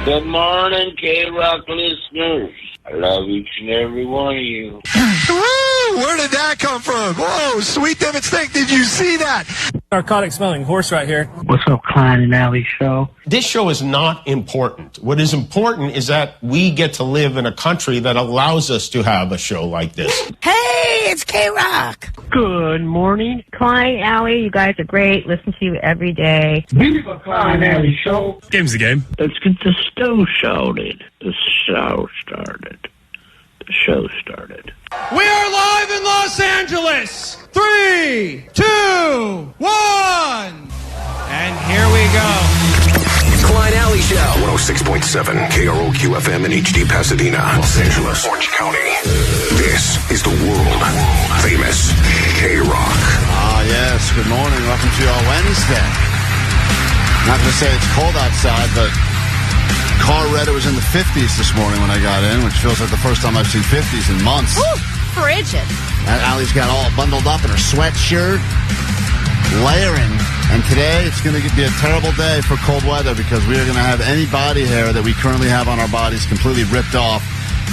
Good morning, KROQ listeners. I love each and every one of you. Woo! Where did that come from? Whoa, sweet David Snake, did you see that? Narcotic smelling horse right here. What's up, Klein and Alley show? This show is not important. What is important is that we get to live in a country that allows us to have a show like this. Hey, it's KROQ. Good morning. Klein, Alley, you guys are great. Listen to you every day. Viva Klein Alley Show. Game's the game. Let's get the show started. The show started. The show started. We are live in Los Angeles. 3, 2, 1. And here we go. Klein Alley Show. 106.7 KROQ FM in HD Pasadena, Los Angeles, Orange County. This is the world famous KROQ. Ah, yes. Good morning. Welcome to our Wednesday. Not going to say it's cold outside, but car read it was in the 50s this morning when I got in, which feels like the first time I've seen 50s in months. Ooh, frigid. And Allie's got all bundled up in her sweatshirt, layering. And today it's going to be a terrible day for cold weather because we are going to have any body hair that we currently have on our bodies completely ripped off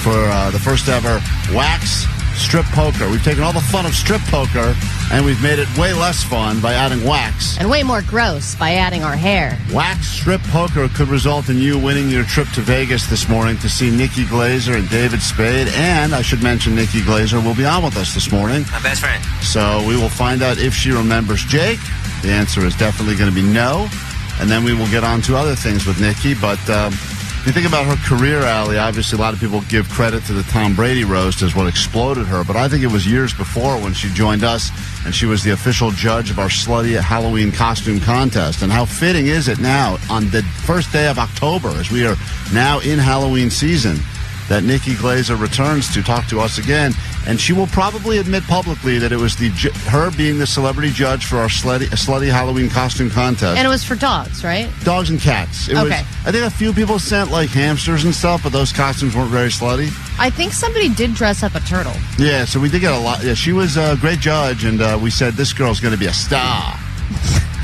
for the first ever wax strip poker. We've taken all the fun of strip poker and we've made it way less fun by adding wax. And way more gross by adding our hair. Wax strip poker could result in you winning your trip to Vegas this morning to see Nikki Glaser and David Spade. And I should mention Nikki Glaser will be on with us this morning. My best friend. So we will find out if she remembers Jake. The answer is definitely going to be no. And then we will get on to other things with Nikki. But if you think about her career, Allie, obviously a lot of people give credit to the Tom Brady roast as what exploded her. But I think it was years before when she joined us and she was the official judge of our slutty Halloween costume contest. And how fitting is it now on the first day of October, as we are now in Halloween season, that Nikki Glaser returns to talk to us again. And she will probably admit publicly that it was her being the celebrity judge for our slutty Halloween costume contest. And it was for dogs, right? Dogs and cats. It was, I think a few people sent like hamsters and stuff, but those costumes weren't very slutty. I think somebody did dress up a turtle. Yeah, so we did get a lot. Yeah, she was a great judge, and we said this girl's going to be a star.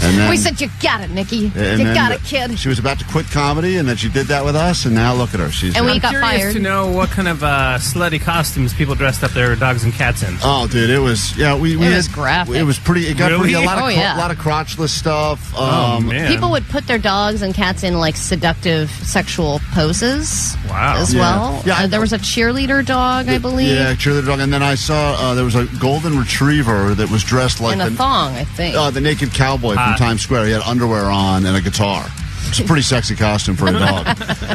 And then, we said, you got it, Nikki. You got it, kid. She was about to quit comedy, and then she did that with us, and now look at her. We got curious fired. To know what kind of slutty costumes people dressed up their dogs and cats in. Oh, dude, it was, it was graphic. It was pretty, it got really? a lot of crotchless stuff. Man. People would put their dogs and cats in, like, seductive sexual poses as well. Yeah, there was a cheerleader dog, I believe. Yeah, cheerleader dog. And then I saw there was a golden retriever that was dressed like in a thong, I think. The naked cowboy from Times Square. He had underwear on and a guitar. It's a pretty sexy costume for a dog.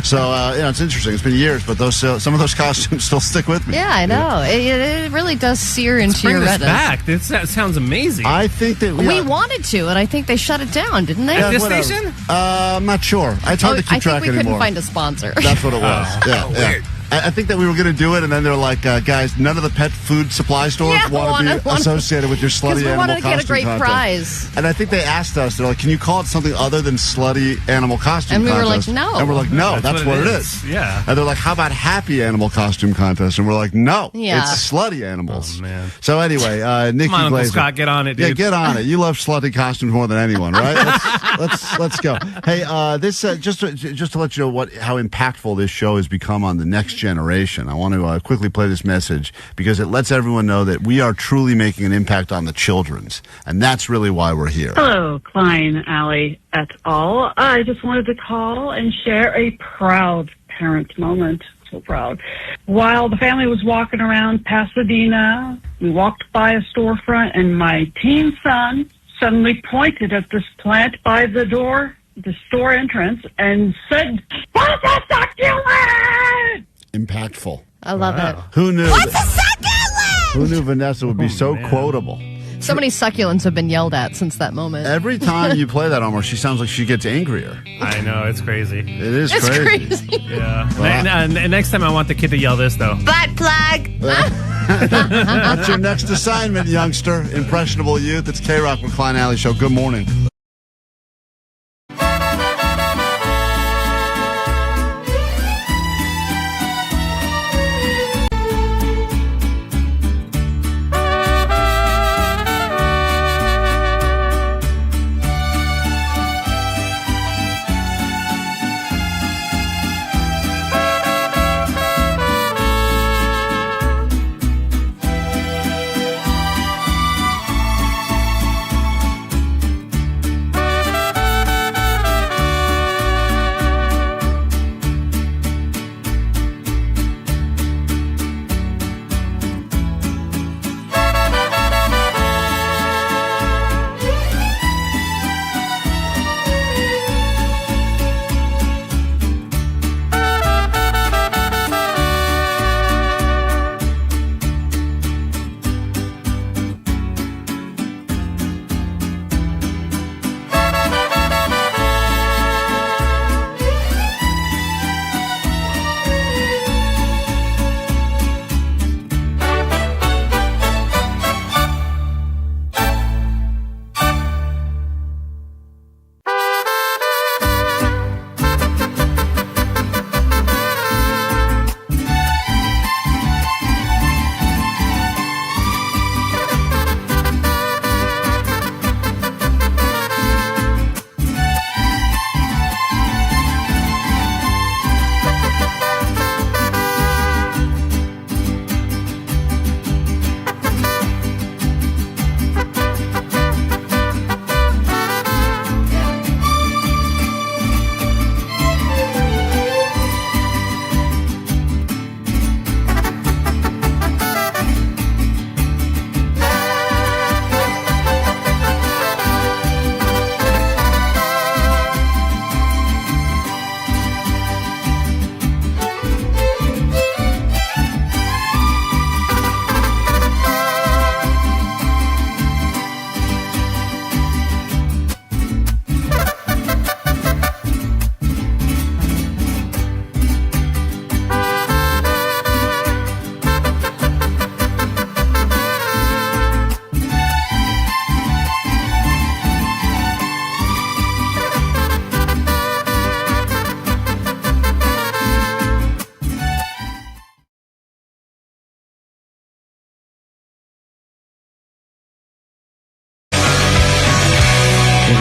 So, it's interesting. It's been years, but some of those costumes still stick with me. Yeah, I know. It really does sear into your retina. Back. That sounds amazing. I think that we wanted to, and I think they shut it down, didn't they? At this station? I'm not sure. It's hard to keep track anymore. I think we couldn't find a sponsor. That's what it was. Yeah. I think that we were going to do it, and then they're like, guys, none of the pet food supply stores want to be associated with your slutty animal costume contest. We wanted to get a great prize. And I think they asked us, they're like, can you call it something other than slutty animal costume contest? And we were like, no. And we're like, no, that's what it is. Yeah. And they're like, how about happy animal costume contest? And we're like, no, yeah. It's slutty animals. Oh, man. So anyway, Nikki Come on, Glaser. Uncle Scott, get on it, dude. Yeah, get on it. You love slutty costumes more than anyone, right? Let's go. Hey, this just to let you know how impactful this show has become on the next generation. I want to quickly play this message because it lets everyone know that we are truly making an impact on the children's, and that's really why we're here. Hello, Klein, Alley, et al. I just wanted to call and share a proud parent moment. So proud. While the family was walking around Pasadena, we walked by a storefront, and my teen son suddenly pointed at this plant by the door, the store entrance, and said, "What's a succulent?" Impactful. I love it. Who knew? What's a succulent? Who knew Vanessa would be so quotable? So many succulents have been yelled at since that moment. Every time you play that, Omar, she sounds like she gets angrier. I know, it's crazy. It is crazy. Yeah. Well, next time I want the kid to yell this, though. Butt plug. That's your next assignment, youngster. Impressionable youth. It's KROQ with Klein Alley Show. Good morning.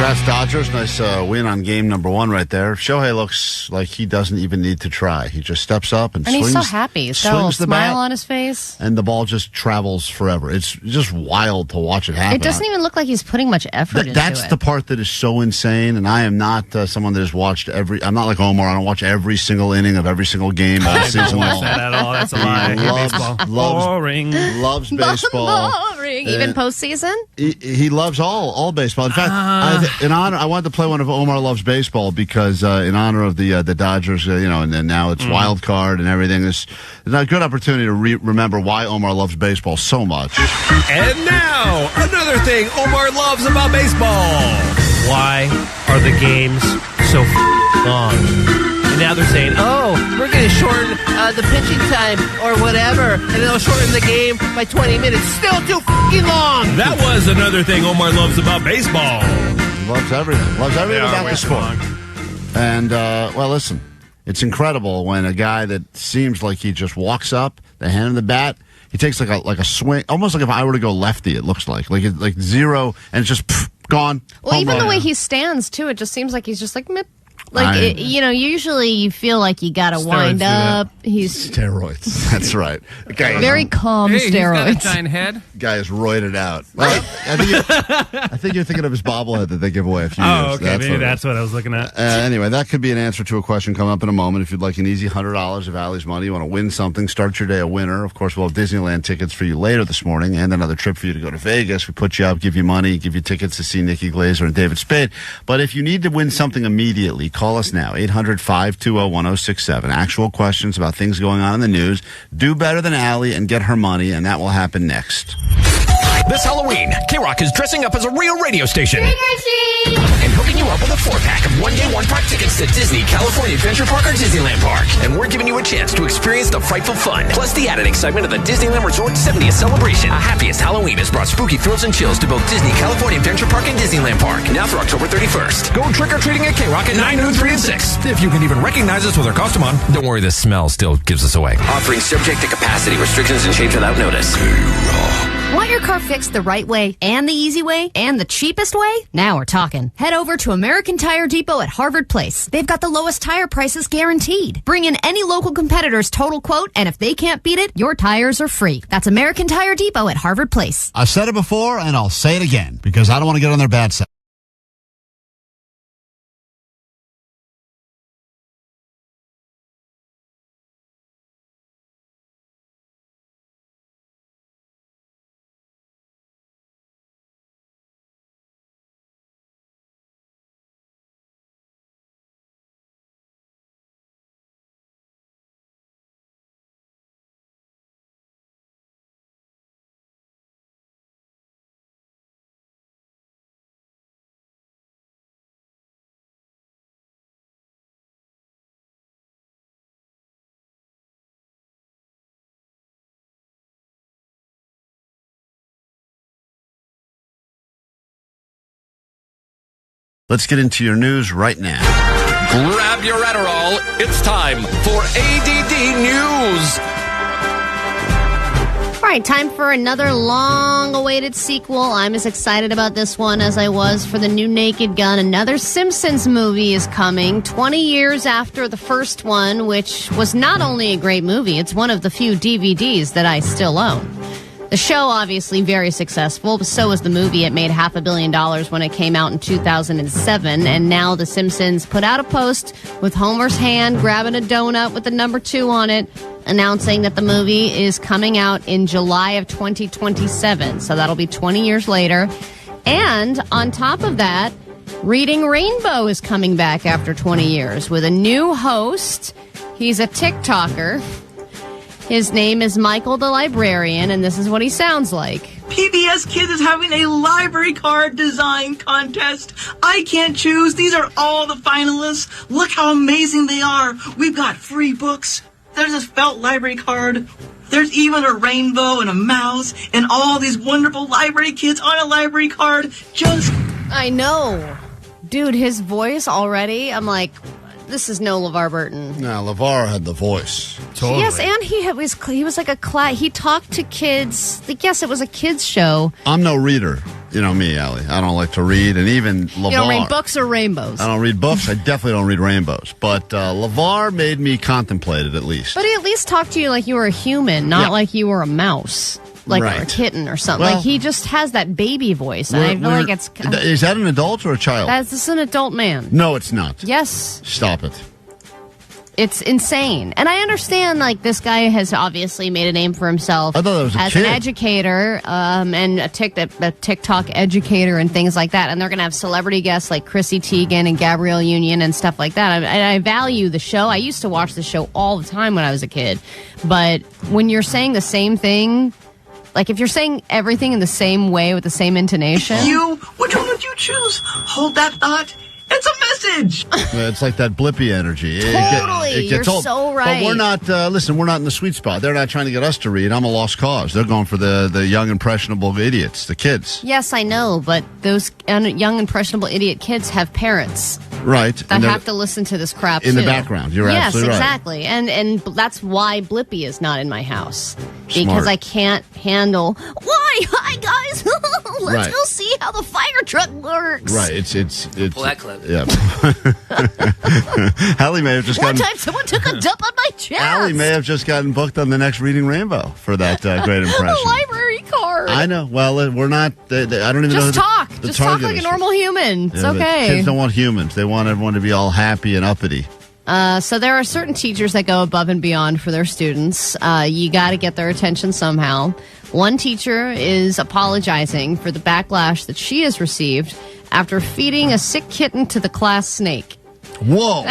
Congrats, Dodgers. Nice win on game number 1 right there. Shohei looks like he doesn't even need to try. He just steps up and swings. And he's so happy. He's got a little smile on his face. And the ball just travels forever. It's just wild to watch it happen. It doesn't even look like he's putting much effort into it. That's the part that is so insane. And I am not someone that has watched I'm not like Omar. I don't watch every single inning of every single game all season long. That at all. That's a lie. Loves baseball. Boring. Even postseason? He loves all baseball. In fact, I wanted to play one of Omar Loves Baseball because in honor of the Dodgers, and now it's wild card and everything. It's a good opportunity to remember why Omar loves baseball so much. And now, another thing Omar loves about baseball. Why are the games so long? And now they're saying, we're going to shorten the pitching time or whatever, and they'll shorten the game by 20 minutes. Still too long. That was another thing Omar loves about baseball. He loves everything. Loves everything about the sport. And, listen, it's incredible when a guy that seems like he just walks up, the hand of the bat, he takes like a swing, almost like if I were to go lefty, it looks like zero, and it's just gone. Well, even the way he stands, too, it just seems like he's just like, meh. Like, usually you feel like you got to wind up. He's steroids. That's right. Very calm steroids. He's got a giant head. Guy is roided out. I think you're thinking of his bobblehead that they give away a few years. Oh, okay. Maybe that's what I was looking at. Anyway, that could be an answer to a question coming up in a moment. If you'd like an easy $100 of Allie's money, you want to win something, start your day a winner. Of course, we'll have Disneyland tickets for you later this morning and another trip for you to go to Vegas. We put you up, give you money, give you tickets to see Nikki Glaser and David Spade. But if you need to win something immediately, call us now, 800-520-1067. Actual questions about things going on in the news. Do better than Allie and get her money, and that will happen next. This Halloween, KROQ is dressing up as a real radio station. Trick-or-treat! And hooking you up with a 4-pack of one-day, one-park tickets to Disney, California Adventure Park, or Disneyland Park. And we're giving you a chance to experience the frightful fun, plus the added excitement of the Disneyland Resort 70th celebration. A happiest Halloween has brought spooky thrills and chills to both Disney, California Adventure Park, and Disneyland Park. Now through October 31st. Go trick-or-treating at KROQ at 9, noon, 3, and 6. If you can even recognize us with our costume on. Don't worry, the smell still gives us away. Offering subject to capacity restrictions and change without notice. Want your car fixed the right way and the easy way and the cheapest way? Now we're talking. Head over to American Tire Depot at Harvard Place. They've got the lowest tire prices guaranteed. Bring in any local competitor's total quote, and if they can't beat it, your tires are free. That's American Tire Depot at Harvard Place. I've said it before, and I'll say it again, because I don't want to get on their bad side. Let's get into your news right now. Grab your Adderall. It's time for ADD News. All right, time for another long-awaited sequel. I'm as excited about this one as I was for the new Naked Gun. Another Simpsons movie is coming 20 years after the first one, which was not only a great movie, it's one of the few DVDs that I still own. The show, obviously, very successful, but so was the movie. It made $500 million when it came out in 2007, and now The Simpsons put out a post with Homer's hand grabbing a donut with the number 2 on it, announcing that the movie is coming out in July of 2027, so that'll be 20 years later. And on top of that, Reading Rainbow is coming back after 20 years with a new host. He's a TikToker. His name is Michael the Librarian, and this is what he sounds like. PBS Kids is having a library card design contest. I can't choose. These are all the finalists. Look how amazing they are. We've got free books. There's a felt library card. There's even a rainbow and a mouse and all these wonderful library kids on a library card. I know. Dude, his voice already, I'm like, this is no LeVar Burton. No, LeVar had the voice. Totally. Yes, and he was like he talked to kids. Like, yes, it was a kids show. I'm no reader. You know me, Allie. I don't like to read, and even LeVar. You don't read books or rainbows? I don't read books. I definitely don't read rainbows. But LeVar made me contemplate it, at least. But he at least talked to you like you were a human, not like you were a mouse. Like or a kitten or something. Well, like he just has that baby voice. And I feel like it's... Is that an adult or a child? That's an adult man. No, it's not. Yes. Stop it. It's insane. And I understand, like, this guy has obviously made a name for himself. I thought that was as an educator and a TikTok educator and things like that. And they're going to have celebrity guests like Chrissy Teigen and Gabrielle Union and stuff like that. I value the show. I used to watch the show all the time when I was a kid. But when you're saying the same thing, like if you're saying everything in the same way with the same intonation. Which one would you choose? Hold that thought. It's a message. It's like that blippy energy. Totally. It gets You're old. so right. But we're not, listen, we're not in the sweet spot. They're not trying to get us to read. I'm a lost cause. They're going for the young, impressionable idiots, the kids. Yes, I know, but those young, impressionable idiot kids have parents. Right. That have to listen to this crap, in too. the background. You're absolutely right. Yes, exactly. And that's why Blippy is not in my house. Because Smart. I can't handle, why? Hi, guys. Let's Right. go see how the fire truck works. Right. It's Pull that clip. Yeah. Allie may have just One gotten... time someone took a dump on my chest. Allie may have just gotten booked on the next Reading Rainbow for that great impression. The library card. I know. Well, we're not... I don't even know... Just talk. The Just talk target like a is. normal human. It's Yeah, but okay. Kids don't want humans. They want everyone to be all happy and uppity. So there are certain teachers that go above and beyond for their students. You got to get their attention somehow. One teacher is apologizing for the backlash that she has received after feeding a sick kitten to the class snake. Whoa.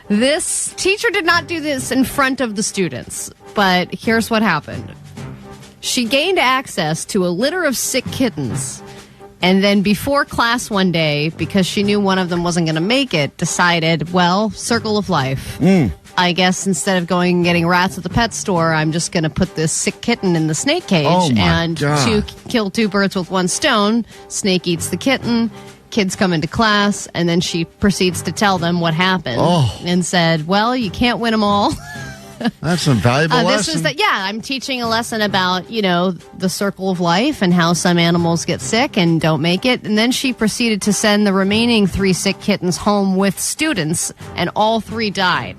This teacher did not do this in front of the students, but here's what happened. She gained access to a litter of sick kittens, and then before class one day, because she knew one of them wasn't going to make it, decided, well, circle of life. I guess instead of going and getting rats at the pet store, I'm just going to put this sick kitten in the snake cage. Oh, my and God. kill two birds with one stone. Snake eats the kitten. Kids come into class, and then she proceeds to tell them what happened and said, well, you can't win them all. That's some valuable lesson. I'm teaching a lesson about, the circle of life and how some animals get sick and don't make it. And then she proceeded to send the remaining 3 sick kittens home with students, and all 3 died.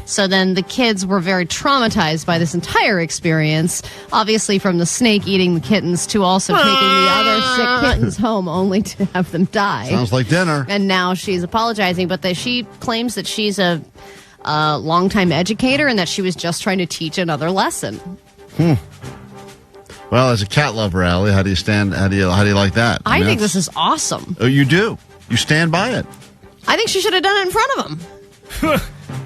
So then the kids were very traumatized by this entire experience, obviously from the snake eating the kittens to also taking the other sick kittens home only to have them die. Sounds like dinner. And now she's apologizing, but she claims that she's a longtime educator and that she was just trying to teach another lesson. Well, as a cat lover, Allie, how do you stand? How do you like that? I think this is awesome. Oh, you do. You stand by it. I think she should have done it in front of him.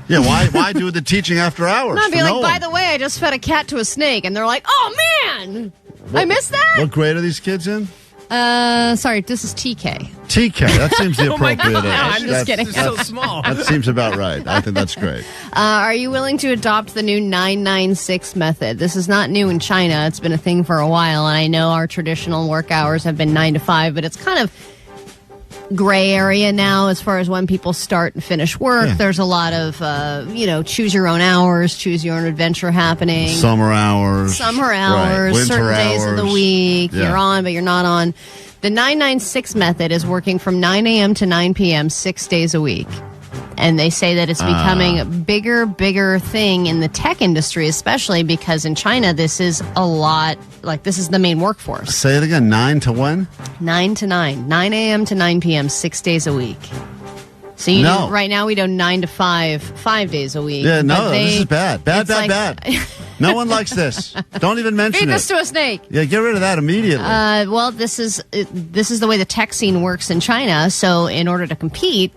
Yeah, why do the teaching after hours? Not be for like, no by one? the way, I just fed a cat to a snake, and they're like, oh man, I missed that. What grade are these kids in? Sorry, this is TK. TK, that seems the Oh my appropriate God. age. No, I'm just kidding. It's so small. That seems about right. I think that's great. Are you willing to adopt the new 996 method? This is not new in China. It's been a thing for a while, and I know our traditional work hours have been 9 to 5, but it's kind of gray area now as far as when people start and finish work. Yeah. There's a lot of, choose your own hours, choose your own adventure happening. Summer hours. Right. Winter Certain days of the hours. week. Yeah. You're on, but you're not on. The 996 method is working from 9 a.m. to 9 p.m. 6 days a week. And they say that it's becoming a bigger thing in the tech industry, especially because in China, this is a lot, this is the main workforce. Say it again, 9 to when? 9 to 9. 9 a.m. to 9 p.m. 6 days a week. So right now we do 9 to 5, 5 days a week. Yeah, no, this is bad. Bad. No one likes this. Don't even mention Feed it. this to a snake. Yeah, get rid of that immediately. Well, this is the way the tech scene works in China. So in order to compete,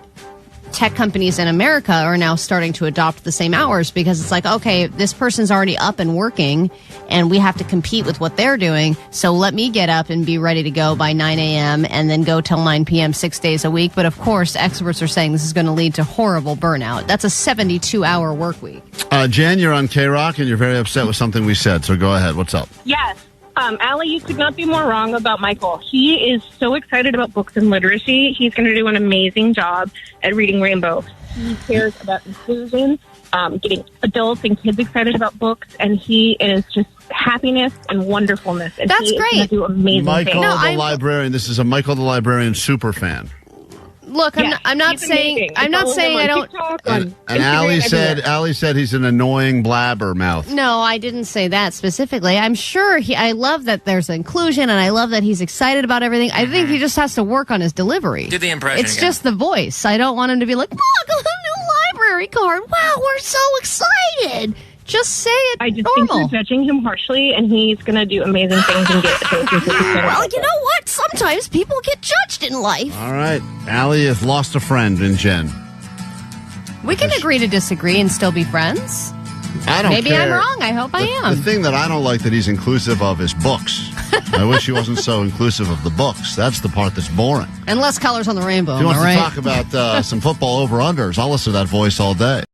tech companies in America are now starting to adopt the same hours because it's like, okay, this person's already up and working and we have to compete with what they're doing. So let me get up and be ready to go by 9 a.m. and then go till 9 p.m. 6 days a week. But of course, experts are saying this is going to lead to horrible burnout. That's a 72-hour work week. Jan, you're on KROQ and you're very upset with something we said. So go ahead. What's up? Yes. Allie, you could not be more wrong about Michael. He is so excited about books and literacy. He's going to do an amazing job at reading Rainbow. He cares about inclusion, getting adults and kids excited about books, and he is just happiness and wonderfulness. And That's he great. Is going to do amazing Michael things. the librarian. This is a Michael the librarian super fan. Look, I'm not saying I don't. And Allie said he's an annoying blabbermouth. No, I didn't say that specifically. I'm sure I love that there's inclusion, and I love that he's excited about everything. I think he just has to work on his delivery. Do the impression It's again. just the voice. I don't want him to be like, look, a new library card. Wow, we're so excited. Just say it I just normal. think you're judging him harshly, and he's going to do amazing things and get adults and kids excited. Well, you know what? Sometimes people get judged in life. All right. Allie has lost a friend in Jen. We can agree to disagree and still be friends. I don't Maybe care. I'm wrong. I hope I am. The thing that I don't like that he's inclusive of is books. I wish he wasn't so inclusive of the books. That's the part that's boring. And less colors on the rainbow. If he wants all right? to talk about some football over-unders, I'll listen to that voice all day.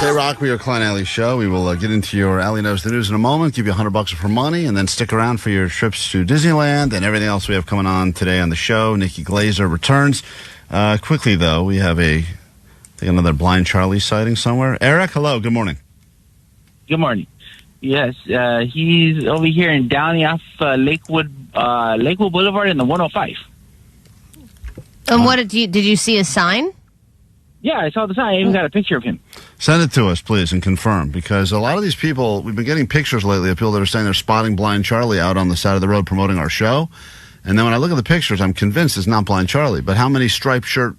KROQ, we are Klein Alley Show. We will get into your Alley Knows the News in a moment, give you $100 for money, and then stick around for your trips to Disneyland and everything else we have coming on today on the show. Nikki Glaser returns. Quickly, though, we have another Blind Charlie sighting somewhere. Eric, hello. Good morning. Good morning. Yes, he's over here in Downey off Lakewood Boulevard in the 105. And what did you see a sign? Yeah, I saw the sign. I even got a picture of him. Send it to us, please, and confirm, because a lot of these people, we've been getting pictures lately of people that are saying they're spotting Blind Charlie out on the side of the road promoting our show. And then when I look at the pictures, I'm convinced it's not Blind Charlie. But how many striped shirt?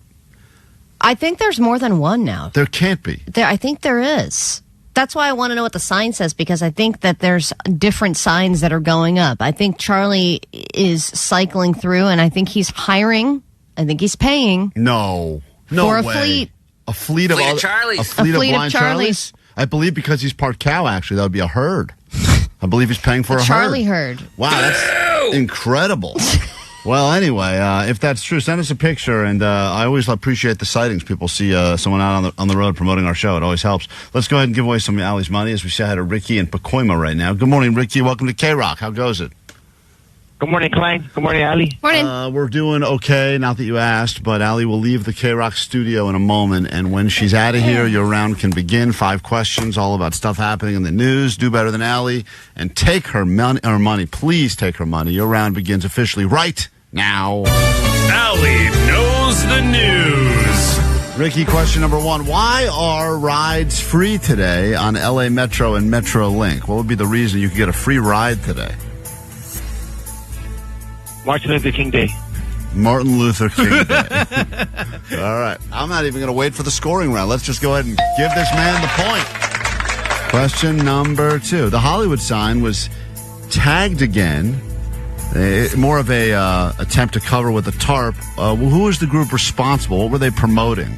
I think there's more than one now. There can't be. I think there is. That's why I want to know what the sign says, because I think that there's different signs that are going up. I think Charlie is cycling through, and I think he's hiring. I think he's paying. No for a way. fleet. A fleet of Charlies. A fleet of Blind Charlies. I believe because he's part cow, actually, that would be a herd. I believe he's paying for a Charlie herd. Wow, that's incredible. Well, anyway, if that's true, send us a picture, and I always appreciate the sightings. People see someone out on the road promoting our show. It always helps. Let's go ahead and give away some of Allie's money as we say hi to Ricky and Pacoima right now. Good morning, Ricky. Welcome to KROQ. How goes it? Good morning, Klein. Good morning, Allie. Morning. We're doing okay, not that you asked, but Allie will leave the KROQ studio in a moment, and when she's out of here, your round can begin. 5 questions, all about stuff happening in the news. Do better than Allie, and take her money. Please take her money. Your round begins officially right now. Allie knows the news. Ricky, question number 1. Why are rides free today on LA Metro and Metrolink? What would be the reason you could get a free ride today? Martin Luther King Day. Martin Luther King Day. All right. I'm not even going to wait for the scoring round. Let's just go ahead and give this man the point. Question number 2. The Hollywood sign was tagged again. More of a attempt to cover with a tarp. Who was the group responsible? What were they promoting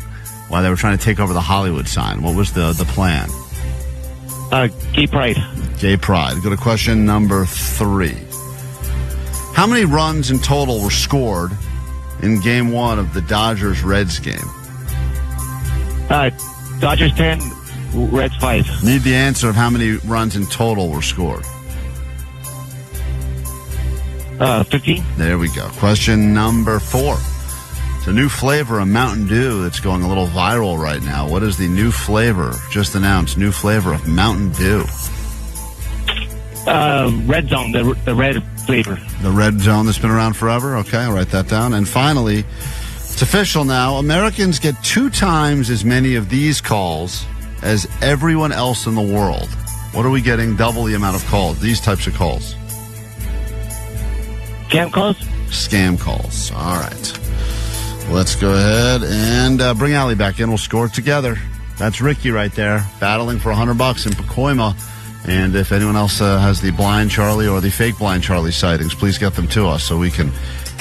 while they were trying to take over the Hollywood sign? What was the plan? Gay Pride. Gay Pride. Go to question number 3. How many runs in total were scored in Game 1 of the Dodgers-Reds game? Dodgers 10, Reds 5. Need the answer of how many runs in total were scored. 15. There we go. Question number 4. It's a new flavor of Mountain Dew that's going a little viral right now. What is the new flavor? Just announced, new flavor of Mountain Dew. Red Zone, the red flavor. The red zone that's been around forever? Okay, I'll write that down. And finally, it's official now. Americans get 2 times as many of these calls as everyone else in the world. What are we getting double the amount of calls, these types of calls? Scam calls? Scam calls. All right. Let's go ahead and bring Allie back in. We'll score it together. That's Ricky right there, battling for $100 in Pacoima. And if anyone else has the Blind Charlie or the fake Blind Charlie sightings, please get them to us so we can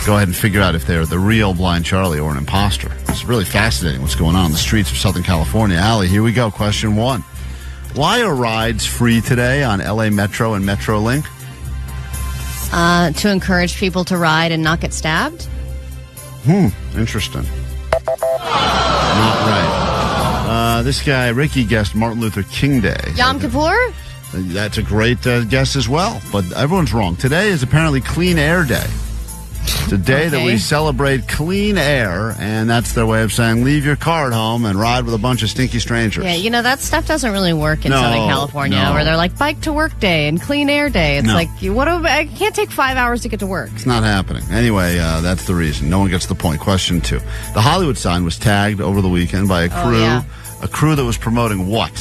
go ahead and figure out if they're the real Blind Charlie or an imposter. It's really fascinating what's going on in the streets of Southern California. Allie, here we go. Question 1. Why are rides free today on LA Metro and MetroLink? To encourage people to ride and not get stabbed? Interesting. Not right. This guy, Ricky, guessed Martin Luther King Day. Yom Kippur? That's a great guess as well, but everyone's wrong. Today is apparently Clean Air Day. It's a day that we celebrate clean air, and that's their way of saying leave your car at home and ride with a bunch of stinky strangers. Yeah, that stuff doesn't really work in Southern California, where they're like bike to work day and clean air day. It's like, I can't take 5 hours to get to work. It's not happening. Anyway, that's the reason. No one gets the point. Question 2. The Hollywood sign was tagged over the weekend by a crew that was promoting what?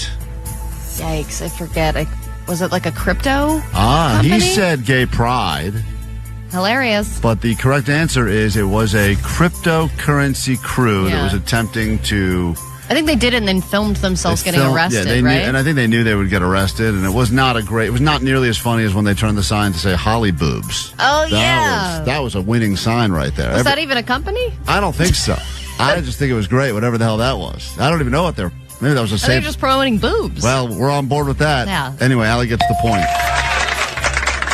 Yikes, I forget. Was it like a crypto company? He said gay pride. Hilarious. But the correct answer is it was a cryptocurrency crew that was attempting to... I think they did it and then filmed themselves getting arrested, right? And I think they knew they would get arrested, and it was not nearly as funny as when they turned the sign to say Holly Boobs. Oh, That was a winning sign right there. Was that even a company? I don't think so. I just think it was great, whatever the hell that was. I don't even know what maybe that was a safe... They're just promoting boobs. Well, we're on board with that. Yeah. Anyway, Allie gets the point.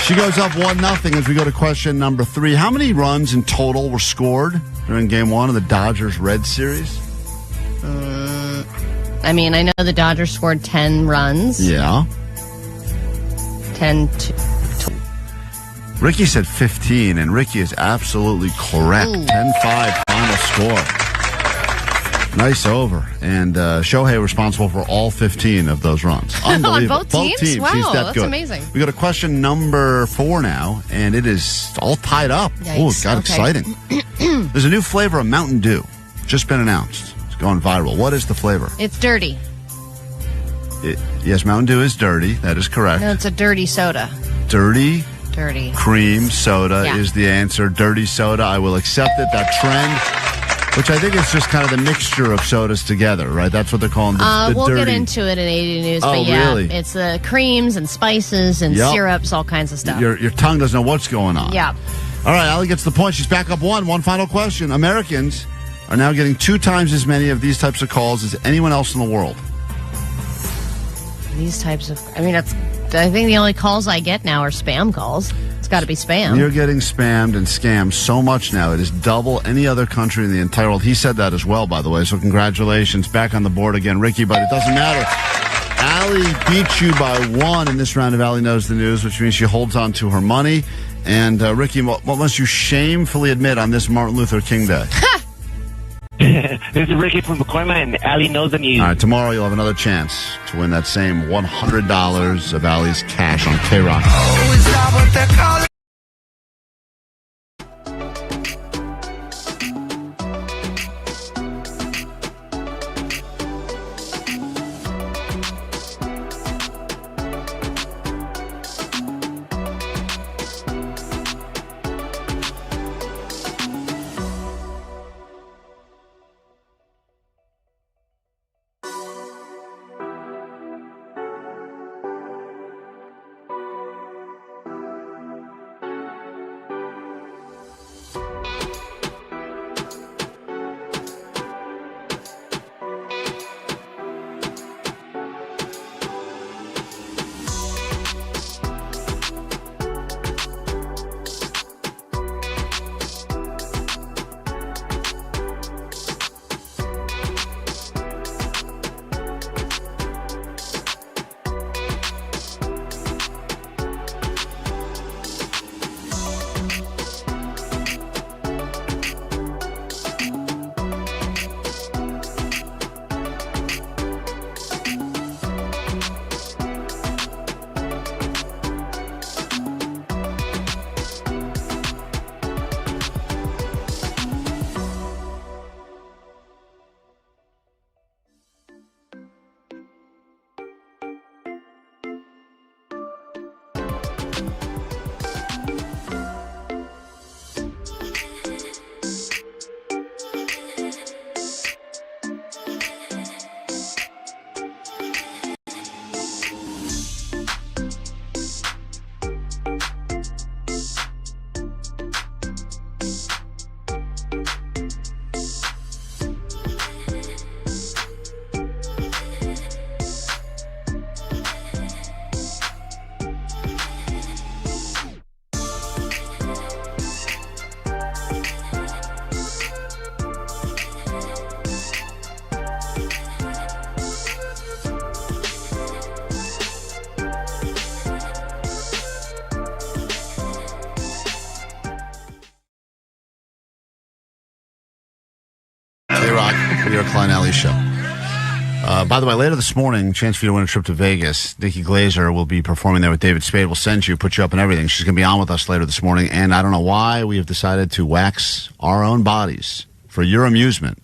She goes up 1-0 as we go to question number 3. How many runs in total were scored during Game 1 of the Dodgers-Red Series? I know the Dodgers scored 10 runs. Yeah. 10 to... Ricky said 15, and Ricky is absolutely correct. 10-5 final score. Nice over. And Shohei responsible for all 15 of those runs. Unbelievable. On both teams? Wow, He's that that's good. amazing. We go to question number 4 now, and it is all tied up. Oh, it got exciting. There's a new flavor of Mountain Dew. Just been announced. It's going viral. What is the flavor? It's dirty. Yes, Mountain Dew is dirty. That is correct. No, it's a dirty soda. Dirty cream soda is the answer. Dirty soda. I will accept it. That trend, which I think is just kind of the mixture of sodas together, right? That's what they're calling the we'll dirty. get into it in 80 News. Oh, but yeah, really? It's the creams and spices and syrups, all kinds of stuff. Your tongue doesn't know what's going on. Yeah. All right, Allie gets the point. She's back up 1. One final question. Americans are now getting 2 times as many of these types of calls as anyone else in the world. These types of... I think the only calls I get now are spam calls. It's got to be spam. You're getting spammed and scammed so much now. It is double any other country in the entire world. He said that as well, by the way, so congratulations. Back on the board again, Ricky, but it doesn't matter. Allie beat you by 1 in this round of Allie Knows the News, which means she holds on to her money. And, Ricky, what must you shamefully admit on this Martin Luther King Day? This is Ricky from Pacoima, and Allie Knows the News. All right, tomorrow you'll have another chance to win that same $100 of Allie's cash on KROQ. Radio Klein Alley Show. By the way, later this morning, chance for you to win a trip to Vegas. Nikki Glaser will be performing there with David Spade. We'll send you, put you up and everything. She's going to be on with us later this morning. And I don't know why we have decided to wax our own bodies for your amusement.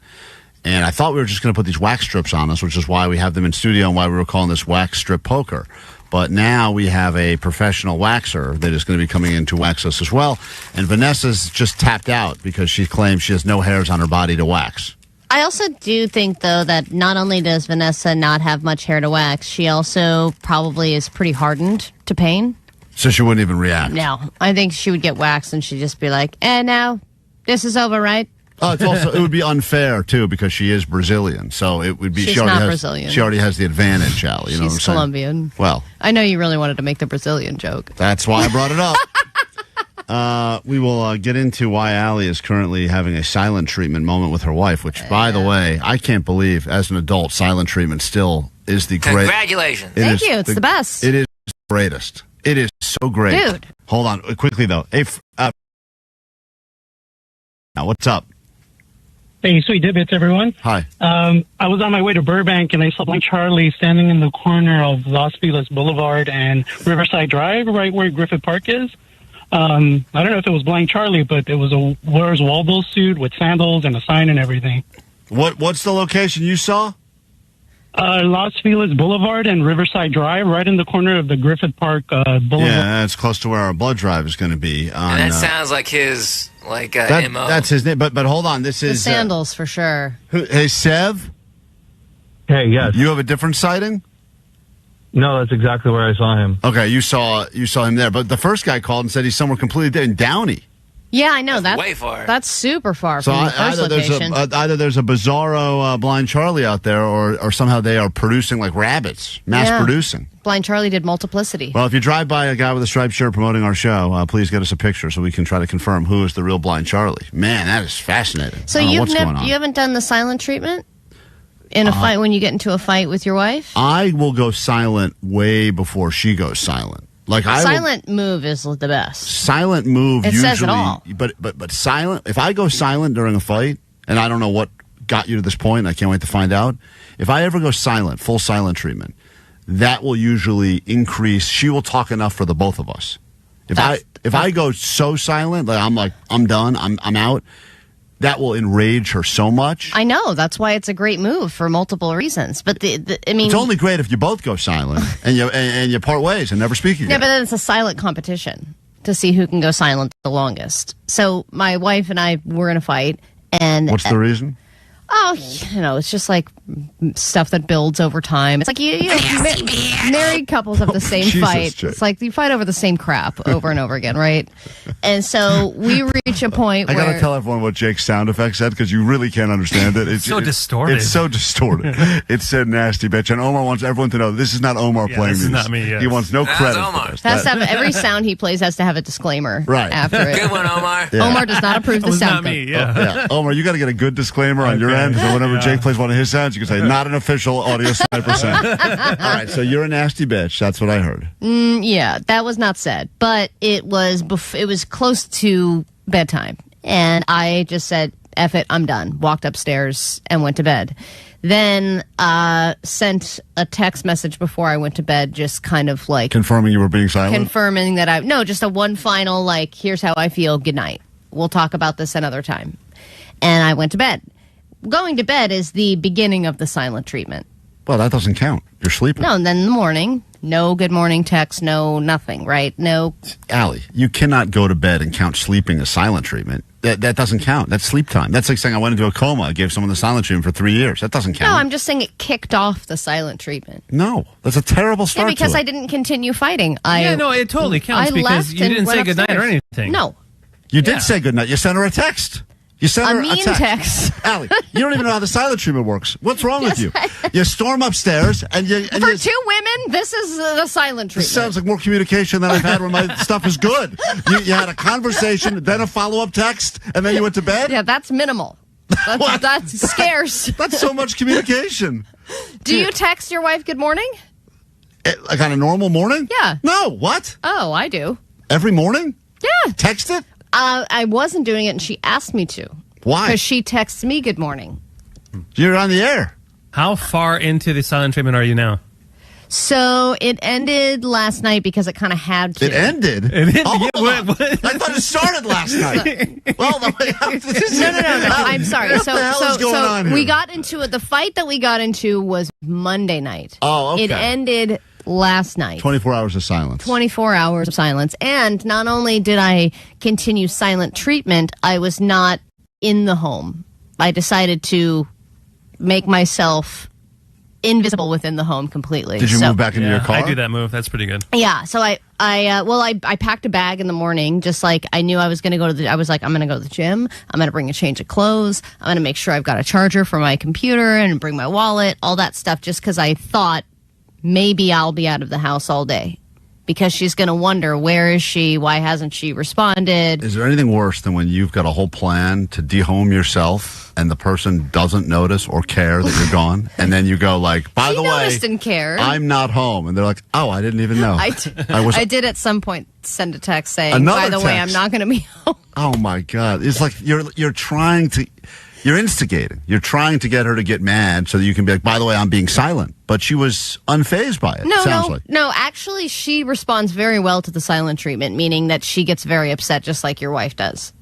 And I thought we were just going to put these wax strips on us, which is why we have them in studio and why we were calling this wax strip poker. But now we have a professional waxer that is going to be coming in to wax us as well. And Vanessa's just tapped out because she claims she has no hairs on her body to wax. I also do think, though, that not only does Vanessa not have much hair to wax, she also probably is pretty hardened to pain. So she wouldn't even react? No. I think she would get waxed and she'd just be like, now, this is over, right? It would be unfair, too, because she is Brazilian. So it would be... She's not Brazilian. She already has the advantage, Allie. You know what I'm She's saying? Colombian. Well... I know you really wanted to make the Brazilian joke. That's why I brought it up. We will get into why Allie is currently having a silent treatment moment with her wife, which, by the way, I can't believe, as an adult, silent treatment still is the greatest. Congratulations. Thank you. It's the best. It is the greatest. It is so great. Dude. Hold on. Quickly, though. Hey, now, what's up? Hey, sweet dibbits, everyone. Hi. I was on my way to Burbank, and I saw Blank Charlie standing in the corner of Los Feliz Boulevard and Riverside Drive, right where Griffith Park is. I don't know if it was Blank Charlie, but it was a Where's Waldo suit with sandals and a sign and everything. What's the location you saw? Los Feliz Boulevard and Riverside Drive, right in the corner of the Griffith Park Boulevard. Yeah, that's close to where our blood drive is going to be. And that sounds like his MO. That's his name. But hold on, this The is sandals, for sure. Hey, Sev. Hey, yes. You have a different sighting? No, that's exactly where I saw him. Okay, you saw him there. But the first guy called and said he's somewhere completely different, in Downey. Yeah, I know. That's way far. That's super far So from the first location. either there's a bizarro Blind Charlie out there, or somehow they are producing like rabbits, mass producing. Blind Charlie did multiplicity. Well, if you drive by a guy with a striped shirt promoting our show, please get us a picture so we can try to confirm who is the real Blind Charlie. Man, that is fascinating. So you haven't done the silent treatment in a fight when you get into a fight with your wife? I will go silent way before she goes silent. Like silent move is the best. Silent move it usually, says it all. But silent. If I go silent during a fight, and I don't know what got you to this point, I can't wait to find out. If I ever go silent, full silent treatment, that will usually increase. She will talk enough for the both of us. If I go so silent, like I'm done, I'm out. That will enrage her so much. I know. That's why it's a great move for multiple reasons. But it's only great if you both go silent and you part ways and never speak again. Yeah, but then it's a silent competition to see who can go silent the longest. So my wife and I were in a fight, and what's the reason? Oh, it's just like stuff that builds over time. It's like married couples have the same fight. Jake. It's like you fight over the same crap over and over again, right? And so we reach a point where... I got to tell everyone what Jake's sound effect said because you really can't understand it. It's so distorted. It's so distorted. It said nasty bitch. And Omar wants everyone to know this is not Omar playing this these. is not me, yes. He wants no credit for this. Has to have, every sound he plays has to have a disclaimer after it. Good one, Omar. Yeah. Omar does not approve the sound. Not me, yeah. Omar, you got to get a good disclaimer on your end. So whenever Jake plays one of his sounds, you can say, not an official audio sniper sound. All right, so you're a nasty bitch. That's what I heard. Yeah, that was not said. But it was close to bedtime. And I just said, F it, I'm done. Walked upstairs and went to bed. Then sent a text message before I went to bed, just kind of like... Confirming you were being silent? Confirming that just a one final, like, here's how I feel, good night. We'll talk about this another time. And I went to bed. Going to bed is the beginning of the silent treatment. Well, that doesn't count. You're sleeping. No, and then in the morning, no good morning text, no nothing, right? No. Allie, you cannot go to bed and count sleeping as silent treatment. That doesn't count. That's sleep time. That's like saying I went into a coma. I gave someone the silent treatment for 3 years. That doesn't count. No, I'm just saying it kicked off the silent treatment. No, that's a terrible start. Yeah, because to it. I didn't continue fighting. It totally counts because you didn't say goodnight or anything. No. You did say goodnight. You sent her a text. You sent her a mean text. Allie, you don't even know how the silent treatment works. What's wrong with you? You storm upstairs and you... For two women, this is the silent treatment. This sounds like more communication than I've had when my stuff is good. You had a conversation, then a follow-up text, and then you went to bed? Yeah, that's minimal. That's scarce. That's so much communication. Do you text your wife good morning? Like on a normal morning? Yeah. No, what? Oh, I do. Every morning? Yeah. Text it? I wasn't doing it, and she asked me to. Why? Because she texts me good morning. You're on the air. How far into the silent treatment are you now? So it ended last night because it kind of had to. It ended? Oh, I thought it started last night. Well, No. I'm sorry. What the hell is going on here? we got into it. The fight that we got into was Monday night. Oh, okay. It ended last night. 24 hours of silence. 24 hours of silence. And not only did I continue silent treatment, I was not in the home. I decided to make myself invisible within the home completely. Did you move back into your car? I do that move. That's pretty good. Yeah, so I packed a bag in the morning, just like I knew I was going to go to I was like, I'm going to go to the gym. I'm going to bring a change of clothes. I'm going to make sure I've got a charger for my computer and bring my wallet, all that stuff, just because I thought maybe I'll be out of the house all day. Because she's going to wonder, where is she? Why hasn't she responded? Is there anything worse than when you've got a whole plan to dehome yourself and the person doesn't notice or care that you're gone? And then you go like, by the way, noticed and cared. I'm not home. And they're like, oh, I didn't even know. I did at some point send a text saying, Another by the way, text. I'm not going to be home. Oh, my God. It's like you're trying to... You're instigating. You're trying to get her to get mad so that you can be like, by the way, I'm being silent. But she was unfazed by it, sounds like. No, actually, she responds very well to the silent treatment, meaning that she gets very upset just like your wife does.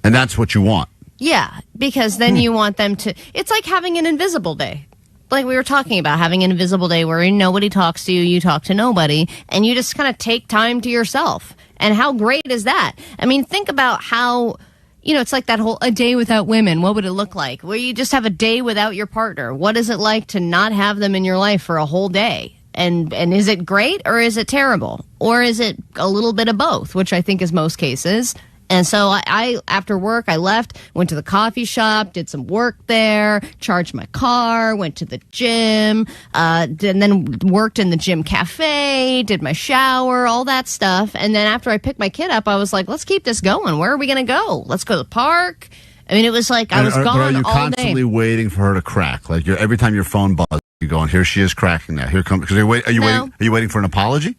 And that's what you want. Yeah, because then you want them to... It's like having an invisible day. Like we were talking about, having an invisible day where nobody talks to you, you talk to nobody, and you just kind of take time to yourself. And how great is that? I mean, think about how... it's like that whole a day without women. What would it look like? Where you just have a day without your partner. What is it like to not have them in your life for a whole day? And is it great or is it terrible? Or is it a little bit of both, which I think is most cases. And so I after work, I left, went to the coffee shop, did some work there, charged my car, went to the gym, and then worked in the gym cafe, did my shower, all that stuff. And then after I picked my kid up, I was like, let's keep this going. Where are we going to go? Let's go to the park. I mean, it was like I was gone all day. Are you constantly waiting for her to crack? Like every time your phone buzzes, you're going, here she is cracking now. Here comes. Are you waiting for an apology?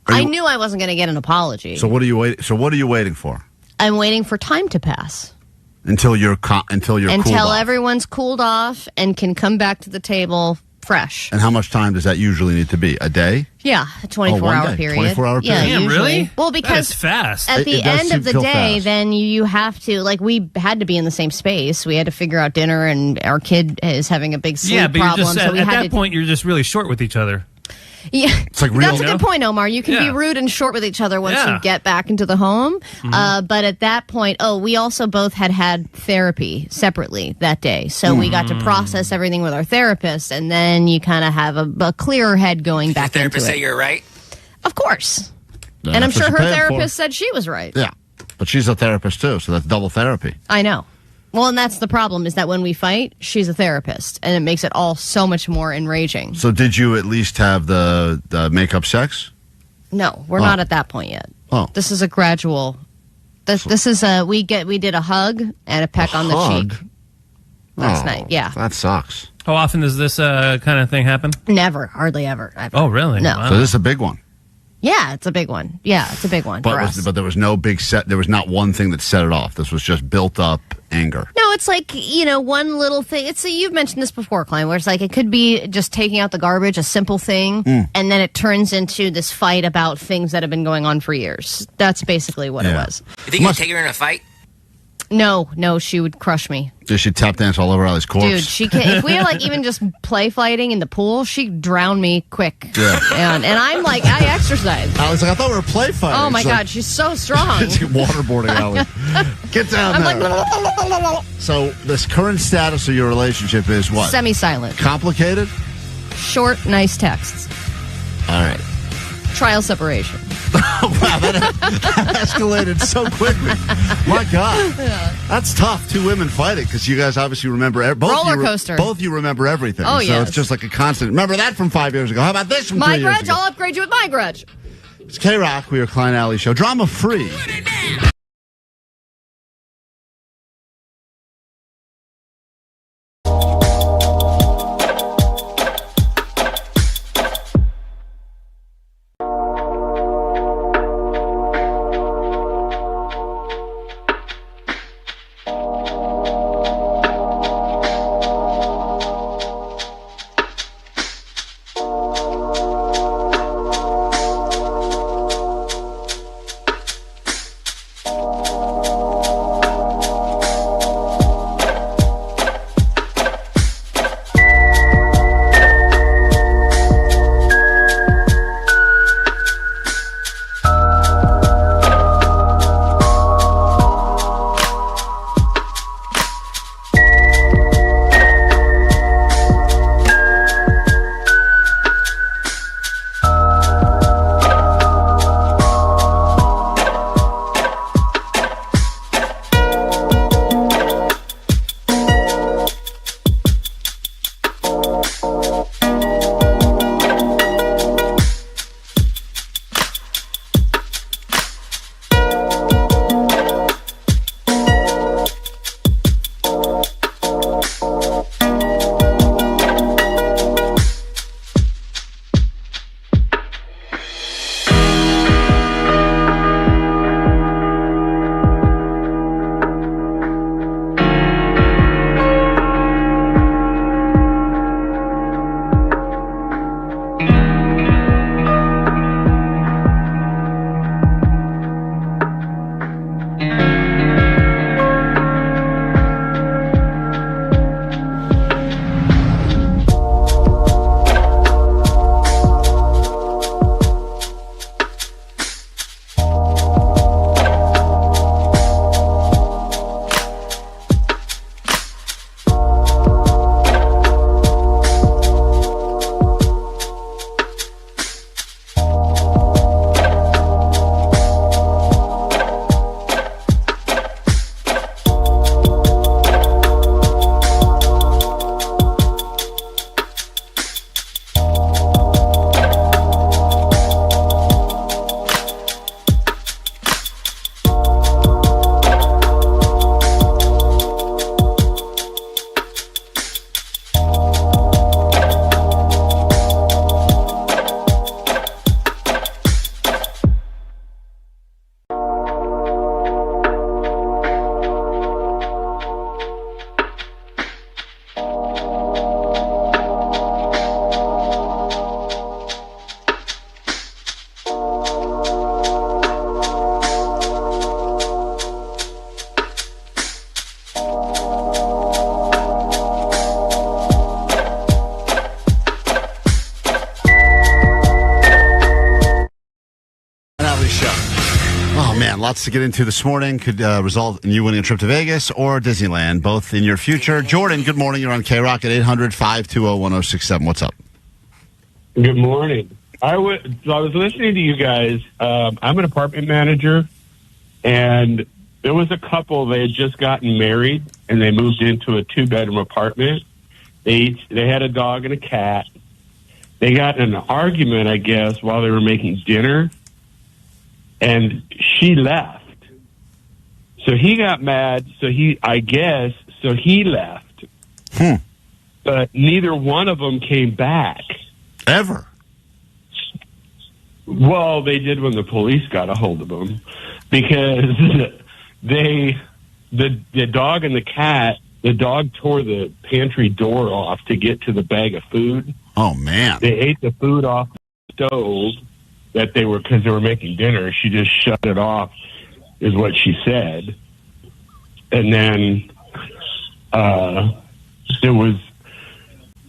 I knew I wasn't going to get an apology. So what are you waiting for? I'm waiting for time to pass. Until you're cooled off. Everyone's cooled off and can come back to the table fresh. And how much time does that usually need to be? A day? Yeah, a 24-hour period. 24-hour period. Yeah, Damn, really? Well, because that's fast. At the end of the day, fast. then you have to, like, we had to be in the same space. We had to figure out dinner, and our kid is having a big sleep problem. You're just, at that point, you're just really short with each other. Yeah, it's like real. That's a good point, Omar. You can be rude and short with each other once you get back into the home. But at that point, we also both had therapy separately that day. So we got to process everything with our therapist, and then you kind of have a clearer head going back into it. Your therapist say you're right? Of course. And I'm sure her therapist said she was right. Yeah, but she's a therapist too, so that's double therapy. I know. Well, and that's the problem, is that when we fight, she's a therapist, and it makes it all so much more enraging. So did you at least have the make-up sex? No, we're not at that point yet. Oh. This is a gradual... This is we did a hug and a peck on the cheek last night. Yeah. That sucks. How often does this kind of thing happen? Never. Hardly ever. Oh, really? No. Wow. So this is a big one. Yeah, it's a big one. Yeah, it's a big one for us. But there was no big set. There was not one thing that set it off. This was just built up anger. No, it's like, one little thing. You've mentioned this before, Klein, where it's like it could be just taking out the garbage, a simple thing, and then it turns into this fight about things that have been going on for years. That's basically what it was. You think you'd take her in a fight? No, she would crush me. Did she tap dance all over Allie's corpse? Dude, she can. If we were even just play fighting in the pool, she'd drown me quick. Yeah. And I'm like, I exercise. I was like, I thought we were play fighting. Oh my God, she's so strong. She's waterboarding Allie. Get down there. I'm like, so this current status of your relationship is what? Semi-silent. Complicated? Short, nice texts. All right. Trial separation. Wow, that escalated so quickly. My God. Yeah. That's tough. Two women fighting, because you guys obviously remember... Roller coaster. Both you remember everything. Oh, so yes. it's just like a constant... Remember that from 5 years ago. How about this from 3 My years grudge, ago? I'll upgrade you with my grudge. It's KROQ. We are Klein Alley Show. Drama-free. lots to get into this morning. Could result in you winning a trip to Vegas or Disneyland, both in your future. Jordan, good morning. You're on KROQ at 800-520-1067. What's up? Good morning. I was listening to you guys. I'm an apartment manager, and there was a couple. They had just gotten married, and they moved into a 2-bedroom apartment. They had a dog and a cat. They got in an argument, I guess, while they were making dinner, and she left. So he got mad. So he left. But neither one of them came back. Ever? Well, they did when the police got a hold of them, because the dog and the cat, the dog tore the pantry door off to get to the bag of food. Oh, man. They ate the food off the stove because they were making dinner. She just shut it off, is what she said. And then there was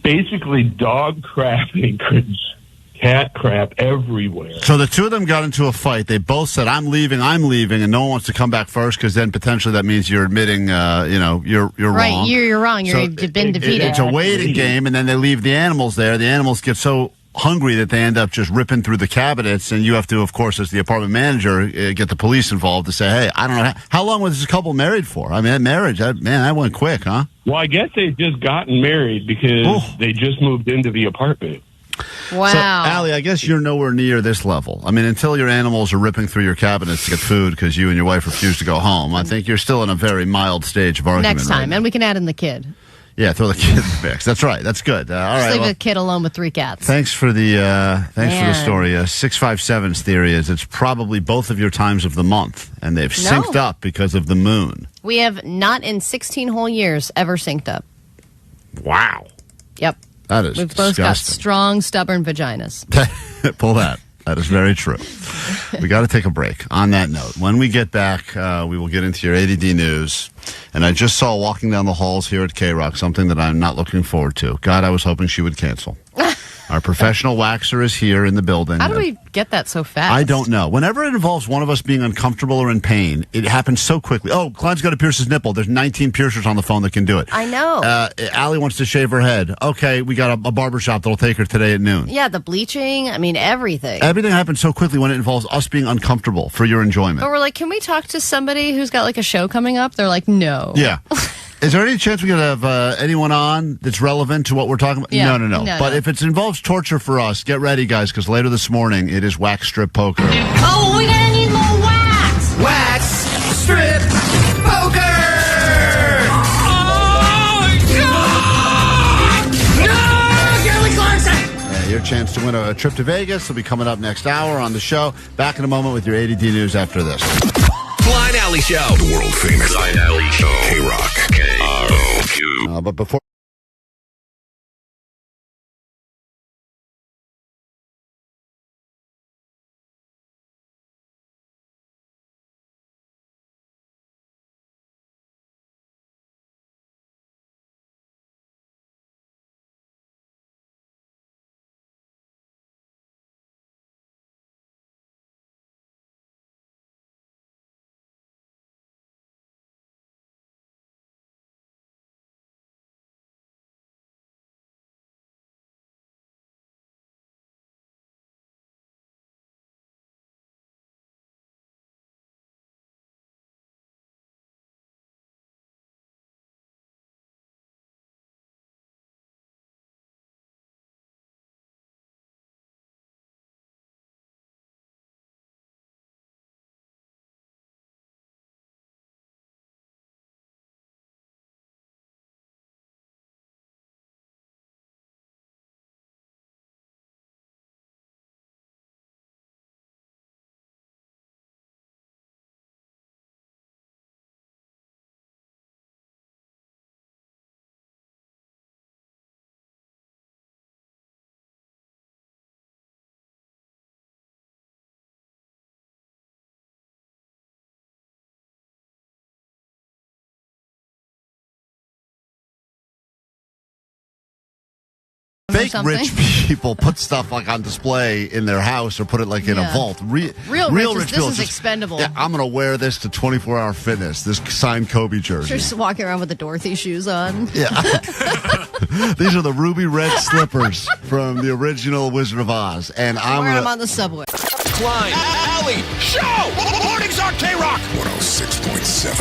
basically dog crap and cat crap everywhere. So the two of them got into a fight. They both said, I'm leaving, and no one wants to come back first, because then potentially that means you're admitting, you're right, wrong. You're wrong. You've been defeated. It's a waiting game, and then they leave the animals there. The animals get so hungry that they end up just ripping through the cabinets, and you have to, of course, as the apartment manager, get the police involved to say, hey, I don't know, how long was this couple married for? I mean, that marriage, that went quick, huh? Well, I guess they've just gotten married because they just moved into the apartment. Wow. So, Allie, I guess you're nowhere near this level. I mean, until your animals are ripping through your cabinets to get food because you and your wife refuse to go home, I think you're still in a very mild stage of argument. Next time, and we can add in the kid. Yeah, throw the kid in the mix. That's right. That's good. All right. Just leave the kid alone with 3 cats. Thanks for the story. 657's theory is it's probably both of your times of the month, and they've synced up because of the moon. We have not in 16 whole years ever synced up. Wow. Yep. That is We've both got strong, stubborn vaginas. Pull that. That is very true. We got to take a break. On that note, when we get back, we will get into your ADD news. And I just saw walking down the halls here at KROQ something that I'm not looking forward to. God, I was hoping she would cancel. Our professional waxer is here in the building. How do we get that so fast? I don't know. Whenever it involves one of us being uncomfortable or in pain, it happens so quickly. Oh, Klein's got to pierce his nipple. There's 19 piercers on the phone that can do it. I know. Allie wants to shave her head. Okay, we got a barbershop that'll take her today at noon. Yeah, the bleaching. I mean, everything. Everything happens so quickly when it involves us being uncomfortable for your enjoyment. But we're like, can we talk to somebody who's got like a show coming up? They're like, no. Yeah. Is there any chance we could have anyone on that's relevant to what we're talking about? Yeah. No. But if it involves torture for us, get ready, guys, because later this morning it is wax strip poker. Oh, we're gonna need more wax! Wax strip poker! Oh, God! No! Kelly Clarkson! Your chance to win a trip to Vegas will be coming up next hour on the show. Back in a moment with your ADD news after this. Klein Alley Show. The world famous Klein Alley Show. KROQ. KROQ. But before fake rich people put stuff like on display in their house or put it like in a vault. Real rich people. This is expendable. Yeah, I'm going to wear this to 24-hour fitness. This signed Kobe jersey. Just walking around with the Dorothy shoes on. Yeah. These are the ruby red slippers from the original Wizard of Oz, and I'm wearing them on the subway. Klein, Alley, Show! Mornings on KROQ! 106.7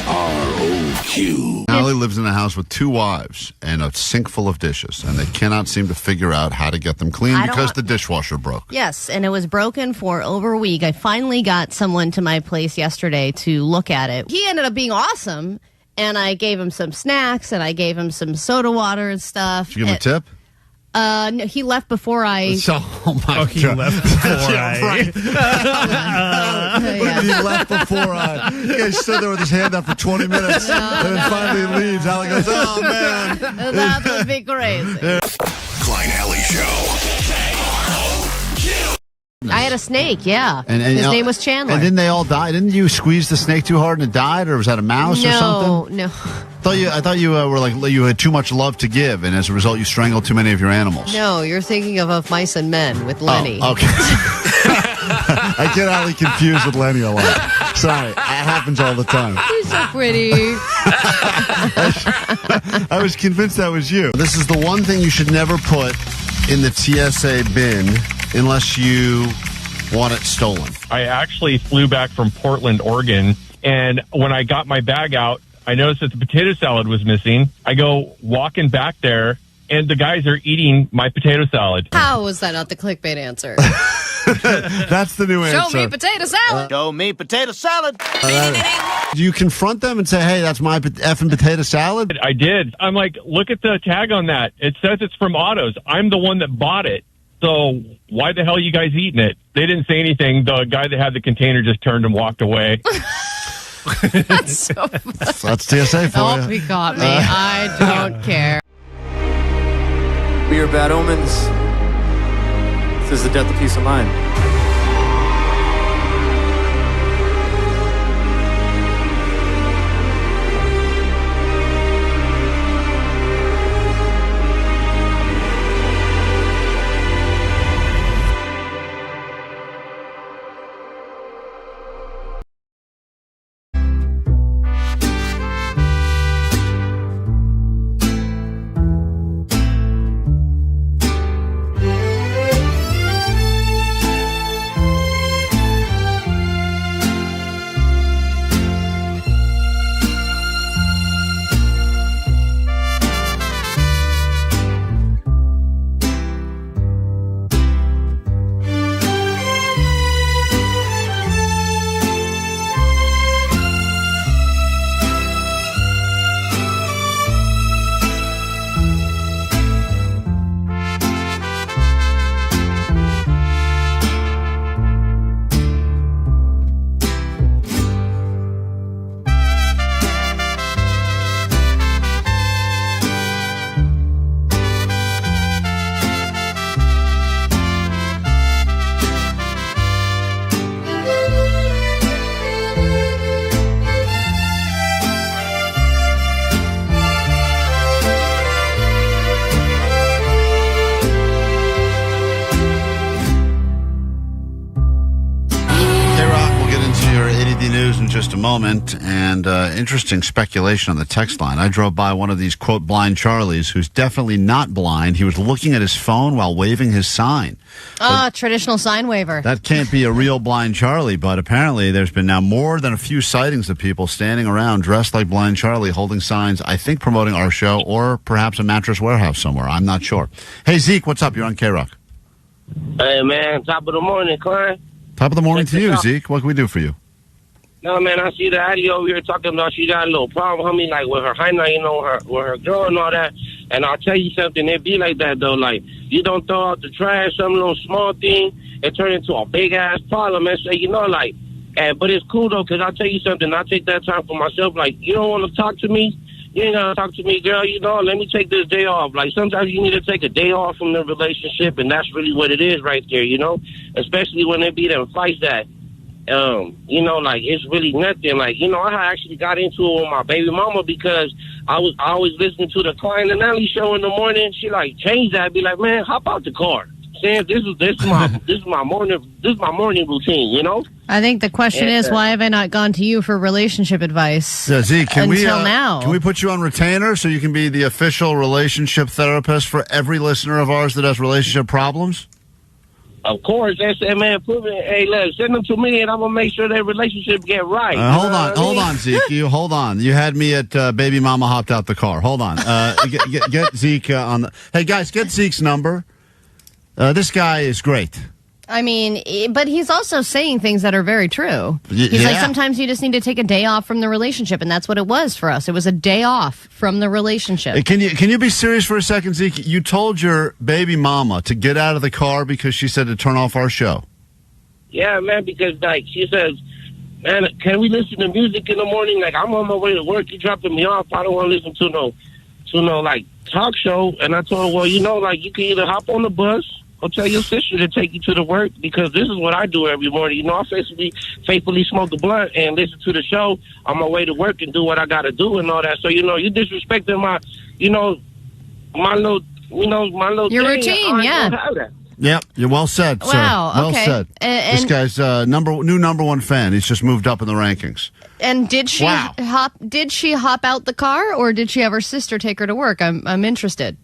KROQ. Allie lives in a house with 2 wives and a sink full of dishes, and they cannot seem to figure out how to get them clean because the dishwasher broke. Yes, and it was broken for over a week. I finally got someone to my place yesterday to look at it. He ended up being awesome, and I gave him some snacks, and I gave him some soda water and stuff. Did you give him a tip? No, he left before I... Oh, my God. He left before I... Right. He left before I... The guy stood there with his hand up for 20 minutes, and then finally leaves. Allie goes, oh, man. That would be crazy. Klein Alley Show. I had a snake, yeah. And his name was Chandler. And didn't they all die? Didn't you squeeze the snake too hard and it died, or was that a mouse or something? No. I thought you were like you had too much love to give, and as a result, you strangled too many of your animals. No, you're thinking of Mice and Men with Lenny. Oh, okay. I get Allie confused with Lenny a lot. Sorry, it happens all the time. He's so pretty. I was convinced that was you. This is the one thing you should never put in the TSA bin unless you want it stolen. I actually flew back from Portland, Oregon, and when I got my bag out, I noticed that the potato salad was missing. I go walking back there, and the guys are eating my potato salad. How was that not the clickbait answer? That's the new answer. Show me potato salad. Show me potato salad. Do you confront them and say, hey, that's my effing potato salad? I did. I'm like, look at the tag on that. It says it's from Otto's. I'm the one that bought it. So why the hell are you guys eating it? They didn't say anything. The guy that had the container just turned and walked away. That's so funny. That's TSA for you. Oh, he got me. I don't care. We are bad omens. This is the death of peace of mind. Just a moment, and interesting speculation on the text line. I drove by one of these, quote, blind Charlies, who's definitely not blind. He was looking at his phone while waving his sign. Traditional sign waiver. That can't be a real blind Charlie, but apparently there's been now more than a few sightings of people standing around dressed like blind Charlie, holding signs, I think promoting our show, or perhaps a Mattress Warehouse somewhere. I'm not sure. Hey, Zeke, what's up? You're on KROQ. Hey, man, top of the morning, Klein. Top of the morning to you, Zeke. What can we do for you? No, man, I see the Addie over here talking about she got a little problem, homie, like with her hyena, you know, with her girl and all that. And I'll tell you something, it be like that, though. Like, you don't throw out the trash, some little small thing, it turn into a big-ass problem. And say, you know, like, but it's cool, though, because I'll tell you something. I take that time for myself. Like, you don't want to talk to me? You ain't got to talk to me, girl. You know, let me take this day off. Like, sometimes you need to take a day off from the relationship, and that's really what it is right there, you know? Especially when it be them fights that you know, like, it's really nothing. Like, you know, I actually got into it with my baby mama because I was always listening to the Klein and Alley show in the morning. She, like, changed that. I'd be like, man, hop out the car. Saying this is my morning routine, you know? I think the question is, why have I not gone to you for relationship advice Zeke, until now? Can we put you on retainer so you can be the official relationship therapist for every listener of ours that has relationship problems? Of course, that's it, man. Hey, look, send them to me, and I'm gonna make sure their relationship get right. Hold on, Zeke. Hold on. You had me at baby mama hopped out the car. Hold on. Get Zeke on the. Hey guys, get Zeke's number. This guy is great. I mean, but he's also saying things that are very true. He's like, sometimes you just need to take a day off from the relationship, and that's what it was for us. It was a day off from the relationship. Can you be serious for a second, Zeke? You told your baby mama to get out of the car because she said to turn off our show. Yeah, man, because, like, she says, man, can we listen to music in the morning? Like, I'm on my way to work. You dropping me off. I don't want to listen to no, like, talk show. And I told her, well, you know, like, you can either hop on the bus or tell your sister to take you to the work, because this is what I do every morning. You know, I faithfully smoke a blunt and listen to the show on my way to work and do what I got to do and all that. So, you know, you disrespecting my little your thing. routine, yeah. Yep, you're well said, sir. Wow, well okay. said. This guy's new number one fan. He's just moved up in the rankings. And did she hop out the car, or did she have her sister take her to work? I'm interested.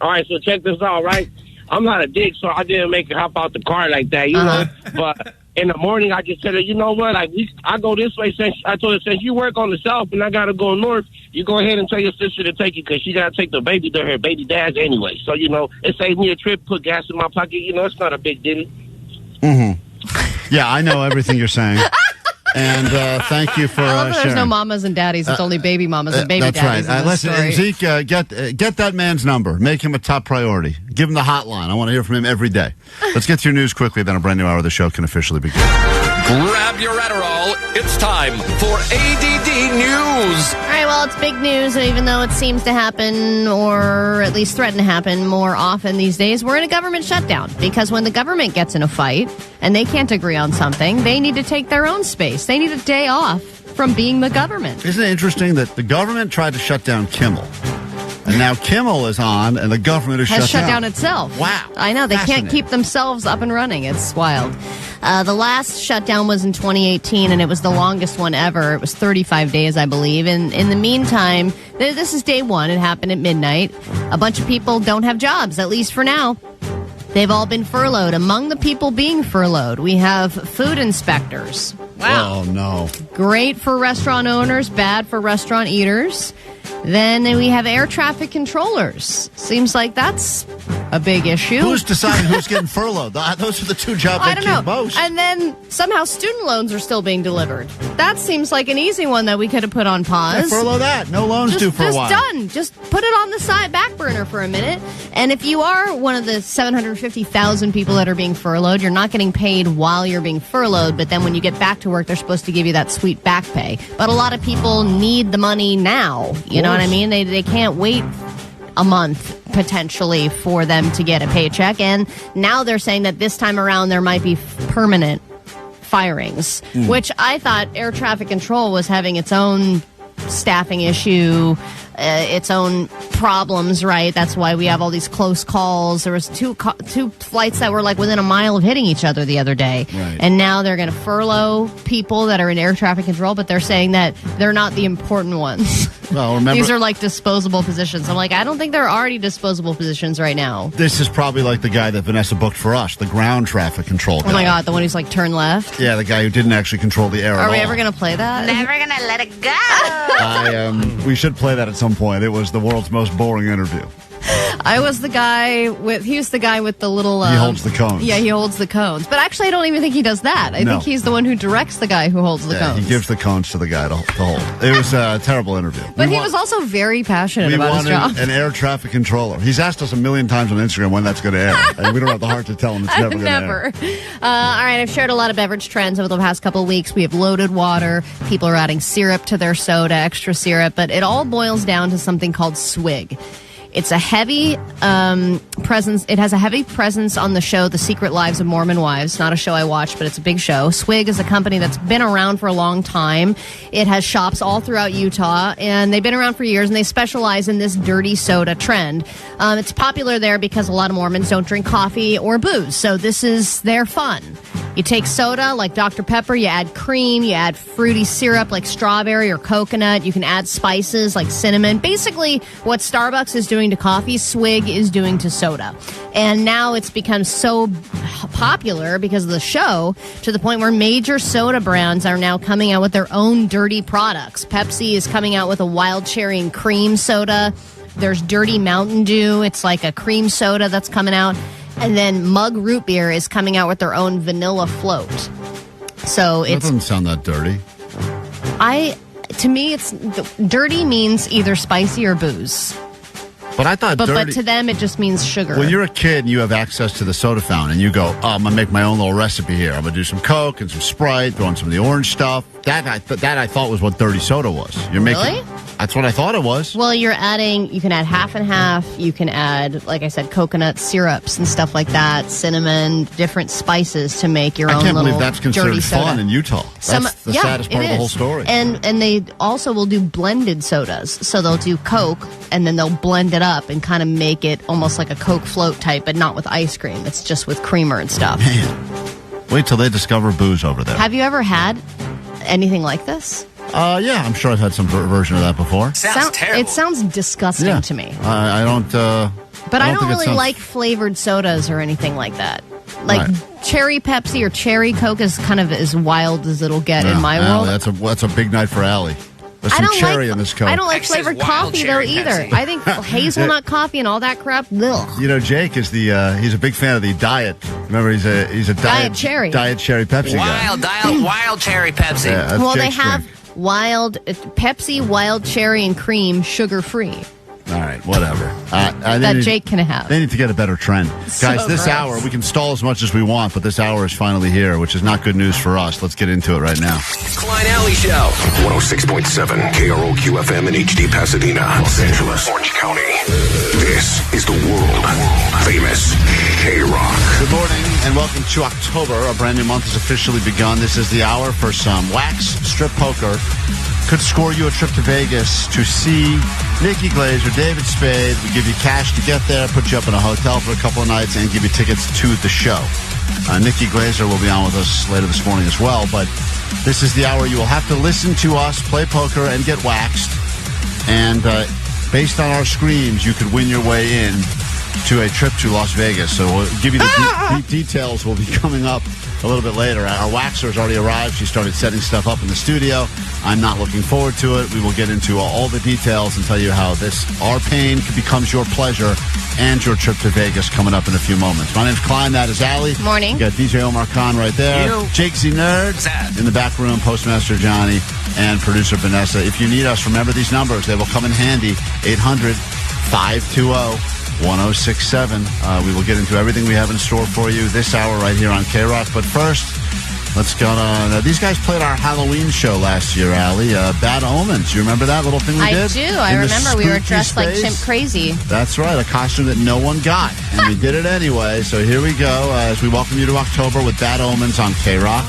All right, so check this out, right? I'm not a dick, so I didn't make her hop out the car like that, you know. But in the morning, I just said, you know what? Like, I go this way. I told her, since you work on the south and I got to go north, you go ahead and tell your sister to take you, because she got to take the baby to her baby dad's anyway. So, you know, it saved me a trip, put gas in my pocket. You know, it's not a big deal. Mm-hmm. Yeah, I know everything you're saying. And thank you for sharing. There's no mamas and daddies. It's only baby mamas and baby daddies. That's right. Listen, Zeke, get that man's number. Make him a top priority. Give him the hotline. I want to hear from him every day. Let's get to your news quickly, then a brand new hour of the show can officially begin. Grab your Adderall. It's time for ADD News. All right, well, it's big news, even though it seems to happen, or at least threaten to happen, more often these days. We're in a government shutdown, because when the government gets in a fight and they can't agree on something, they need to take their own space. They need a day off from being the government. Isn't it interesting that the government tried to shut down Kimmel, and now Kimmel is on, and the government has shut down itself. Wow. I know. They can't keep themselves up and running. It's wild. The last shutdown was in 2018, and it was the longest one ever. It was 35 days, I believe. And in the meantime, this is day one. It happened at midnight. A bunch of people don't have jobs, at least for now. They've all been furloughed. Among the people being furloughed, we have food inspectors. Wow. Oh, no. Great for restaurant owners, bad for restaurant eaters. Then we have air traffic controllers. Seems like that's a big issue. Who's deciding who's getting furloughed? Those are the two jobs I that don't keep know. most. And then somehow student loans are still being delivered. That seems like an easy one that we could have put on pause. Yeah, furlough that. No loans due for a while. Just done. Just put it on the back burner for a minute. And if you are one of the 750,000 people that are being furloughed, you're not getting paid while you're being furloughed. But then when you get back to work, they're supposed to give you that sweet back pay. But a lot of people need the money now. You know what I mean? They can't wait a month potentially for them to get a paycheck, and now they're saying that this time around there might be permanent firings, which I thought air traffic control was having its own staffing issue, its own problems, right? That's why we have all these close calls. There was two flights that were like within a mile of hitting each other the other day. Right. And now they're going to furlough people that are in air traffic control, but they're saying that they're not the important ones. Well, remember, these are like disposable positions. I'm like, I don't think there are already disposable positions right now. This is probably like the guy that Vanessa booked for us, the ground traffic control guy. Oh my God, the one who's like turn left? Yeah, the guy who didn't actually control the air at all. Are we ever going to play that? Never gonna let it go. We should play that at some point. It was the world's most boring interview. He was the guy with the little... he holds the cones. Yeah, he holds the cones. But actually, I don't even think he does that. I think he's the one who directs the guy who holds the cones. He gives the cones to the guy to hold. It was a terrible interview. But he was also very passionate about his job. We wanted an air traffic controller. He's asked us a million times on Instagram when that's going to air. And we don't have the heart to tell him it's never going to air. All right, I've shared a lot of beverage trends over the past couple of weeks. We have loaded water. People are adding syrup to their soda, extra syrup. But it all boils down to something called swig. It's a heavy presence. It has a heavy presence on the show The Secret Lives of Mormon Wives. Not a show I watch, but it's a big show. Swig is a company that's been around for a long time. It has shops all throughout Utah, and they've been around for years, and they specialize in this dirty soda trend. It's popular there because a lot of Mormons don't drink coffee or booze, so this is their fun. You take soda like Dr. Pepper, you add cream, you add fruity syrup like strawberry or coconut, you can add spices like cinnamon. Basically, what Starbucks is doing to coffee, Swig is doing to soda. And now it's become so popular because of the show to the point where major soda brands are now coming out with their own dirty products. Pepsi is coming out with a wild cherry and cream soda. There's Dirty Mountain Dew. It's like a cream soda that's coming out. And then Mug Root Beer is coming out with their own vanilla float. So that doesn't sound that dirty. To me, it's dirty means either spicy or booze. But I thought dirty... But to them, it just means sugar. When you're a kid and you have access to the soda fountain and you go, I'm going to make my own little recipe here. I'm going to do some Coke and some Sprite, throw in some of the orange stuff. That I thought was what dirty soda was. You're making... Really? That's what I thought it was. Well, you can add half and half. You can add, like I said, coconut syrups and stuff like that, cinnamon, different spices to make your own little dirty soda. I can't believe that's considered fun in Utah. That's the saddest part of the whole story. And they also will do blended sodas. So they'll do Coke, and then they'll blend it up and kind of make it almost like a Coke float type, but not with ice cream. It's just with creamer and stuff. Man. Wait till they discover booze over there. Have you ever had anything like this? Yeah, I'm sure I've had some version of that before. Sounds terrible. It sounds disgusting to me. I don't. But I don't really like flavored sodas or anything like that. Like cherry Pepsi or cherry Coke is kind of as wild as it'll get in my world. That's a big night for Allie. There's some cherry in this Coke. I don't like flavored coffee though either. Pepsi. I think hazelnut coffee and all that crap. Ugh. You know, Jake is he's a big fan of the diet. Remember, he's a diet cherry Pepsi guy. Wild cherry Pepsi. Yeah, well, Jake's they have drink. wild Pepsi, wild cherry and cream, sugar free. All right, whatever. That Jake can have. They need to get a better trend. Guys, this hour, we can stall as much as we want, but this hour is finally here, which is not good news for us. Let's get into it right now. Klein Alley Show. 106.7 KROQ FM in HD Pasadena, Los Angeles, Orange County. This is the world famous KROQ. Good morning and welcome to October. A brand new month has officially begun. This is the hour for some wax strip poker. Could score you a trip to Vegas to see Nikki Glaser, David Spade. We give you cash to get there, put you up in a hotel for a couple of nights, and give you tickets to the show. Nikki Glaser will be on with us later this morning as well, but this is the hour you will have to listen to us play poker and get waxed. And based on our screams, you could win your way in to a trip to Las Vegas. So we'll give you the details. Will be coming up a little bit later. Our waxer has already arrived. She started setting stuff up in the studio. I'm not looking forward to it. We will get into all the details and tell you how our pain becomes your pleasure and your trip to Vegas coming up in a few moments. My name's Klein. That is Allie. Morning. We got DJ Omar Khan right there. Jake Z Nerd in the back room, Postmaster Johnny, and producer Vanessa. If you need us, remember these numbers. They will come in handy. 800-520-1067. We will get into everything we have in store for you this hour right here on KROQ. But first, let's go on. These guys played our Halloween show last year, Allie. Bad Omens. You remember that little thing we did? I do. I remember we were dressed like Chimp Crazy. That's right. A costume that no one got. And we did it anyway. So here we go as we welcome you to October with Bad Omens on KROQ.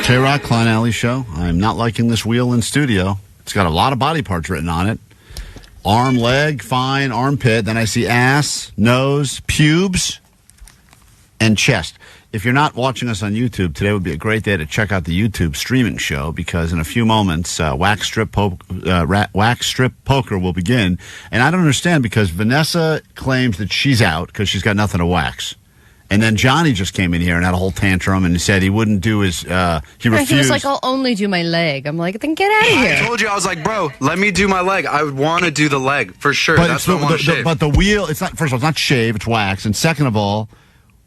KROQ, Klein Alley Show. I'm not liking this wheel in studio. It's got a lot of body parts written on it. Arm, leg, fine, armpit. Then I see ass, nose, pubes, and chest. If you're not watching us on YouTube, today would be a great day to check out the YouTube streaming show because in a few moments, wax strip poker will begin. And I don't understand because Vanessa claims that she's out because she's got nothing to wax. And then Johnny just came in here and had a whole tantrum and he said he wouldn't do his, he refused. He was like, I'll only do my leg. I'm like, then get out of here. I told you, I was like, bro, let me do my leg. I would want to do the leg for sure. But that's what I want to shave. But the wheel, it's not, first of all, it's not shave, it's wax. And second of all,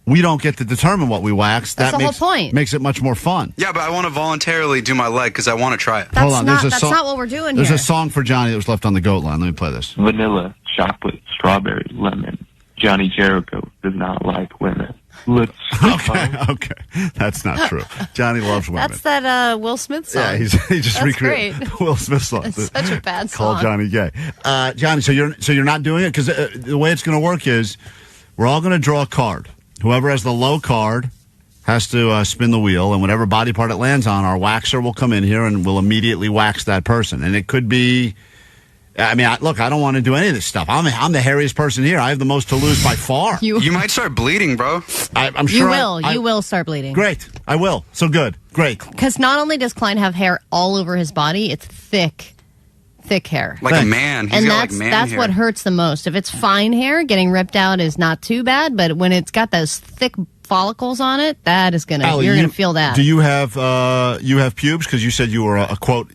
we don't get to determine what we wax. That's the whole point. Makes it much more fun. Yeah, but I want to voluntarily do my leg because I want to try it. Hold on, that's not what we're doing here. There's a song for Johnny that was left on the goat line. Let me play this. Vanilla, chocolate, strawberry, lemon. Johnny Jericho does not like women. Let's okay. That's not true. Johnny loves women. That's that Will Smith song. Yeah, he just recreated Will Smith song. It's such a bad song. Called Johnny Gay. Johnny, so you're not doing it because the way it's going to work is we're all going to draw a card. Whoever has the low card has to spin the wheel, and whatever body part it lands on, our waxer will come in here and will immediately wax that person. And it could be. I mean, look, I don't want to do any of this stuff. I'm the hairiest person here. I have the most to lose by far. You might start bleeding, bro. I'm sure You will start bleeding. Great. I will. So good. Great. Because not only does Klein have hair all over his body, it's thick hair. Like a man. He's got like man that's hair. what hurts the most. If it's fine hair, getting ripped out is not too bad. But when it's got those thick follicles on it, that is you're gonna feel that. Do you have pubes? Because you said you were a quote,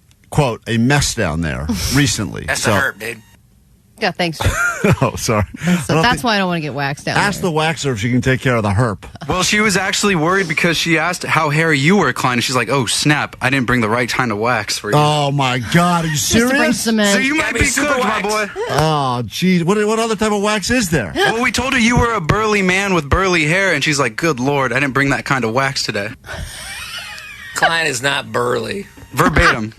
a mess down there recently. That's the herb, dude. Yeah, thanks. Oh, sorry. That's why I don't want to get waxed down. Ask the waxer if she can take care of the herp. Well, she was actually worried because she asked how hairy you were, Klein, and she's like, oh, snap, I didn't bring the right kind of wax for you. Oh, my God. Are you serious? Bring cement. So you might be cooked, my boy. Oh, geez. What other type of wax is there? Well, we told her you were a burly man with burly hair, and she's like, good Lord, I didn't bring that kind of wax today. Klein is not burly. Verbatim.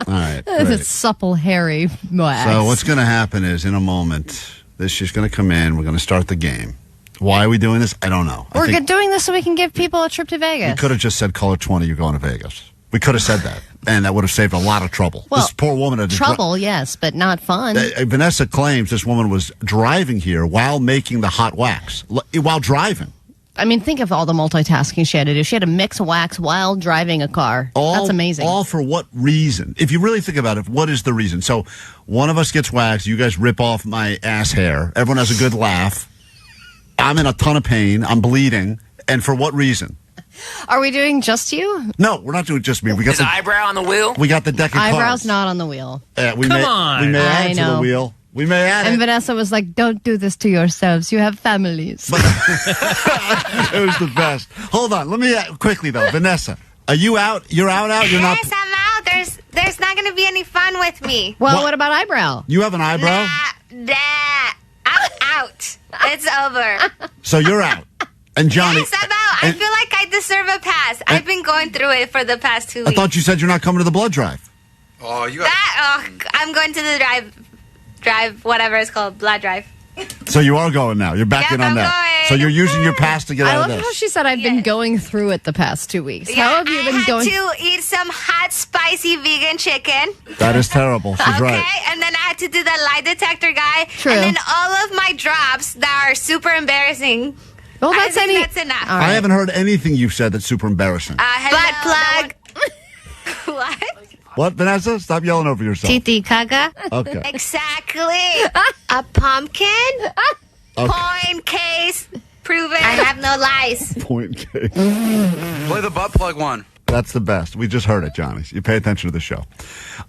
All right. It's supple, hairy wax. So what's going to happen is, in a moment, she's going to come in. We're going to start the game. Why are we doing this? I don't know. We're doing this so we can give people a trip to Vegas. We could have just said, caller 20, you're going to Vegas. We could have said that, and that would have saved a lot of trouble. Well, this poor woman had trouble, yes, but not fun. Vanessa claims this woman was driving here while making the hot wax, while driving. I mean, think of all the multitasking she had to do. She had to mix wax while driving a car. That's amazing. All for what reason? If you really think about it, what is the reason? So one of us gets waxed. You guys rip off my ass hair. Everyone has a good laugh. I'm in a ton of pain. I'm bleeding. And for what reason? Are we doing just you? No, we're not doing just me. We got His eyebrow on the wheel? We got the deck of cards. Eyebrow's not on the wheel. We may add to the wheel. We may add And it. Vanessa was like, don't do this to yourselves. You have families. It was the best. Hold on. Let me quickly, though. Vanessa, are you out? You're out? You're not? Yes, I'm out. There's not going to be any fun with me. Well, what about eyebrow? You have an eyebrow? Nah. I'm out. It's over. So you're out. And Johnny. Yes, I'm out. I feel like I deserve a pass. I've been going through it for the past 2 weeks. I thought you said you're not coming to the blood drive. Oh, you got I'm going to the drive, whatever it's called, blood drive. So you are going now. You're back in on that. So you're using your pass to get out of this. I love how she said I've been going through it the past 2 weeks. How have you been going? I had to eat some hot, spicy vegan chicken. That is terrible. She's right. Okay, and then I had to do the lie detector guy. True. And then all of my drops that are super embarrassing. Well, that's that's enough. I haven't heard anything you've said that's super embarrassing. Butt plug. What? What, Vanessa? Stop yelling over yourself. Titi caca. Okay. Exactly. A pumpkin. Point case. Proven. I have no lies. Point case. Play the butt plug one. That's the best. We just heard it, Johnny. You pay attention to the show.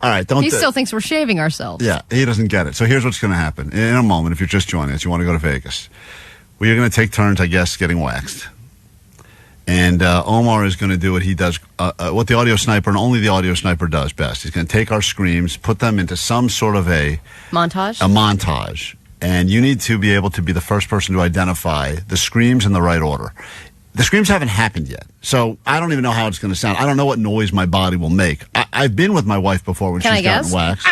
All right. He still thinks we're shaving ourselves. Yeah, he doesn't get it. So here's what's going to happen. In a moment, if you're just joining us, you want to go to Vegas. We are going to take turns, I guess, getting waxed. And Omar is going to do what he does, what the audio sniper and only the audio sniper does best. He's going to take our screams, put them into some sort of a montage. And you need to be able to be the first person to identify the screams in the right order. The screams haven't happened yet, so I don't even know how it's going to sound. I don't know what noise my body will make. I've been with my wife before when she's gotten waxed.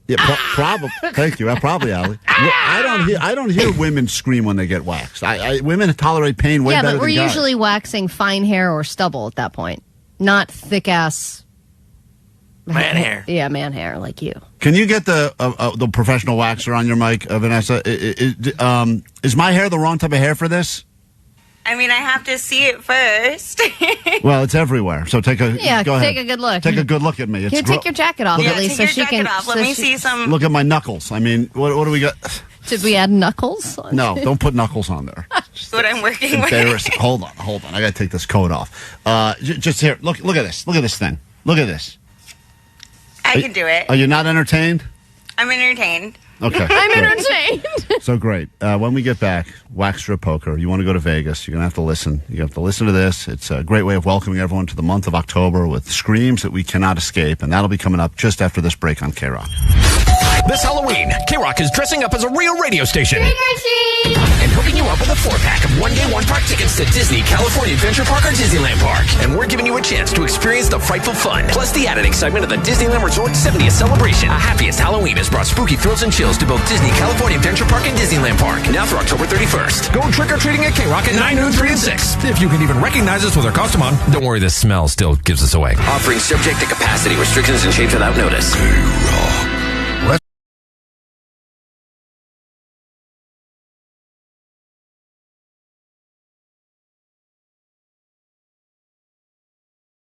Yeah, probably. Thank you. Probably, Allie. I don't hear women scream when they get waxed. Women tolerate pain way better than guys. Yeah, but we're usually waxing fine hair or stubble at that point. Not thick-ass... Man hair. Yeah, man hair, like you. Can you get the professional waxer on your mic, Vanessa? Is my hair the wrong type of hair for this? I mean, I have to see it first. Well, it's everywhere. So go ahead. Take a good look. Take a good look at me. Here, take your jacket off, at least, so she can... Let me see some... Look at my knuckles. I mean, what do we got? Did we add knuckles? No, don't put knuckles on there. That's what I'm working with. Embarrassing. Hold on. I got to take this coat off. Just here. Look at this. Look at this thing. Look at this. I can do it. Are you not entertained? I'm entertained. Okay. I'm entertained. So great. When we get back, Wax Strip Poker, you want to go to Vegas, you're going to have to listen. You have to listen to this. It's a great way of welcoming everyone to the month of October with screams that we cannot escape, and that'll be coming up just after this break on KROQ. This Halloween, KROQ is dressing up as a real radio station and hooking you up with a 4-pack of one-day, one-park tickets to Disney, California Adventure Park, or Disneyland Park. And we're giving you a chance to experience the frightful fun, plus the added excitement of the Disneyland Resort 70th celebration. A happiest Halloween has brought spooky thrills and chills to both Disney, California Adventure Park, and Disneyland Park. Now through October 31st. Go trick-or-treating at KROQ at 9, noon, 3, and 6. If you can even recognize us with our costume on, don't worry, the smell still gives us away. Offering subject to capacity restrictions and change without notice.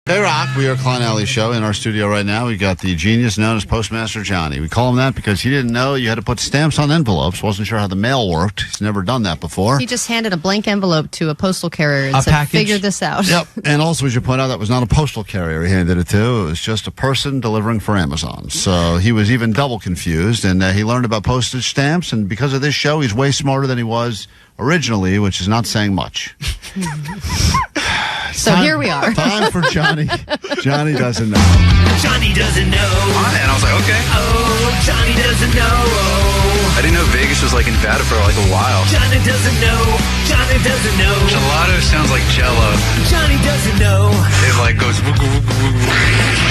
KROQ, we are Klein Alley Show. In our studio right now, we got the genius known as Postmaster Johnny. We call him that because he didn't know you had to put stamps on envelopes. Wasn't sure how the mail worked. He's never done that before. He just handed a blank envelope to a postal carrier and said, figure this out. Yep. And also, we should point out that was not a postal carrier he handed it to. It was just a person delivering for Amazon. So he was even double confused, and he learned about postage stamps, and because of this show, he's way smarter than he was originally, which is not saying much. So here we are. Time for Johnny. Johnny doesn't know. Johnny doesn't know. And I was like, okay. Oh, Johnny doesn't know. I didn't know Vegas was like in Nevada for like a while. Johnny doesn't know. Johnny doesn't know. Gelato sounds like Jello. Johnny doesn't know. It like goes.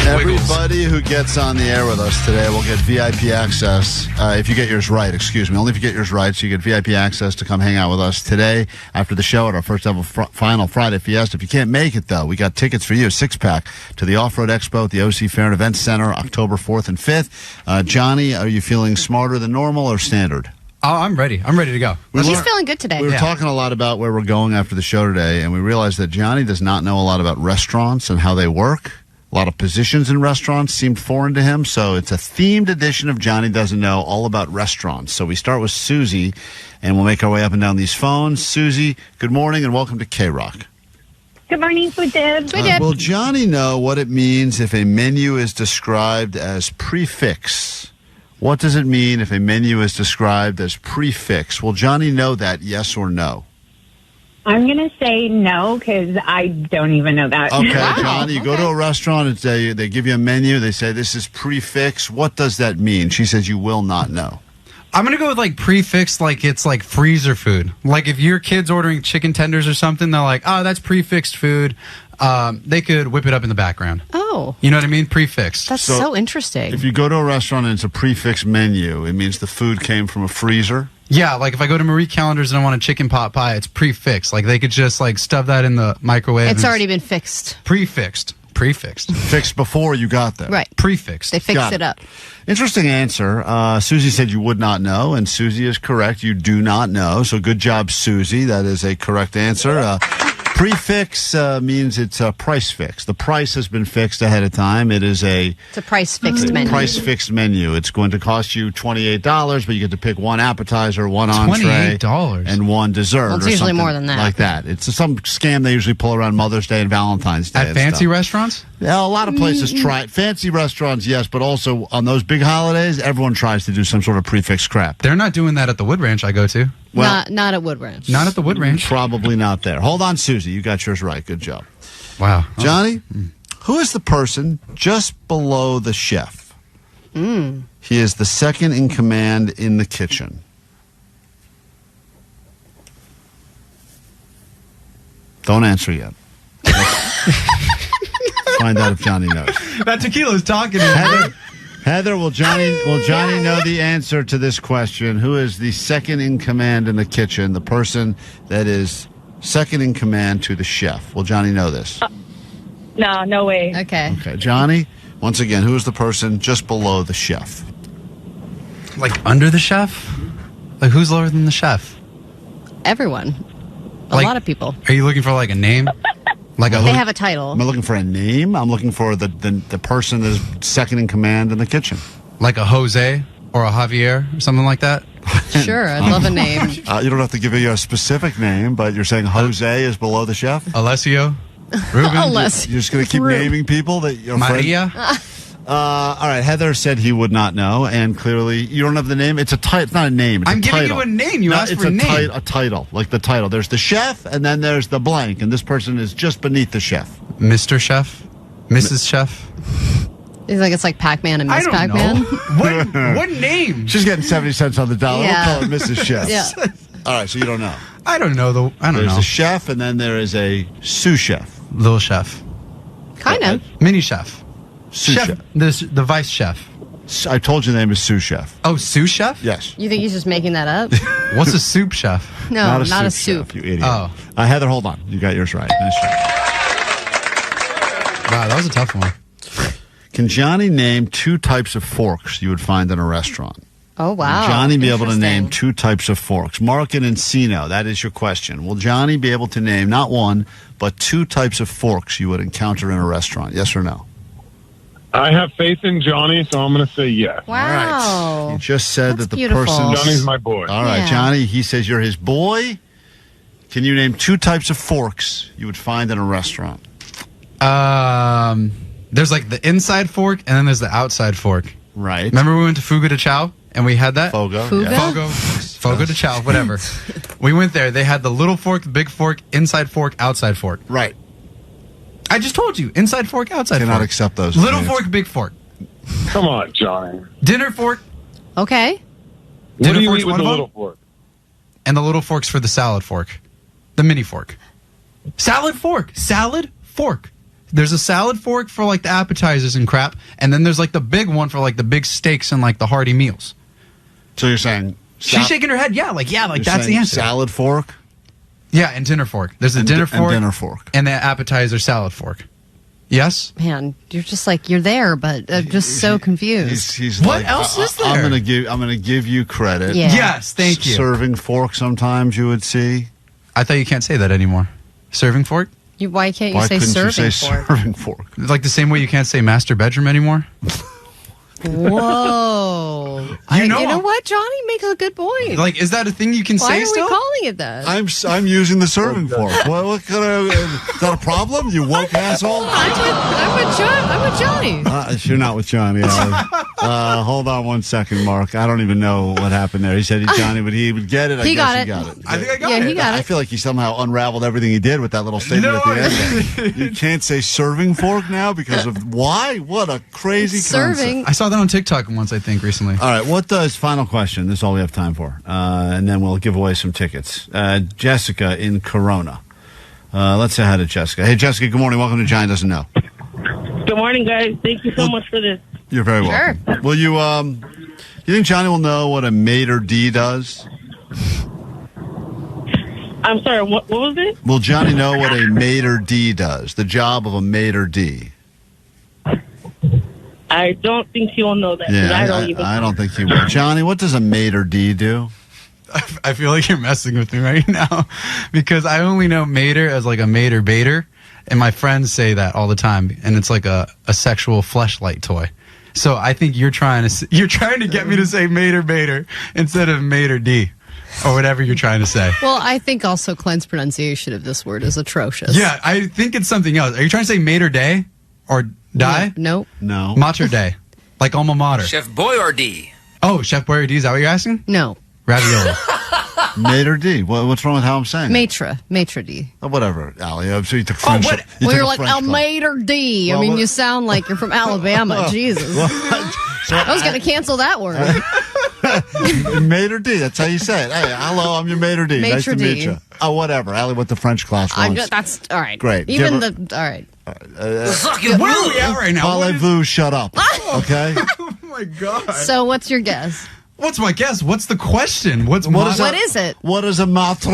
Everybody who gets on the air with us today will get VIP access. If you get yours right, excuse me. Only if you get yours right, so you get VIP access to come hang out with us today after the show at our first ever final Friday Fiesta. If you can't make it, though, we got tickets for you, 6-pack to the Off-Road Expo at the OC Fair and Event Center, October 4th and 5th. Johnny, are you feeling smarter than normal or standard? Oh, I'm ready. I'm ready to go. He's feeling good today. We were talking a lot about where we're going after the show today, and we realized that Johnny does not know a lot about restaurants and how they work. A lot of positions in restaurants seemed foreign to him, so it's a themed edition of Johnny Doesn't Know, all about restaurants. So we start with Susie, and we'll make our way up and down these phones. Susie, good morning, and welcome to KROQ. Good morning, Food Deb. Will Johnny know what it means if a menu is described as prefix? What does it mean if a menu is described as prefix? Will Johnny know that, yes or no? I'm going to say no because I don't even know that. Okay, Johnny, you go to a restaurant and they give you a menu. They say this is prefix. What does that mean? She says you will not know. I'm going to go with like prefix, like it's like freezer food. Like if your kid's ordering chicken tenders or something, they're like, oh, that's prefixed food. They could whip it up in the background. Oh. You know what I mean? Prefixed. That's so interesting. If you go to a restaurant and it's a prefix menu, it means the food came from a freezer? Yeah, like if I go to Marie Callender's and I want a chicken pot pie, it's prefixed. Like they could just like stuff that in the microwave. It's already been fixed. Prefixed. Fixed before you got there. Right. Prefixed. They fixed it up. Interesting answer. Susie said you would not know, and Susie is correct. You do not know. So good job, Susie. That is a correct answer. Prefix means it's a price fix. The price has been fixed ahead of time. It's a price fixed menu. Price fixed menu. It's going to cost you $28, but you get to pick one appetizer, one entree, $28 and one dessert. Well, it's or usually something more than that. Like that. It's some scam they usually pull around Mother's Day and Valentine's Day. At fancy restaurants? Yeah, a lot of places try it. Fancy restaurants, yes, but also on those big holidays, everyone tries to do some sort of prefix crap. They're not doing that at the Wood Ranch I go to. Well, not at Wood Ranch. Not at the Wood Ranch. Probably not there. Hold on, Susie. You got yours right. Good job. Wow. Johnny, who is the person just below the chef? He is the second in command in the kitchen. Don't answer yet. Find out if Johnny knows. That tequila's talking to me. Heather, will Johnny know the answer to this question? Who is the second in command in the kitchen? The person that is second in command to the chef. Will Johnny know this? No, no way. Okay. Okay, Johnny, once again, who is the person just below the chef? Like under the chef? Like who's lower than the chef? Everyone. A Like, lot of people. Are you looking for like a name? Like They have a title. Am I looking for a name? I'm looking for the person that is second in command in the kitchen. Like a Jose or a Javier or something like that? Sure, I'd love a name. You don't have to give me a specific name, but you're saying Jose is below the chef? Alessio? Ruben? Alessio. You're just going to keep naming people that you're Maria? All right, Heather said he would not know, and clearly you don't have the name. It's a title. It's not a name. It's I'm a giving title. you a name. You asked for a name. A title, like the title. There's the chef, and then there's the blank, and this person is just beneath the chef. Mr. Chef? Mrs. Chef? It's like Pac-Man and Miss I don't Pac-Man. know. What name? She's getting 70 cents on the dollar. Yeah. We'll call it Mrs. Chef. Yeah. All right, so you don't know. I don't know. There's a chef, and then there is a sous chef. Little chef. Kind of. Mini chef. Sous chef. The vice chef. I told you the name is sous chef. Oh, sous chef? Yes. You think he's just making that up? What's a soup chef? No, not a soup. Chef, you idiot. Oh. Heather, hold on. You got yours right. Nice job. Wow, that was a tough one. Can Johnny name 2 types of forks you would find in a restaurant? Oh, wow. Will Johnny be able to name Interesting. 2 types of forks? Mark and Encino, that is your question. Will Johnny be able to name not 1, but 2 types of forks you would encounter in a restaurant? Yes or no? I have faith in Johnny, so I'm going to say yes. Wow. He just said That's that the beautiful. person... Johnny's my boy. All right, Yeah. Johnny, he says you're his boy. Can you name 2 types of forks you would find in a restaurant? There's like the inside fork and then there's the outside fork. Right. Remember we went to Fuga de Chao and we had that? Fogo. Fuga? Yeah. Fogo de Chao, whatever. We went there. They had the little fork, the big fork, inside fork, outside fork. Right. I just told you. Inside fork, outside Cannot fork. accept those. Little names. fork, big fork. Come on, Johnny. Dinner fork Okay. What Dinner do you fork's eat with one the of little them? fork? and the little fork's for the salad fork. The mini fork. Salad fork. Salad fork. There's a salad fork for like the appetizers and crap, and then there's like the big one for like the big steaks and like the hearty meals. So you're saying she's shaking her head? Yeah, like that's the answer. Salad fork. Yeah, and dinner fork. There's a dinner fork, and the appetizer salad fork. Yes, man, you're just like you're there, but I'm just so confused. He's what like, else is there? I'm gonna give you credit. Yeah. Yes, thank you. Serving fork. Sometimes you would see. I thought you can't say that anymore. Serving fork. Why can't you Why say couldn't serving you say fork? serving fork? Like the same way you can't say master bedroom anymore. Whoa! You know what? Johnny makes a good point. Like, is that a thing you can Why say are still? we calling it that? I'm using the serving fork. What kind of is that a problem? You woke asshole. I'm with Johnny. You're not with Johnny. Hold on one second, Mark. I don't even know what happened there. He said Johnny, but he would get it. He got it. I think I got Yeah, it. he got I it. feel like he somehow unraveled everything he did with that little statement at the end. You can't say serving fork now because of why? What a crazy Serving. concept. I saw that on TikTok once, I think, recently. All right, what does final question? This is all we have time for, and then we'll give away some tickets. Jessica in Corona. Let's say hi to Jessica. Hey, Jessica. Good morning. Welcome to Giant Doesn't Know. Good morning, guys. Thank you so much for this. You're very welcome. Will you? You think Johnny will know what a maitre d' does? I'm sorry, what was it? Will Johnny know what a maitre d' does? The job of a maitre d'. I don't think he'll know that. 'cause Yeah, I don't think he will. Johnny, what does a maitre d' do? I feel like you're messing with me right now because I only know mater as like a mater baiter, and my friends say that all the time, and it's like a sexual fleshlight toy. So I think you're trying to get me to say mater baiter instead of mater d, or whatever you're trying to say. Well, I think also Klein's pronunciation of this word is atrocious. Yeah, I think it's something else. Are you trying to say mater day or die? Nope. No. Mater day, like alma mater. Chef Boyardee. Oh, Chef Boyardee, is that what you're asking? No. Ravioli. Maitre d'. What's wrong with how I'm saying it? Maitre d'. Whatever, Allie. I'm sure you took French. Well, you're like a maitre d'. Well, I mean, what- you sound like you're from Alabama. Jesus. I was going to cancel that word. Maitre d'. That's how you say it. Hey, hello, I'm your maitre d'. Nice to Maitre d'. meet you. Oh, whatever. Allie went to French class once. That's all right. Great. Even Give the all right. Where are we at right now? Parlez-vous, shut up. Okay? Oh my God. So, what's your guess? What's my guess? What's the question? What is it? What does a maitre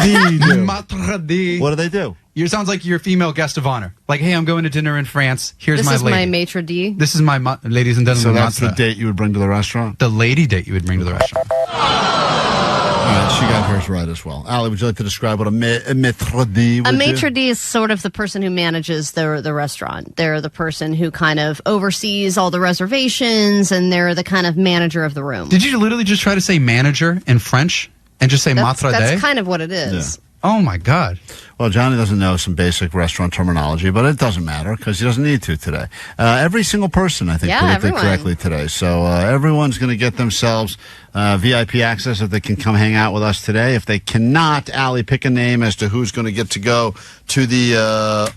d' do? Maitre d'. What do they do? You sounds like you're a female guest of honor. Like, hey, I'm going to dinner in France. Here's this my is lady. my maitre d'. This is my ladies and gentlemen. So that's the date you would bring to the restaurant? The lady date you would bring to the restaurant. All right, she got hers right as well. Allie, would you like to describe what a maitre d' would A do? maitre d' is sort of the person who manages the restaurant. They're the person who kind of oversees all the reservations, and they're the kind of manager of the room. Did you literally just try to say manager in French and just say maitre d'? That's kind of what it is. Yeah. Oh, my God. Well, Johnny doesn't know some basic restaurant terminology, but it doesn't matter because he doesn't need to today. Every single person, I think, predicted correctly today. So everyone's going to get themselves VIP access if they can come hang out with us today. If they cannot, Allie, pick a name as to who's going to get to go to the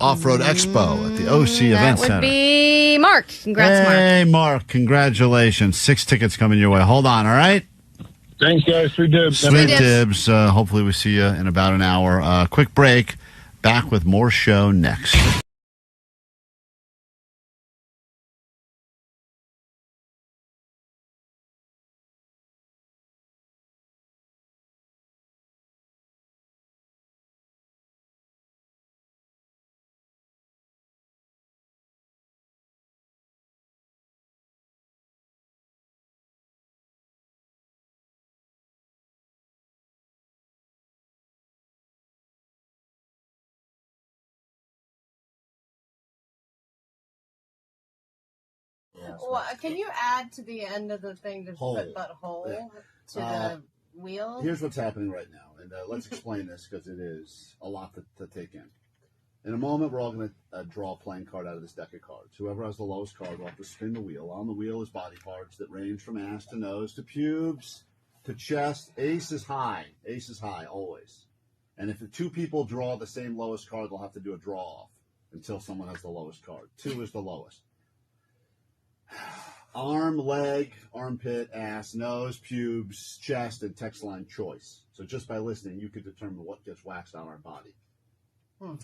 Off-Road Expo at the OC Event Center. That would be Mark. Congrats, Mark. Hey, Mark. Congratulations. 6 tickets coming your way. Hold on, all right? Thanks, guys. Sweet dibs. Sweet dibs. Hopefully we see you in about an hour. Quick break. Back with more show next. Well, can you add to the end of the thing to Hole. put that hole to the wheel? Here's what's happening right now, and let's explain this because it is a lot to take in. In a moment, we're all going to draw a playing card out of this deck of cards. Whoever has the lowest card will have to spin the wheel. On the wheel is body parts that range from ass to nose to pubes to chest. Ace is high. Ace is high, always. And if the two people draw the same lowest card, they'll have to do a draw-off until someone has the lowest card. 2 is the lowest. Arm, leg, armpit, ass, nose, pubes, chest, and text line choice. So just by listening, you could determine what gets waxed on our body. I'm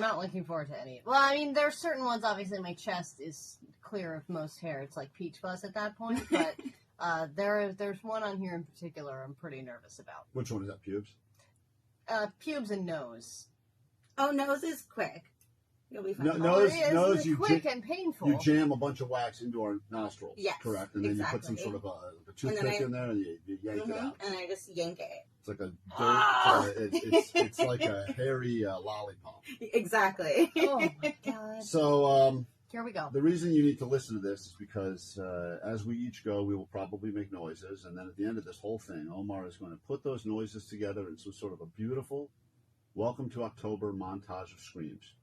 not looking forward to any. Well, I mean, there are certain ones. Obviously, my chest is clear of most hair. It's like peach fuzz at that point. But there's one on here in particular I'm pretty nervous about. Which one is that, pubes? Pubes and nose. Oh, nose is quick. You'll be fine. Nose, you quick and painful. You jam a bunch of wax into our nostrils. Yes, correct. And then you put some sort of a toothpick in there and you yank it out. And I just yank it. It's like it's like a hairy lollipop. Exactly. Oh my God. So here we go. The reason you need to listen to this is because as we each go, we will probably make noises, and then at the end of this whole thing, Omar is going to put those noises together in some sort of a beautiful Welcome to October montage of screams.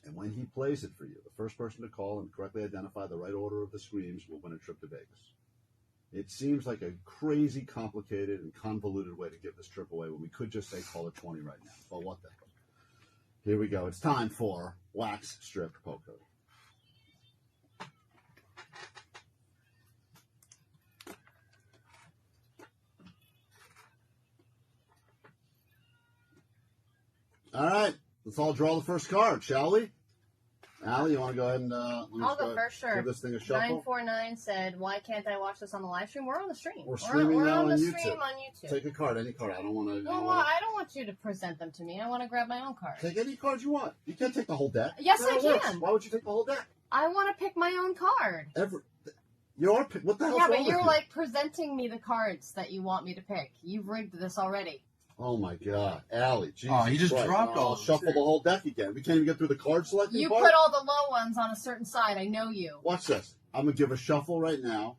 And when he plays it for you, the first person to call and correctly identify the right order of the screams will win a trip to Vegas. It seems like a crazy, complicated, and convoluted way to give this trip away when we could just say call it 20 right now. But what the hell? Here we go. It's time for Wax Strip Poker. All right. Let's all draw the first card, shall we? Allie, you want to go ahead and I'll go first, sure. give this thing a shuffle? 949 said, why can't I watch this on the live stream? We're on the stream. We're streaming now on on the YouTube. stream on YouTube. Take a card, any card. I don't want to. Well, I don't want you to present them to me. I want to grab my own card. Take any card you want. You can't take the whole deck. Yes, That's I how it works. can. Why would you take the whole deck? I want to pick my own card. You are what the hell's Yeah, wrong but with you're you? like presenting me the cards that you want me to pick. You've rigged this already. Oh my God, Allie! Jesus Oh, you just Christ. dropped all. Shuffle the whole deck again. We can't even get through the card selecting You part. put all the low ones on a certain side. I know you. Watch this. I'm gonna give a shuffle right now.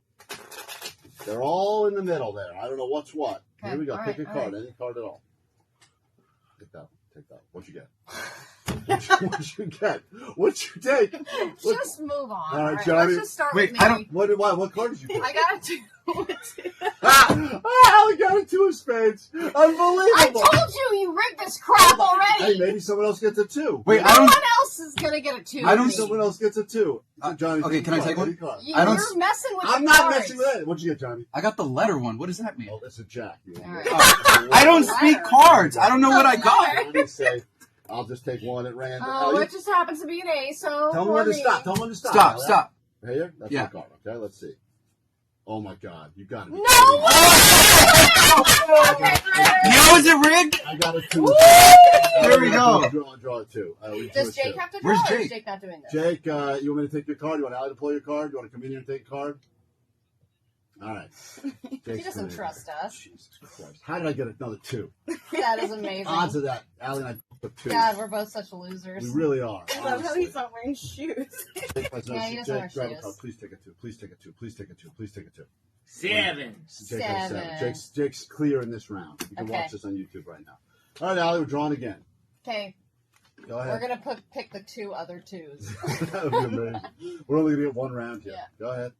They're all in the middle there. I don't know what's what. Okay, Here we go. all Pick right, a card, all any card at all. Take that one. Take that one. What'd you get? What'd you get? What'd you take? Just move on. All right, Johnny. Let's just start with me. What card did you pick? I got a 2. Allie got a 2 of spades. Unbelievable. I told you rigged this crap already. Hey, maybe someone else gets a 2. Wait, no one else is going to get a 2. Someone else gets a 2. Johnny, okay, can I take one? You're messing with I'm the not cards. messing with it. What'd you get, Johnny? I got the letter one. What does that mean? Oh, it's a jack. I don't speak cards. I don't know what I got. Say, I'll just take one at random. Oh, it just happens to be an A, so Tell me when to stop. Tell me when to stop. Stop. Right here? That's Yeah. my card. Okay, let's see. Oh my God, you got it. No! How is it rigged? I got a 2. Here we go. Draw two. Does Jake have to draw, Where's or Jake? is Jake not doing this? Jake, you want me to take your card? You want Allie to pull your card? You want to come in here and take a card? All right. She doesn't trust us. Jesus Christ. How did I get another two? That is amazing. Odds of that. Allie and I took two. God, we're both such losers. We really are. I love how he's not wearing shoes. Yeah, he doesn't wear grab a shoes. card. Please take a two. Please take a two. Please take a two. Please take a two. 7. Jake has 7. Jake's clear in this round. You can Okay. watch this on YouTube right now. All right, Allie, we're drawing again. Okay. Go ahead. We're going to pick the 2 other 2s. That would be amazing. We're only going to get one round here. Yeah. Go ahead.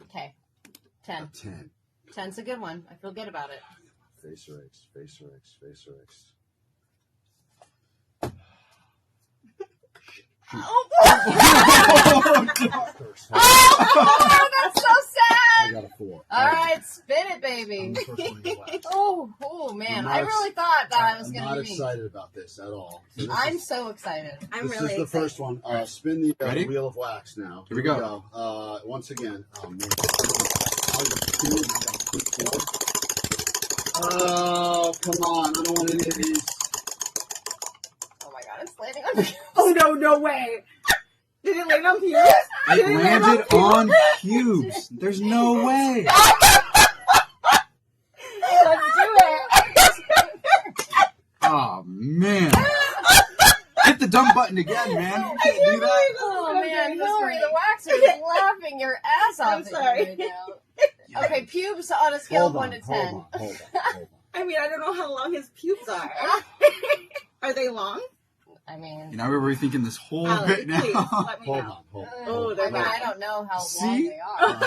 Okay. 10. 10. 10's a good one. I feel good about it. Face erase, face erase, face erase. Oh, that's so sad. I got a 4. All right, spin it, baby. Oh, man. I really thought that I was going to be I'm not excited about this at all. So I'm so excited. I'm this really is the excited. first one. Spin the Ready? wheel of wax now. Here we go. Once again. Oh, come on. I don't want any of these. Oh, my God. It's landing on me. Oh, no way. Did it land on pubes? It landed on pubes. There's no way. Let's do it. Oh, man. Hit the dumb button again, man. You can't do that. Oh, man. Hillary, the waxer is laughing your ass off. I'm sorry. Right now. Okay, pubes on a scale of 1 to 10. Hold on. I mean, I don't know how long his pubes are. Are they long? I mean, You know, we're rethinking this whole Allie, bit now. please, let me know. Hold on. Oh, they're bad. I don't know how long See? they are.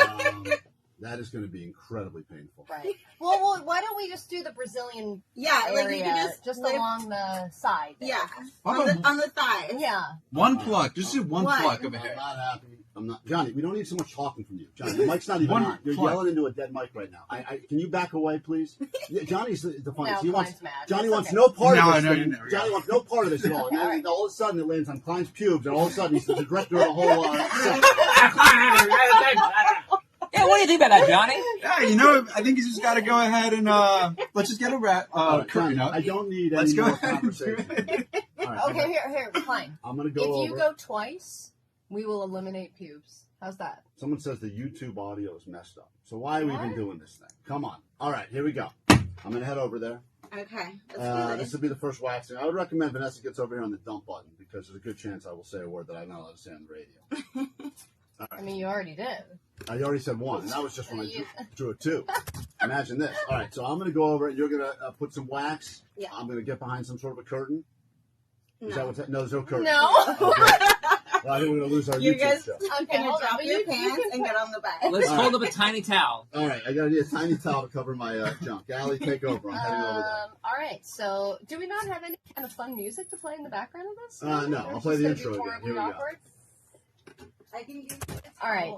That is going to be incredibly painful. Right. Well, why don't we just do the Brazilian Yeah, like you area can just lift- along the side? There. Yeah, How on about the thighs. Yeah. one pluck? Just do one One. pluck of I'm hair. not happy. I'm not, Johnny. We don't need so much talking from you, Johnny. The mic's not even One on. You're plug. yelling into a dead mic right now. Can you back away, please? Yeah, Johnny's the funniest. No, He wants. Klein's mad. Johnny It's wants okay. no part No, of I this know thing. you never Johnny got wants no part of this at all. And then all of a sudden it lands on Klein's pubes, and all of a sudden he's the director of the whole. Yeah, what do you think about that, Johnny? Yeah, you know, I think he's just got to go ahead and let's just get a curtain up. I don't need Let's any go more ahead and do conversation. All right, Okay, here, Klein. I'm gonna go If over. you go twice, we will eliminate pubes. How's that? Someone says the YouTube audio is messed up. So why are we even doing this thing? Come on. All right, here we go. I'm gonna head over there. Okay, let's do This will be the first waxing. I would recommend Vanessa gets over here on the dump button because there's a good chance I will say a word that I'm not allowed to say on the radio. I mean, you already did. I already said 1, and that was just when I drew a 2. Imagine this. All right, so I'm going to go over it. You're going to put some wax. Yeah. I'm going to get behind some sort of a curtain. Is that what's no, there's no curtain. No. Okay. Well, I think we're going to lose our You YouTube guys show. Okay, gonna hold on. drop But your you pants can and get on the bed. Let's hold up a tiny towel. All right, I got to need a tiny towel to cover my junk. Allie, take over. I'm heading over there. All right. So, do we not have any kind of fun music to play in the background of this? No, Or I'll it's play just the gonna intro be again. horribly Here we go. awkward? I can do it. All right.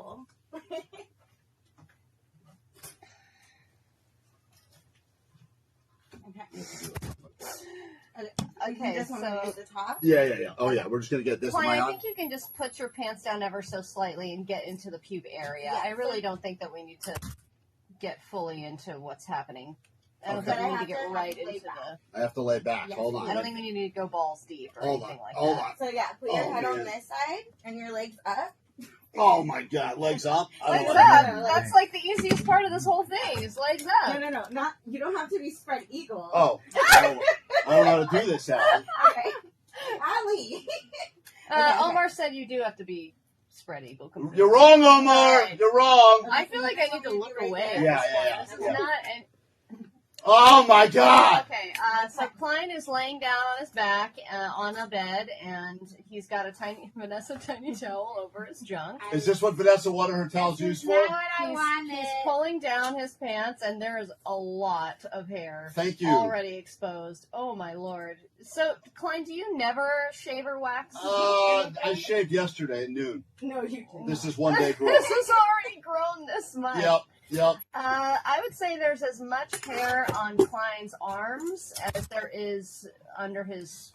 Okay, This one at so the top. Yeah. Oh, yeah, we're just going to get this. Am Klein, I I on? think you can just put your pants down ever so slightly and get into the pube area. Yeah, I really don't think that we need to get fully into what's happening. I don't Okay. think we need to But I get have to right lay into back. the. I have to lay back. Yes, Hold on. I don't think we need to go balls deep or Hold anything on. like Hold that. on. So yeah, put your Oh, head on man. this side and your legs up. Oh, my God. Legs up? I Legs don't up. like that. That's like the easiest part of this whole thing is legs up. No, not. You don't have to be spread eagle. Oh. I don't know how to do this, Allie. Okay. Allie. Omar said you do have to be spread eagle. Completely. You're wrong, Omar. Alright. You're wrong. I feel like I need to look away. at Yeah, this point. yeah, This is yeah. not an Oh, my God. Okay, so Klein is laying down on his back on a bed, and he's got a tiny towel over his junk. Is this what Vanessa wanted her towels used for? He's pulling down his pants, and there is a lot of hair. Thank you. Already exposed. Oh my lord! So Klein, do you never shave or wax? I shaved yesterday at noon. No, you didn't. This is one day growth. This has already grown this much. Yep. I would say there's as much hair on Klein's arms as there is under his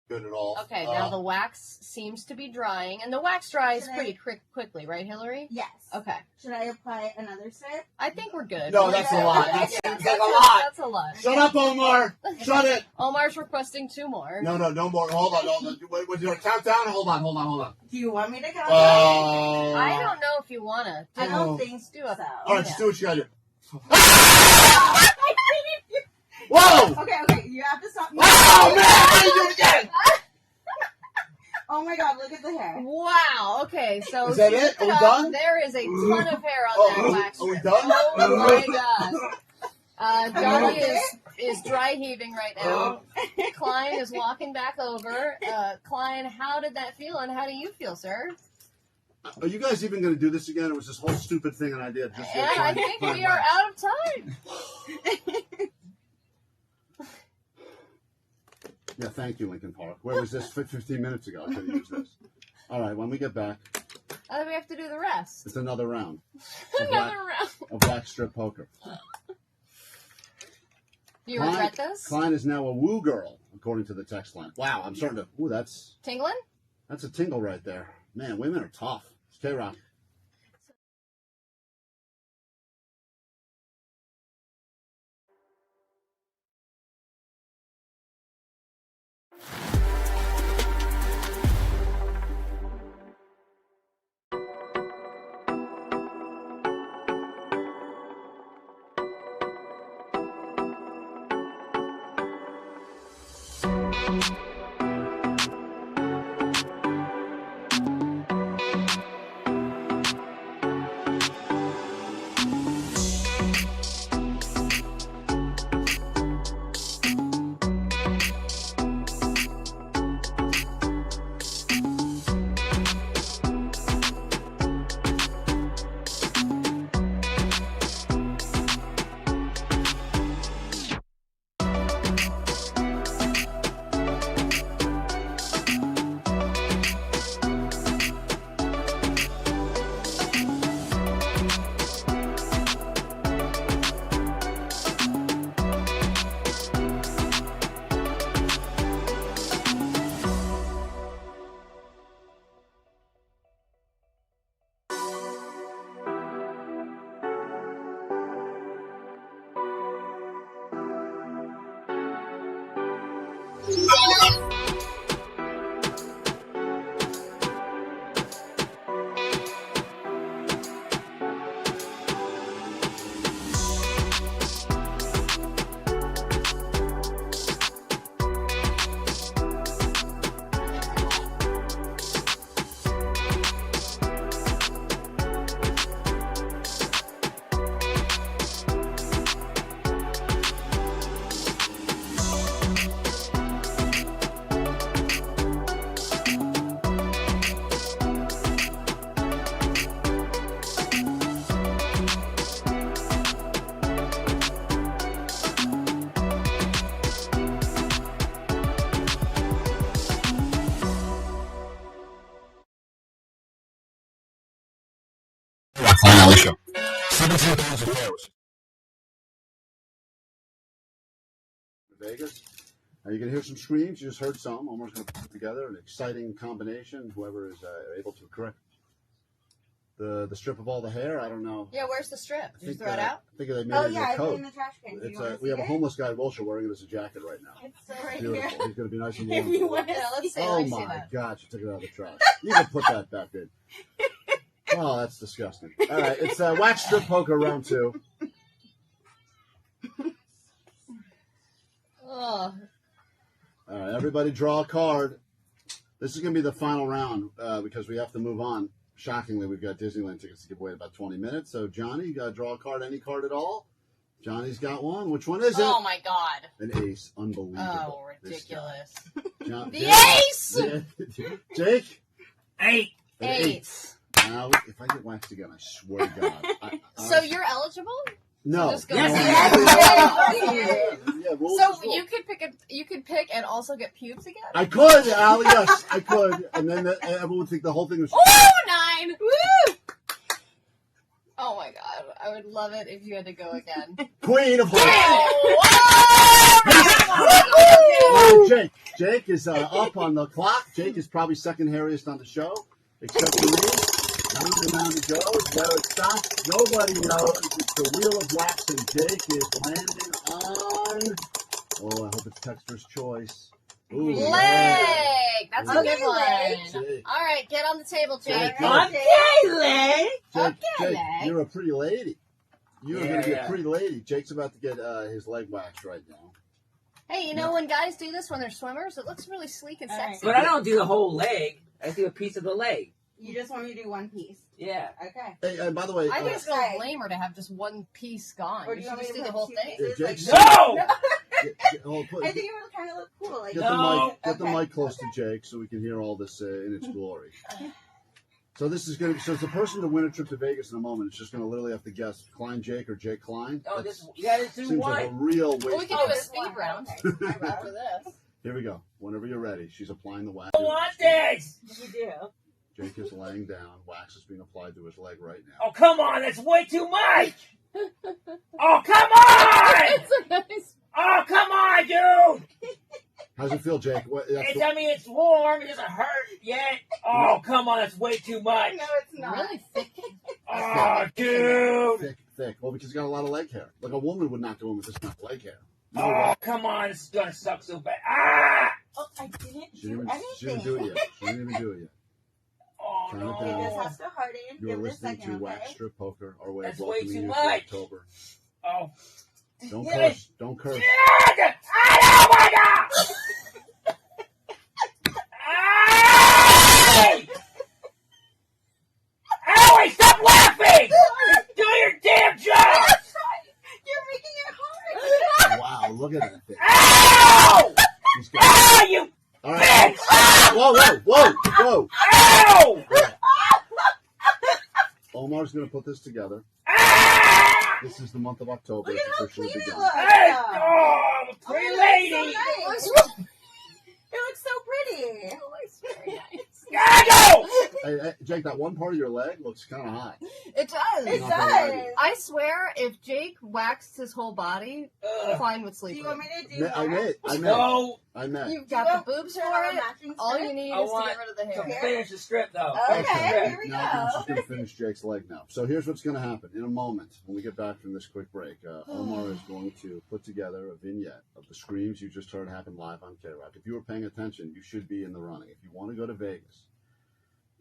good at all. Okay, now the wax seems to be drying, and the wax dries pretty quickly, right, Hillary? Yes. Okay. Should I apply another strip? I think we're good. No, that's a lot. That's a lot. That's a lot. Shut up, Omar. Shut it. Omar's requesting 2 more. No more. Hold on. Wait, was there a countdown? Hold on. Do you want me to count down? I don't know if you want to. I don't think do it. All right, just do what you got to do. Whoa! Okay, you have to stop me. Oh, man! How you doing again? Oh my God, look at the hair. Wow, okay, so... Is that it? Are we done? There is a ton of hair on that wax. Are we done? Oh my God. Johnny is dry heaving right now. Klein is walking back over. Klein, how did that feel, and how do you feel, sir? Are you guys even going to do this again? It was this whole stupid thing an idea. And I think we are out of time. Yeah, thank you, Lincoln Park. Where was this 15 minutes ago? I could have used this. All right, when we get back, Then we have to do the rest. it's another round. Another round. Of black strip poker. Do you regret this? Klein is now a woo girl, according to the text line. Wow, I'm starting to... Ooh, that's... Tingling? That's a tingle right there. Man, women are tough. It's KROQ. Klein Alley Show. 17 pounds of hair. Vegas. Now you can hear some screams. You just heard some. Omar's going to put together an exciting combination. Whoever is able to correct the strip of all the hair. I don't know. Yeah, where's the strip? Did you throw it out? I think they made it in a I coat. put it in the trash can. We have a homeless guy in Wilshire wearing it as a jacket right now. It's so right Beautiful. here. He's going to be nice and If warm. you want to let's see. Oh my God! You took it out of the trash. You can put that back in. Oh, that's disgusting. All right, it's wax strip poker round 2. Oh. All right, everybody draw a card. This is going to be the final round because we have to move on. Shockingly, we've got Disneyland tickets to give away in about 20 minutes. So, Johnny, you got to draw a card, any card at all. Johnny's got one. Which one is it? Oh, my God. An ace. Unbelievable. Oh, ridiculous. The ace! Jake? 8. Ace. Now, if I get waxed again, I swear to God. So you're eligible? No. So you could pick and also get pubes again? I could, Allie, yes, I could. And then everyone would think the whole thing was... Oh, 9! Woo! Oh, my God. I would love it if you had to go again. Queen of Jake. Jake is up on the clock. Jake is probably second hairiest on the show, except for me. Moving on to go. Where it stops, nobody knows. It's the wheel of wax, and Jake is landing on. Oh, I hope it's Texter's choice. Ooh, leg. That's a Okay, good one. Jake. All right, get on the table, Jake. Jake, you're a pretty lady. You're going to be a pretty lady. Jake's about to get his leg waxed right now. Hey, you know when guys do this when they're swimmers, it looks really sleek and sexy. But I don't do the whole leg. I do a piece of the leg. You just want me to do one piece? Yeah. Okay. Hey, and by the way, I think it's going to be lamer to have just one piece gone. Or You do should you want me just to do the put whole two thing. pieces? Jake's- No! Get I think it would kind of look cool. Like, Get the mic close to Jake so we can hear all this in its glory. So this is going to. So it's the person to win a trip to Vegas in a moment. It's just going to literally have to guess Klein Jake or Jake Klein. Oh, you got to do seems one. like a real waste. Well, we can do a speed round after this. Here we go. Whenever you're ready, she's applying the wax. I want this. You do. Jake is laying down. Wax is being applied to his leg right now. Oh, come on. That's way too much. Oh, come on. Oh, come on, dude. How's it feel, Jake? It's warm. It doesn't hurt yet. Oh, come on. That's way too much. No, it's not. Really thick. Oh, dude. Thick. Well, because he's got a lot of leg hair. Like a woman would not do him with this much leg hair. Oh, come on. This is going to suck so bad. Ah! Oh, I didn't She do anything. didn't do it yet. She didn't even do it yet. Oh, Count no. it down. This has to harden. You are Give it a listening second, to okay? Wax Strip Poker, our way That's of way welcoming too you much. to October. Oh. Don't Yeah. curse. Don't curse. Oh, my God. Owie, stop laughing! Do your damn job! You're making it hard. Wow, look at that thing. Ow! He's got Ow, you All right. Whoa. Ow! Omar's going to put this together. This is the month of October. Look at It's how officially clean it begun. looks. Hey, oh, I'm a pretty Oh, lady! it looks so nice. It looks so pretty. It looks very nice. Hey, Jake, that one part of your leg looks kind of hot. It does. It does. I swear, if Jake waxed his whole body, Klein would sleep. Do you want me to do I met. You've got the boobs for it. All you need is to get rid of the hair. To finish the strip, though. Okay, here we Now go. she's going to finish Jake's leg now. So here's what's going to happen. In a moment, when we get back from this quick break, Omar is going to put together a vignette of the screams you just heard happen live on KROQ. If you were paying attention, you should be in the running. If you want to go to Vegas,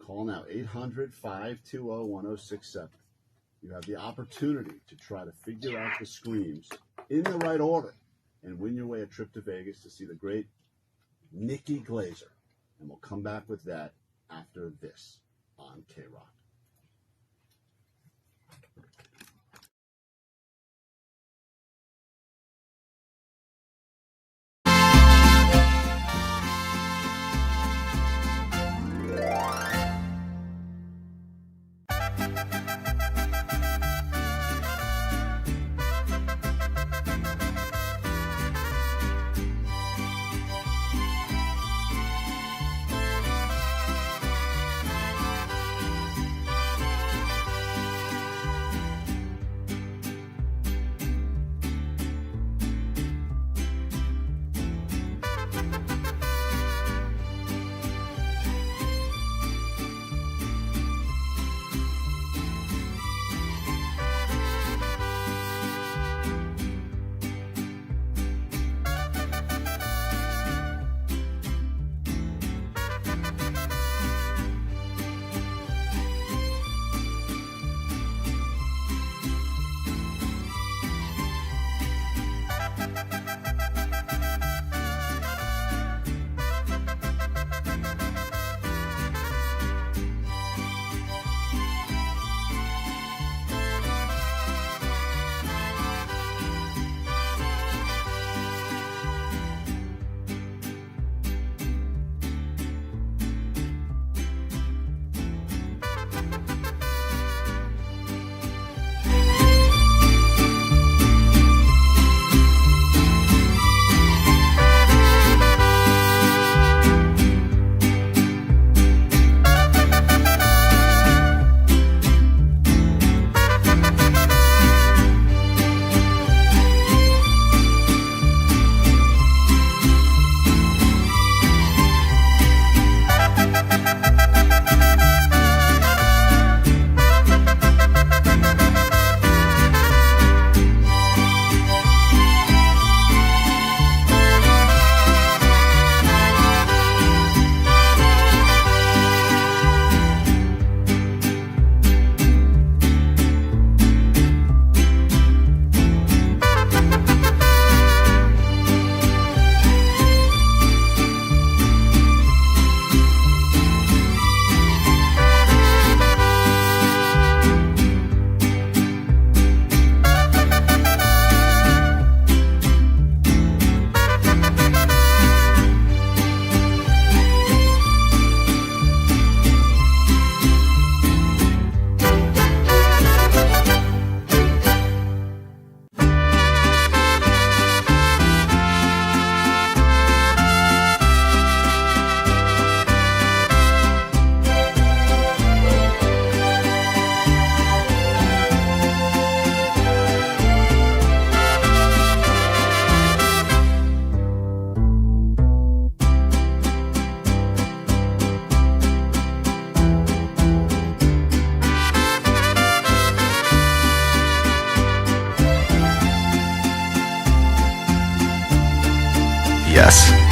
call now, 800-520-1067. You have the opportunity to try to figure out the screams in the right order and win your way a trip to Vegas to see the great Nikki Glaser. And we'll come back with that after this on KROQ.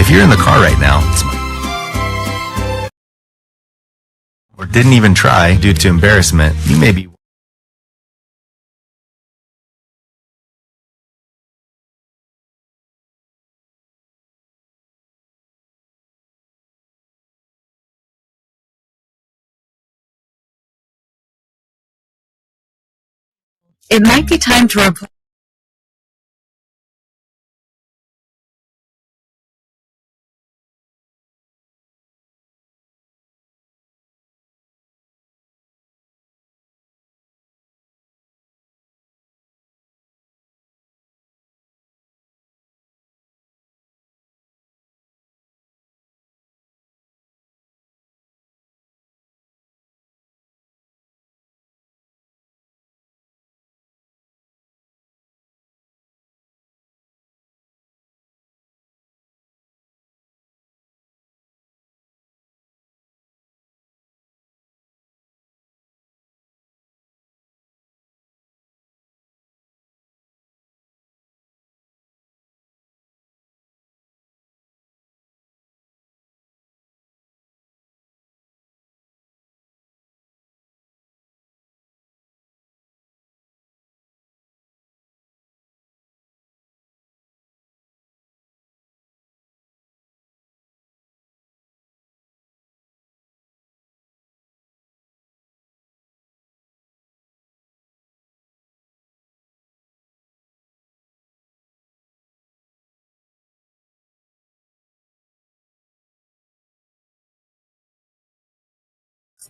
If you're in the car right now, or didn't even try due to embarrassment, you may be. It might be time to replace.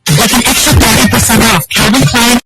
With an extra 30% off Calvin Klein.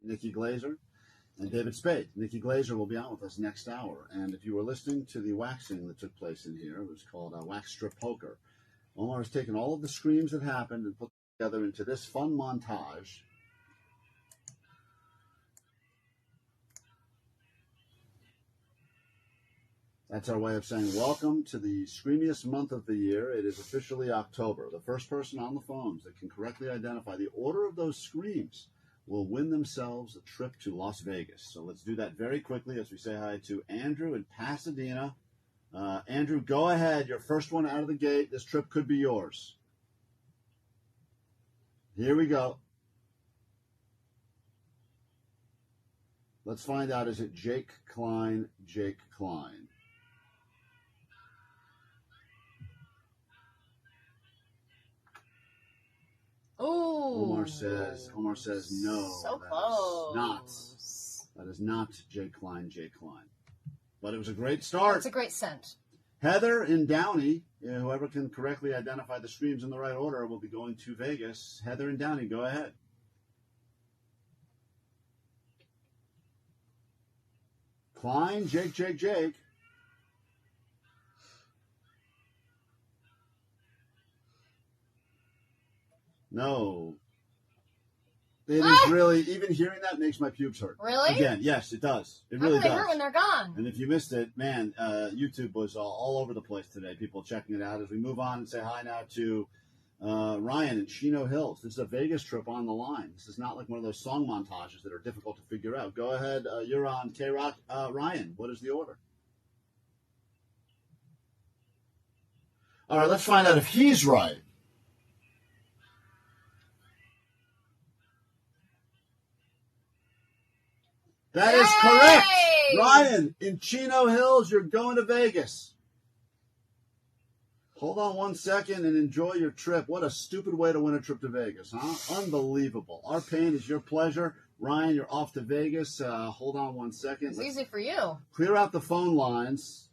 Nikki Glaser and David Spade. Nikki Glaser will be on with us next hour. And if you were listening to the waxing that took place in here, it was called Wax Strip Poker. Omar has taken all of the screams that happened and put them together into this fun montage. That's our way of saying welcome to the screamiest month of the year. It is officially October. The first person on the phones that can correctly identify the order of those screams will win themselves a trip to Las Vegas. So let's do that very quickly as we say hi to Andrew in Pasadena. Andrew, go ahead. Your first one out of the gate. This trip could be yours. Here we go. Let's find out, is it Jake Klein, Jake Klein? Oh, Omar says no. So That is not Jake Klein, Jake Klein. But it was a great start. It's a great scent. Heather in Downey, whoever can correctly identify the streams in the right order will be going to Vegas. Heather in Downey, go ahead. Klein, Jake. No. It is really, even hearing that makes my pubes hurt. Really? Again, yes, it does. It really does. They hurt when they're gone. And if you missed it, man, YouTube was all over the place today. People checking it out. As we move on and say hi now to Ryan in Chino Hills. This is a Vegas trip on the line. This is not like one of those song montages that are difficult to figure out. Go ahead. You're on KROQ. Ryan, what is the order? All right, let's find out if he's right. That is correct. Ryan, in Chino Hills, you're going to Vegas. Hold on 1 second and enjoy your trip. What a stupid way to win a trip to Vegas, huh? Unbelievable. Our pain is your pleasure. Ryan, you're off to Vegas. Hold on 1 second. It's easy for you. Clear out the phone lines.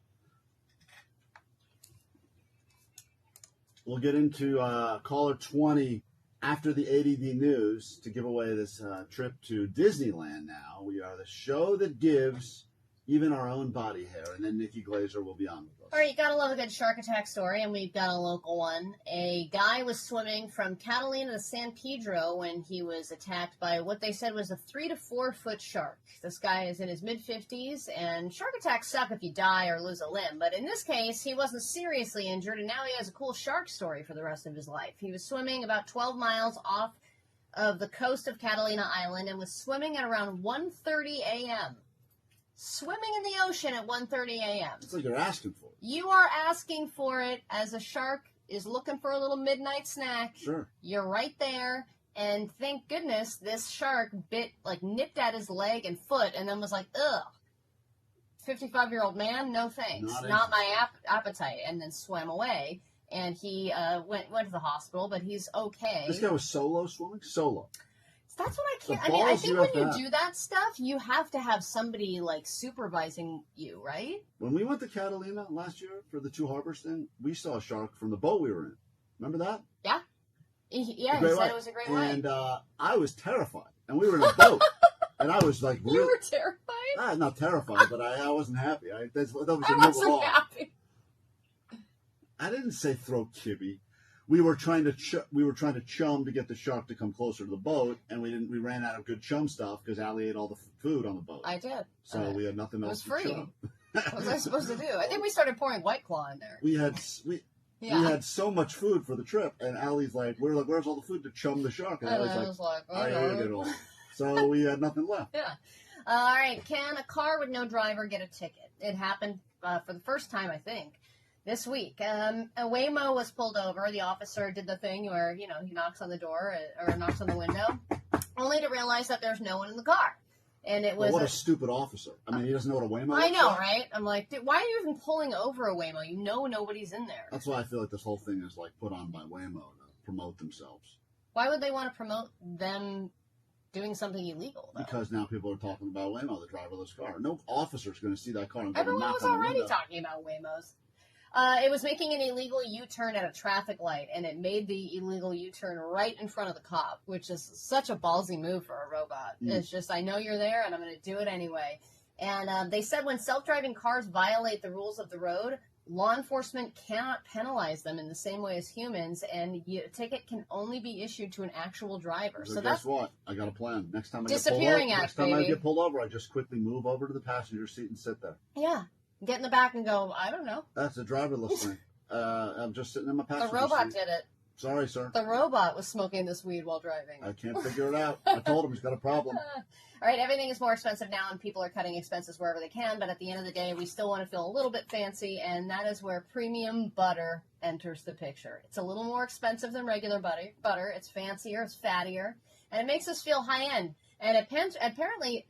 We'll get into caller 20 after the ADD news to give away this trip to Disneyland now. We are the show that gives even our own body hair. And then Nikki Glaser will be on with us. All right, you got to love a good shark attack story, and we've got a local one. A guy was swimming from Catalina to San Pedro when he was attacked by what they said was a 3 to 4 foot shark. This guy is in his mid-50s, and shark attacks suck if you die or lose a limb. But in this case, he wasn't seriously injured, and now he has a cool shark story for the rest of his life. He was swimming about 12 miles off of the coast of Catalina Island and was swimming at around 1:30 a.m. Swimming in the ocean at 1:30 a.m. It's like you're asking for it. You are asking for it as a shark is looking for a little midnight snack. Sure. You're right there, and thank goodness this shark nipped at his leg and foot and then was like, ugh. 55-year-old man, no thanks. Not my appetite. And then swam away, and he went to the hospital, but he's okay. This guy was solo swimming? Solo. That's what I can't. I mean, I think when you do that stuff, you have to have somebody supervising you, right? When we went to Catalina last year for the Two Harbors thing, we saw a shark from the boat we were in. Remember that? Yeah. He said it was a great ride. And I was terrified. And we were in a boat. And I was like, you were terrified? Not terrified, but I wasn't happy. I wasn't happy. I didn't say throw kibby. We were trying to chum to get the shark to come closer to the boat, and we ran out of good chum stuff because Allie ate all the food on the boat. I did. So we had nothing else to chum. What was I supposed to do? I think we started pouring White Claw in there. We had so much food for the trip, and Allie's like, where's all the food to chum the shark? And I was like, I ate it all. So we had nothing left. Yeah. All right. Can a car with no driver get a ticket? It happened for the first time, I think, this week. A Waymo was pulled over. The officer did the thing where, he knocks on the door or knocks on the window, only to realize that there's no one in the car. And it was what a stupid officer. I mean, he doesn't know what a Waymo is. I know, right? I'm like, dude, why are you even pulling over a Waymo? You know nobody's in there. That's why I feel like this whole thing is put on by Waymo to promote themselves. Why would they want to promote them doing something illegal, though? Because now people are talking about Waymo, the driverless car. No officer's going to see that car and everyone was already talking about Waymos. It was making an illegal U-turn at a traffic light, and it made the illegal U-turn right in front of the cop, which is such a ballsy move for a robot. It's just, I know you're there, and I'm going to do it anyway. And they said when self-driving cars violate the rules of the road, law enforcement cannot penalize them in the same way as humans, and a ticket can only be issued to an actual driver. So guess what? I got a plan. Next time I get pulled over, I just quickly move over to the passenger seat and sit there. Yeah. Get in the back and go, I don't know. That's a driverless thing. I'm just sitting in my passenger seat. The robot did it. Sorry, sir. The robot was smoking this weed while driving. I can't figure it out. I told him he's got a problem. All right, everything is more expensive now, and people are cutting expenses wherever they can, but at the end of the day, we still want to feel a little bit fancy, and that is where premium butter enters the picture. It's a little more expensive than regular butter. It's fancier, it's fattier, and it makes us feel high-end. And apparently,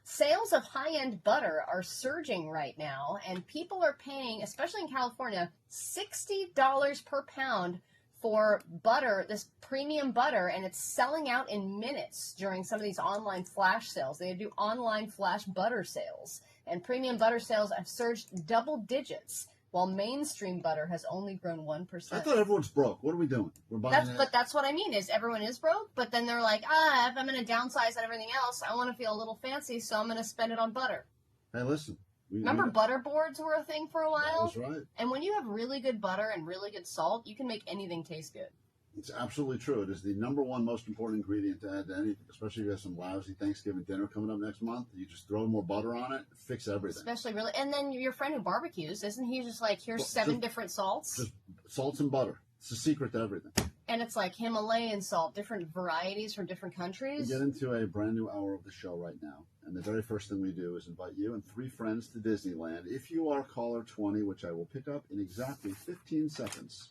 sales of high-end butter are surging right now, and people are paying, especially in California, $60 per pound for butter, this premium butter, and it's selling out in minutes during some of these online flash sales. They do online flash butter sales, and premium butter sales have surged double digits, while mainstream butter has only grown 1%. I thought everyone's broke. What are we doing? We're buying But that's what I mean, is everyone is broke, but then they're like, if I'm going to downsize on everything else, I want to feel a little fancy, so I'm going to spend it on butter. Hey, listen. Remember butter boards were a thing for a while? That's right. And when you have really good butter and really good salt, you can make anything taste good. It's absolutely true. It is the number one most important ingredient to add to anything, especially if you have some lousy Thanksgiving dinner coming up next month. You just throw more butter on it, fix everything. Especially really, and then your friend who barbecues, isn't he just like, here's 7 different salts? Just salts and butter. It's the secret to everything. And it's like Himalayan salt, different varieties from different countries. We get into a brand new hour of the show right now. And the very first thing we do is invite you and 3 friends to Disneyland. If you are caller 20, which I will pick up in exactly 15 seconds.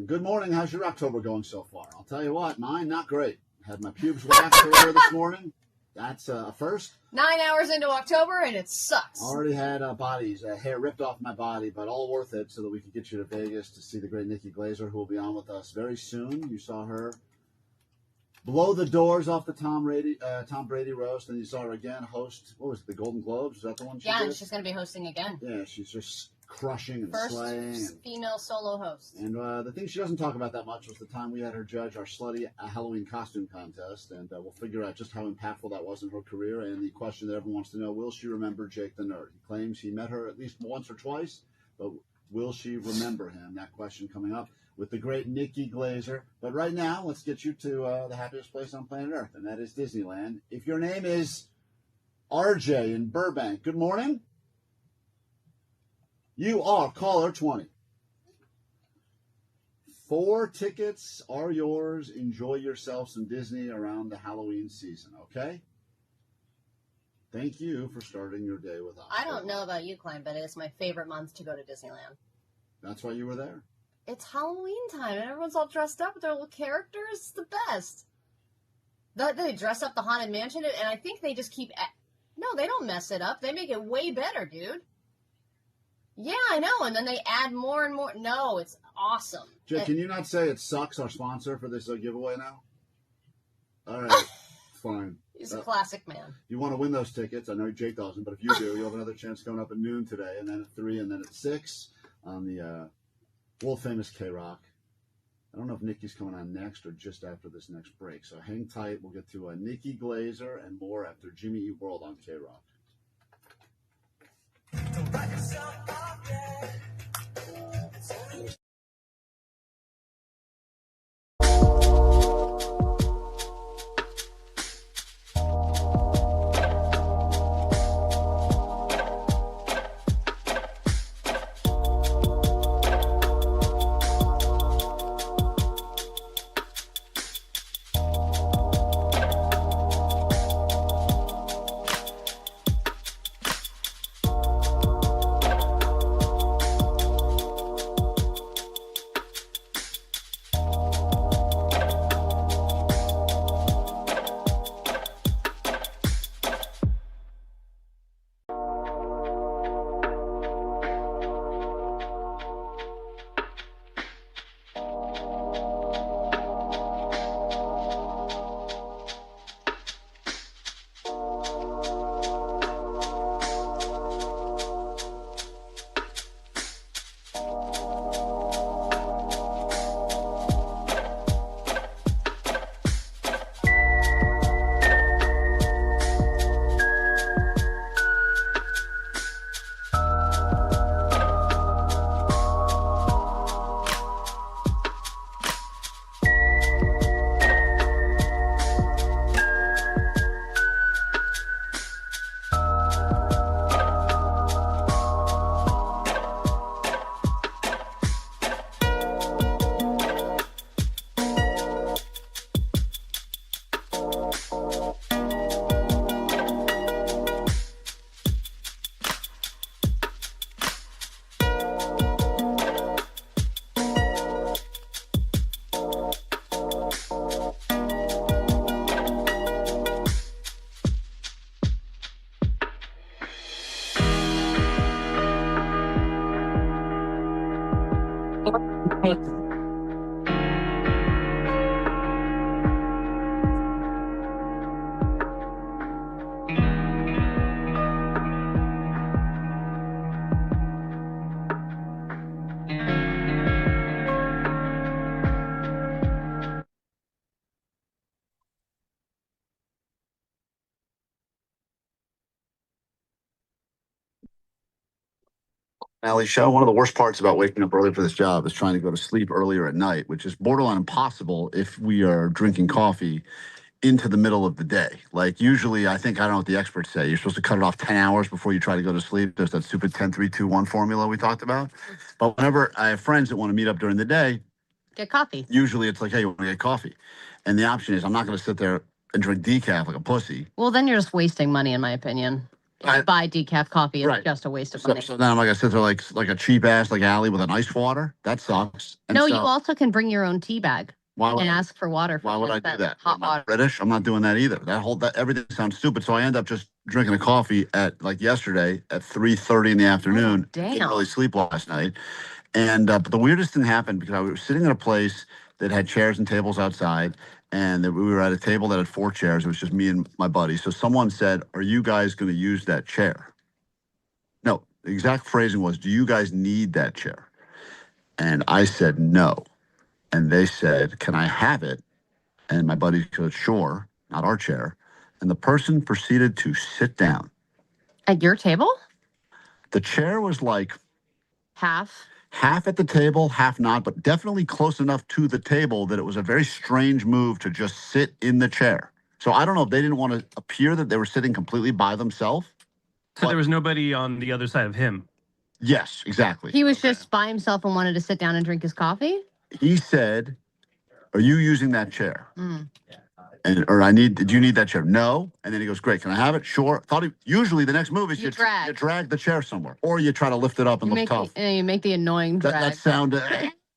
Good morning. How's your October going so far? I'll tell you what, mine, not great. Had my pubes waxed earlier this morning. That's a first. 9 hours into October, and it sucks. Already had hair ripped off my body, but all worth it so that we could get you to Vegas to see the great Nikki Glaser, who will be on with us very soon. You saw her blow the doors off the Tom Brady roast, and you saw her again host, what was it, the Golden Globes? Is that the one she did? And she's going to be hosting again. Yeah, she's just crushing and First slaying. female solo host. And the thing she doesn't talk about that much was the time we had her judge our slutty Halloween costume contest, and we'll figure out just how impactful that was in her career. And the question that everyone wants to know, will she remember Jake the Nerd? He claims he met her at least once or twice, but will she remember him? That question coming up with the great Nikki Glaser. But right now, let's get you to the happiest place on planet Earth, and that is Disneyland. If your name is RJ in Burbank, good morning. You are caller 20. 4 tickets are yours. Enjoy yourself some Disney around the Halloween season, okay? Thank you for starting your day with us. I don't know about you, Klein, but it's my favorite month to go to Disneyland. That's why you were there? It's Halloween time, and everyone's all dressed up with their little characters. It's the best. They dress up the Haunted Mansion, and I think they just keep... No, they don't mess it up. They make it way better, dude. Yeah, I know, and then they add more and more. No, it's awesome. Jay, can you not say it sucks, our sponsor, for this giveaway now? All right, fine. He's a classic man. You want to win those tickets. I know Jake doesn't, but if you do, you'll have another chance coming up at noon today, and then at 3, and then at 6 on the World Famous KROQ. I don't know if Nikki's coming on next or just after this next break, so hang tight. We'll get to Nikki Glaser and more after Jimmy Eat World on KROQ. Alley show. One of the worst parts about waking up early for this job is trying to go to sleep earlier at night, which is borderline impossible if we are drinking coffee into the middle of the day. Like usually, I don't know what the experts say. You're supposed to cut it off 10 hours before you try to go to sleep. There's that stupid 10-3-2-1 formula we talked about. But whenever I have friends that want to meet up during the day, get coffee. Usually it's like, hey, you want to get coffee? And the option is I'm not going to sit there and drink decaf like a pussy. Well, then you're just wasting money, in my opinion. Buy decaf coffee is just a waste of money. So then I'm like, I sit there like a cheap ass like Allie with an ice water. That sucks. And no, you also can bring your own tea bag and ask for water. Why would I do that? Hot water. British? I'm not doing that either. That everything sounds stupid. So I end up just drinking a coffee at like yesterday at 3:30 in the afternoon. Damn. Didn't really sleep last night. And but the weirdest thing happened because I was sitting at a place that had chairs and tables outside. And we were at a table that had 4 chairs. It was just me and my buddy. So someone said, are you guys going to use that chair? No, the exact phrasing was, do you guys need that chair? And I said, no. And they said, can I have it? And my buddy said, sure, not our chair. And the person proceeded to sit down. At your table? The chair was like half at the table, half not, but definitely close enough to the table that it was a very strange move to just sit in the chair. So I don't know if they didn't want to appear that they were sitting completely by themselves. So there was nobody on the other side of him? Yes, exactly. He was just by himself and wanted to sit down and drink his coffee? He said, are you using that chair? Did you need that chair? No. And then he goes, great, can I have it? Sure. Usually the next move is you drag the chair somewhere. Or you try to lift it up and look tough. You make the annoying drag. That sounded...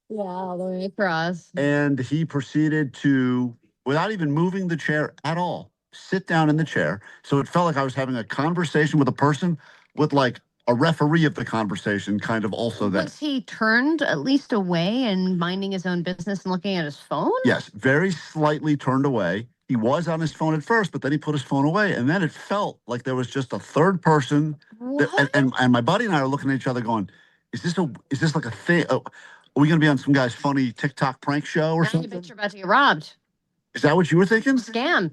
Yeah, all the way across. And he proceeded to, without even moving the chair at all, sit down in the chair. So it felt like I was having a conversation with a person with like a referee of the conversation kind of also there. Was he turned at least away and minding his own business and looking at his phone? Yes, very slightly turned away. He was on his phone at first, but then he put his phone away. And then it felt like there was just a third person. And my buddy and I are looking at each other going, is this like a thing? Are we going to be on some guy's funny TikTok prank show or something? I bet you're about to get robbed. Is that what you were thinking? Scam.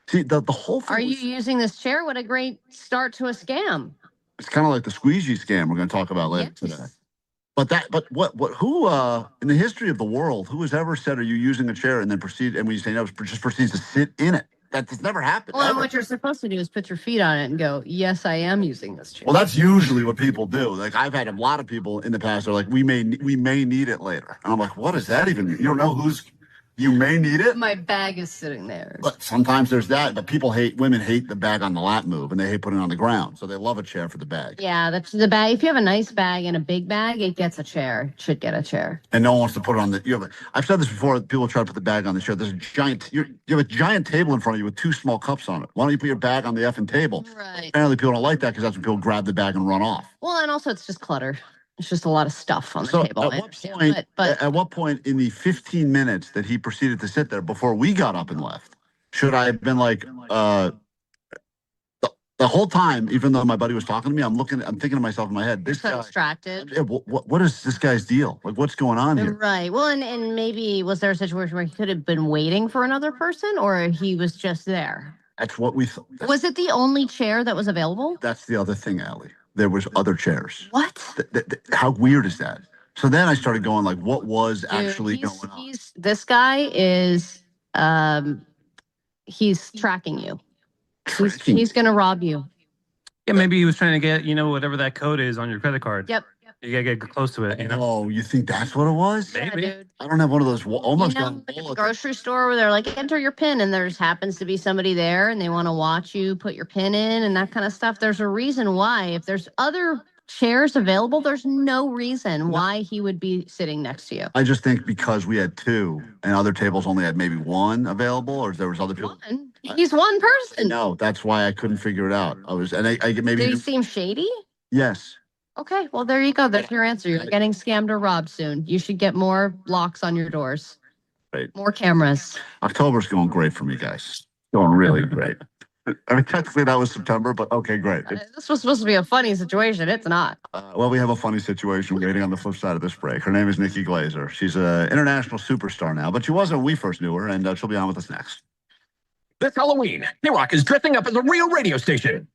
See, the whole thing. Are you using this chair? What a great start to a scam. It's kind of like the squeegee scam we're going to talk about later today. Who in the history of the world, who has ever said, are you using a chair and then when you say no, just proceeds to sit in it? That's never happened. Well, what you're supposed to do is put your feet on it and go, yes, I am using this chair. Well, that's usually what people do. Like I've had a lot of people in the past are like, we may need it later. And I'm like, what does that even mean? You don't know you may need it? My bag is sitting there. But sometimes there's that, but women hate the bag on the lap move, and they hate putting it on the ground. So they love a chair for the bag. Yeah, that's the bag. If you have a nice bag and a big bag, it gets a chair. It should get a chair. And no one wants to put it on I've said this before, people try to put the bag on the chair. There's you have a giant table in front of you with 2 small cups on it. Why don't you put your bag on the effing table? Right. Apparently people don't like that because that's when people grab the bag and run off. Well, and also it's just clutter. It's just a lot of stuff on the table. At what point in the 15 minutes that he proceeded to sit there before we got up and left, should I have been like, the whole time, even though my buddy was talking to me, I'm thinking to myself in my head, this guy, distracted. What is this guy's deal? Like, what's going on here? Right. Well, and maybe was there a situation where he could have been waiting for another person, or he was just there? That's what we thought. Was it the only chair that was available? That's the other thing, Allie. There was other chairs. What? How weird is that? So then I started going like, what was actually going on? This guy is, he's tracking you. He's going to rob you. Yeah, maybe he was trying to get, whatever that code is on your credit card. Yep. You got to get close to it, Oh, you think that's what it was? Maybe. Yeah, dude. I don't have one of those almost like at the grocery store where they're like, enter your PIN, and there happens to be somebody there and they want to watch you put your PIN in and that kind of stuff. There's a reason why. If there's other chairs available, there's no reason why he would be sitting next to you. I just think because we had 2 and other tables only had maybe 1 available, or there was other people. He's one person. No, that's why I couldn't figure it out. Did he seem shady? Yes. Okay, well, there you go. That's your answer. You're getting scammed or robbed soon. You should get more locks on your doors. Right. More cameras. October's going great for me, guys. Going really great. I mean, technically that was September, but okay, great. This was supposed to be a funny situation. It's not. Well, we have a funny situation waiting on the flip side of this break. Her name is Nikki Glaser. She's an international superstar now, but she wasn't when we first knew her, and she'll be on with us next. This Halloween, KROQ is dressing up as a real radio station.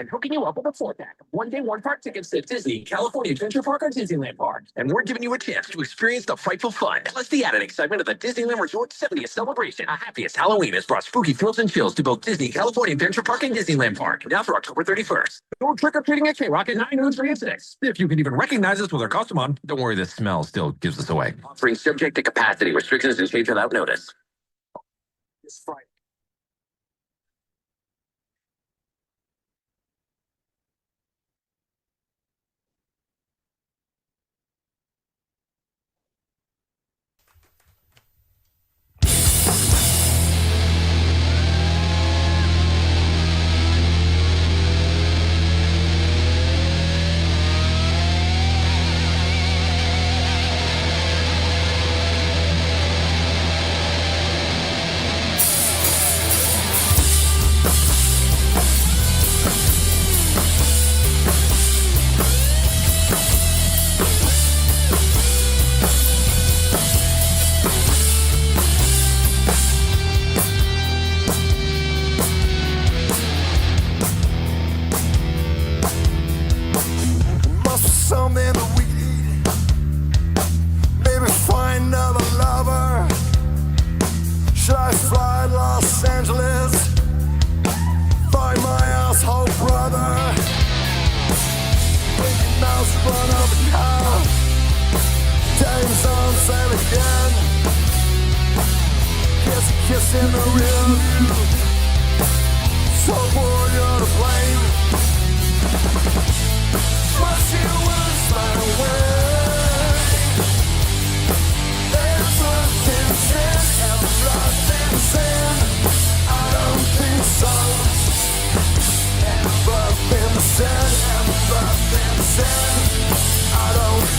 and hooking you up with a 4-pack of one-day, one-park tickets to Disney California Adventure Park or Disneyland Park. And we're giving you a chance to experience the frightful fun, plus the added excitement of the Disneyland Resort 70th celebration. Our happiest Halloween has brought spooky thrills and chills to both Disney California Adventure Park and Disneyland Park. Now through October 31st. Go trick-or-treating at KROQ at 9, noon, 3, and 6. If you can even recognize us with our costume on, don't worry, the smell still gives us away. Offering subject to capacity restrictions and change without notice. This Friday.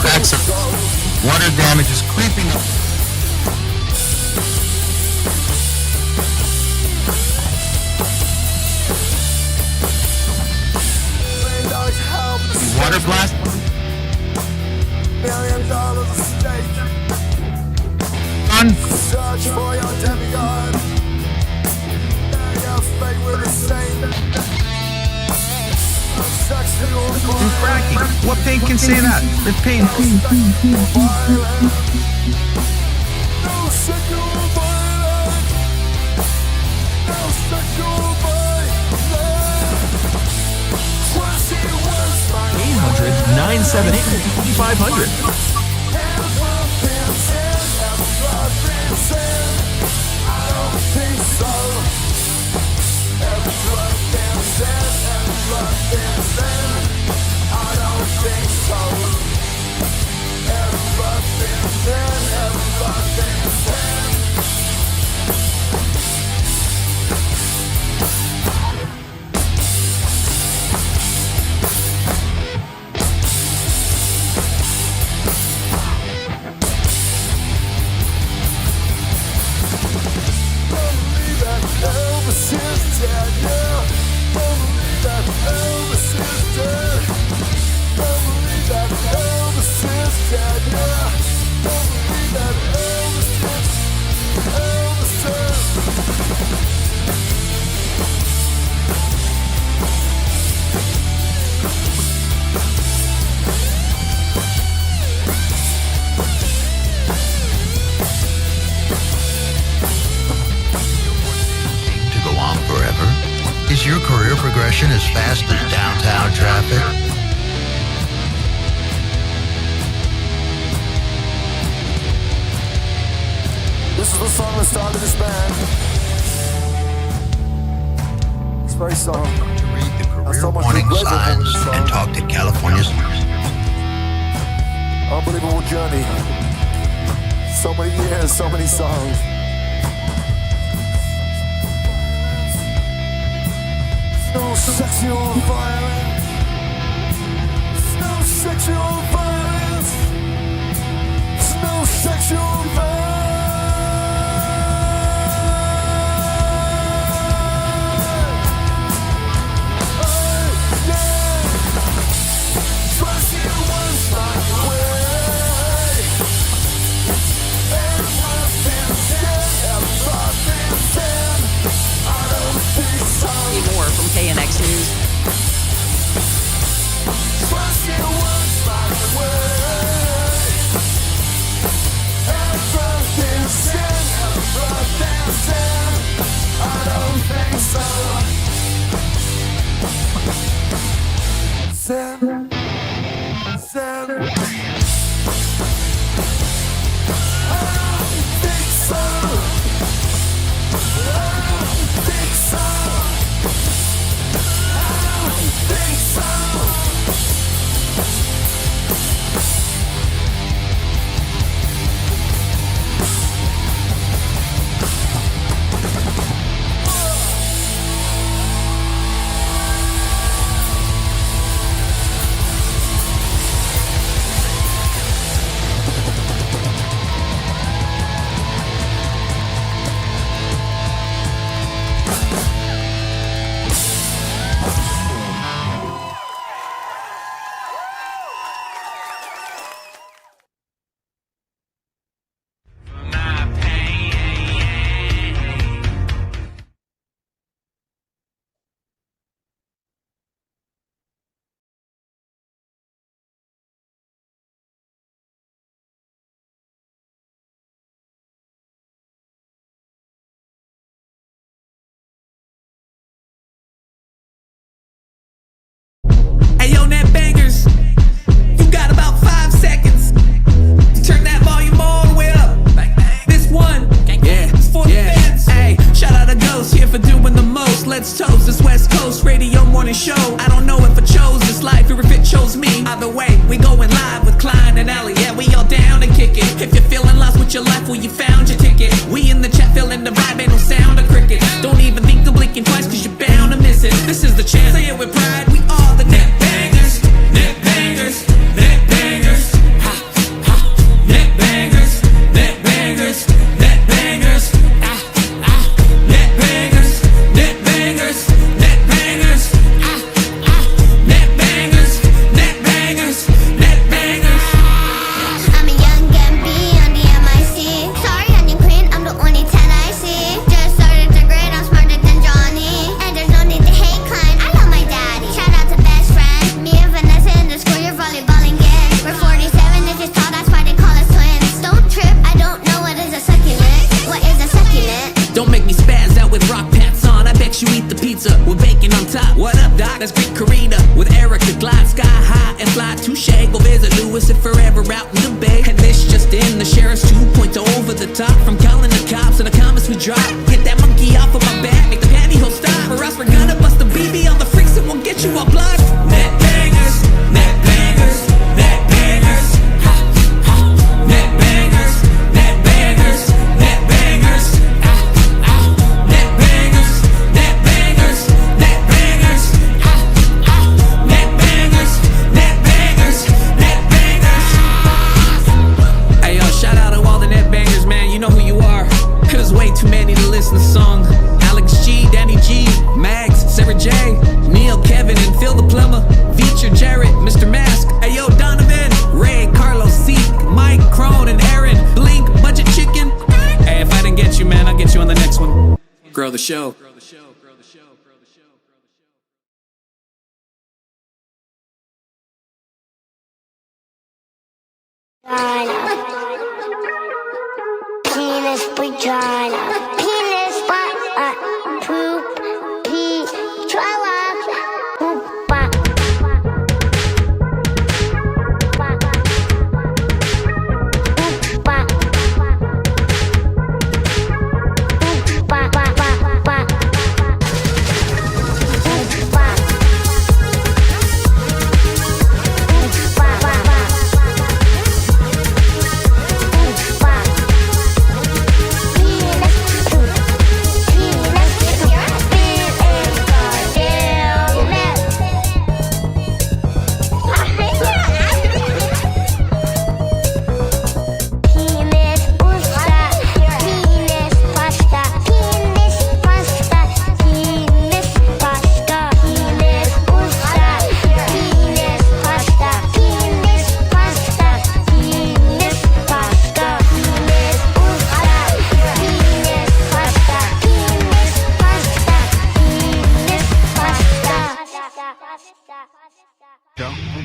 Cracks of water damage is creeping up. Water blast. $1 million a stake. Search for your demigod. Now you're fake with the same. And fracking. What paint can say that? The paint. No sexual violence. No sexual violence. 800 978 5500. I don't think so. Elvis is dead, yeah. Don't believe that Elvis is dead. Don't believe that Elvis is dead, yeah. Don't believe that Elvis is. To go on forever? Is your career progression as fast as downtown traffic? This is the song that started this band. This very song. Read the career warning signs and talk to California's. Unbelievable journey. So many years, so many songs. No sexual violence. No sexual violence. No sexual violence. Trust you once my way. Everything's said, everything's said. I don't think so. More from KNX News. Sam. Sam. I don't think so. I don't think so. I don't think so. Ayo, net bangers, you got about 5 seconds to turn that volume all the way up. This one, yeah, it's for the fans. Hey, shout out to Ghost here for doing the most. Let's toast this West Coast radio morning show. I don't know if I chose this life or if it chose me. Either way, we going live with Klein and Allie. Yeah, we all down to kick it. If you're feeling lost with your life, well, you found your ticket. We in the chat feeling the vibe, ain't no sound of crickets. Don't even think of blinking twice, cause you're bound to miss it. This is the chance, say it with pride. We are the net bangers. Net bangers, net bangers, ha, ha, net bangers, net bangers, net bangers, ah, ah, net bangers, net bangers, net bangers, ah, ah, net bangers, net bangers, net bangers. I'm a young Gambie on the MIC. Sorry, honey queen, I'm the only 10 I see. Just started to grade, I'm smarter than Johnny. And there's no need to hate Klein, I love my daddy. Shout out to best friend, me and Vanessa in the school, you're volleyballing gang. We're 47 inches tall, that's why they call us twins. Don't trip, I don't know what is a succulent. What is a succulent? Don't make me spaz out with rock pants on. I bet you eat the pizza with bacon on top. What up, Doc? That's Greek Karina with Erica Glide. Sky high and fly touche. Go visit Lewis and Forever out in the Bay. And this just in, the sheriff's 2.0 over the top. From calling the cops and the comments we drop. Get that monkey off of my back, make the pantyhose stop. Or else we're gonna bust the BB on the freaks and we'll get you all blocked. Net bangers, net bangers, net bangers, ha, ha, net bangers, net bangers, net bangers, ah, ah, net bangers, net bangers, net bangers, ah, ah, net bangers, net bangers, net bangers. Hey yo, shout out to all the net bangers, man. You know who you are. There's way too many to listen to the song. Alex G, Danny G, Mags, Sarah J, Neil, Kevin, and Phil the Plumber. Feature Jarrett, Mr. Mask. Hey yo, Donovan, Ray, Carlos, Seek, Mike, Crone, and Aaron. Blink, Budget Chicken. Hey, if I didn't get you, man, I'll get you on the next one. Grow the show. Penis vagina. Penis poop. Pee. Trala. Poopa.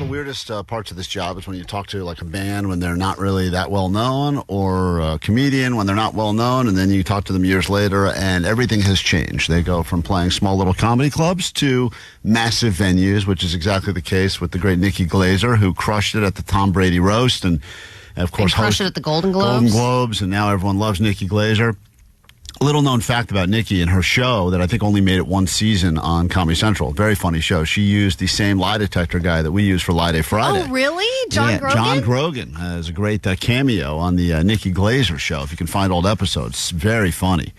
of the weirdest parts of this job is when you talk to like a band when they're not really that well known, or a comedian when they're not well known, and then you talk to them years later and everything has changed. They go from playing small little comedy clubs to massive venues, which is exactly the case with the great Nikki Glaser, who crushed it at the Tom Brady roast and of course crushed it at the Golden Globes. And now everyone loves Nikki Glaser. A little known fact about Nikki and her show that I think only made it one season on Comedy Central. Very funny show. She used the same lie detector guy that we use for Lie Day Friday. Oh, really? John Grogan? John Grogan has a great cameo on the Nikki Glaser show. If you can find old episodes, it's very funny.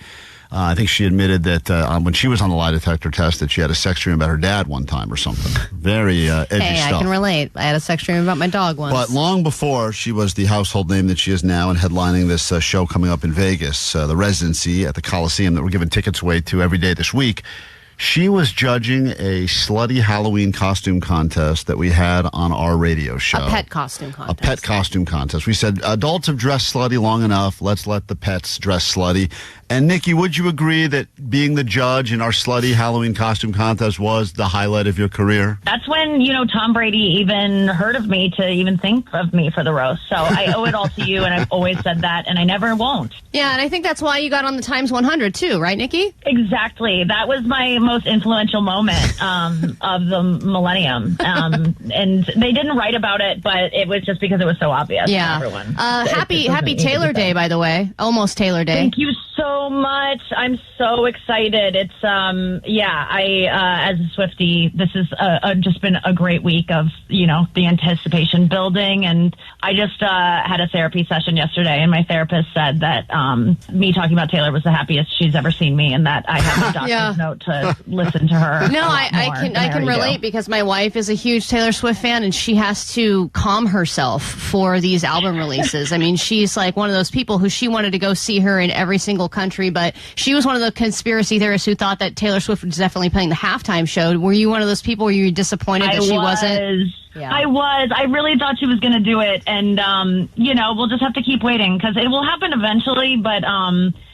I think she admitted that when she was on the lie detector test that she had a sex dream about her dad one time or something. Very edgy stuff. I can relate. I had a sex dream about my dog once. But long before she was the household name that she is now and headlining this show coming up in Vegas, the Residency at the Colosseum that we're giving tickets away to every day this week, she was judging a slutty Halloween costume contest that we had on our radio show. A pet costume contest. A pet costume contest. We said, adults have dressed slutty long enough. Let's let the pets dress slutty. And Nikki, would you agree that being the judge in our slutty Halloween costume contest was the highlight of your career? That's when, Tom Brady even heard of me to even think of me for the roast. So I owe it all to you, and I've always said that, and I never won't. Yeah, and I think that's why you got on the Times 100 too, right, Nikki? Exactly. That was my most influential moment of the millennium. And they didn't write about it, but it was just because it was so obvious to everyone. Happy Taylor Day, by the way. Almost Taylor Day. Thank you so much. I'm so excited. It's as a Swiftie, this has just been a great week of the anticipation building, and I just had a therapy session yesterday, and my therapist said that me talking about Taylor was the happiest she's ever seen me, and that I have a doctor's note to listen to her. No, I can relate because my wife is a huge Taylor Swift fan, and she has to calm herself for these album releases. I mean, she's like one of those people who she wanted to go see her in every single country, but she was one of the conspiracy theorists who thought that Taylor Swift was definitely playing the halftime show. Were you one of those people? Were you disappointed that she wasn't? Yeah. I was. I really thought she was going to do it, and we'll just have to keep waiting because it will happen eventually. But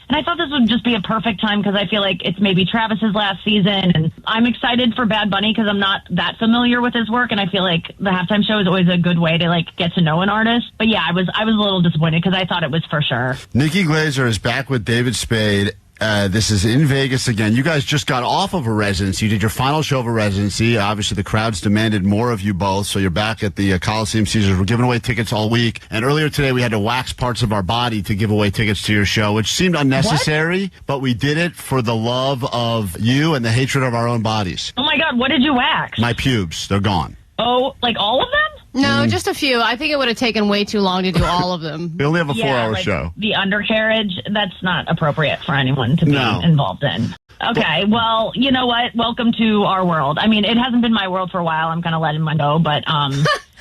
and I thought this would just be a perfect time because I feel like it's maybe Travis's last season, and I'm excited for Bad Bunny because I'm not that familiar with his work, and I feel like the halftime show is always a good way to get to know an artist. But yeah, I was a little disappointed because I thought it was for sure. Nikki Glaser is back with David Spade. This is in Vegas again. You guys just got off of a residency. You did your final show of a residency. Obviously, the crowds demanded more of you both, so you're back at the Colosseum Caesars. We're giving away tickets all week. And earlier today, we had to wax parts of our body to give away tickets to your show, which seemed unnecessary, but we did it for the love of you and the hatred of our own bodies. Oh, my God. What did you wax? My pubes. They're gone. Oh, like all of them? No, just a few. I think it would have taken way too long to do all of them. We only have a 4-hour show. The undercarriage, that's not appropriate for anyone to be involved in. Okay, well, you know what? Welcome to our world. I mean, it hasn't been my world for a while. I'm kind of letting mine go, but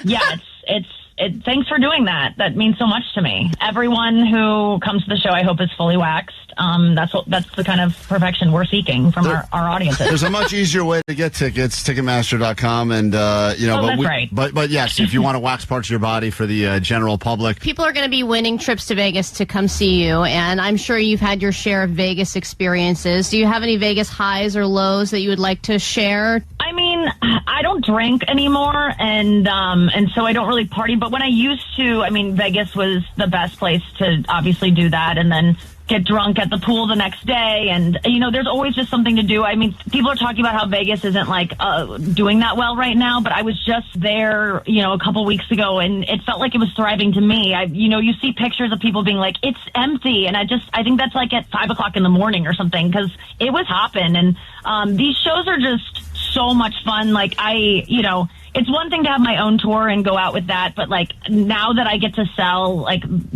yeah, thanks for doing that. That means so much to me. Everyone who comes to the show, I hope, is fully waxed. That's the kind of perfection we're seeking from our audiences. There's a much easier way to get tickets, Ticketmaster.com, and right. But yes, if you want to wax parts of your body for the general public, people are going to be winning trips to Vegas to come see you, and I'm sure you've had your share of Vegas experiences. Do you have any Vegas highs or lows that you would like to share? I mean, I don't drink anymore, and so I don't really party. But when I used to, I mean, Vegas was the best place to obviously do that, and then get drunk at the pool the next day. And, there's always just something to do. I mean, people are talking about how Vegas isn't doing that well right now, but I was just there, a couple weeks ago, and it felt like it was thriving to me. You see pictures of people being like, it's empty. And I think that's like at 5 o'clock in the morning or something, because it was hopping. And these shows are just so much fun. It's one thing to have my own tour and go out with that, but now that I get to sell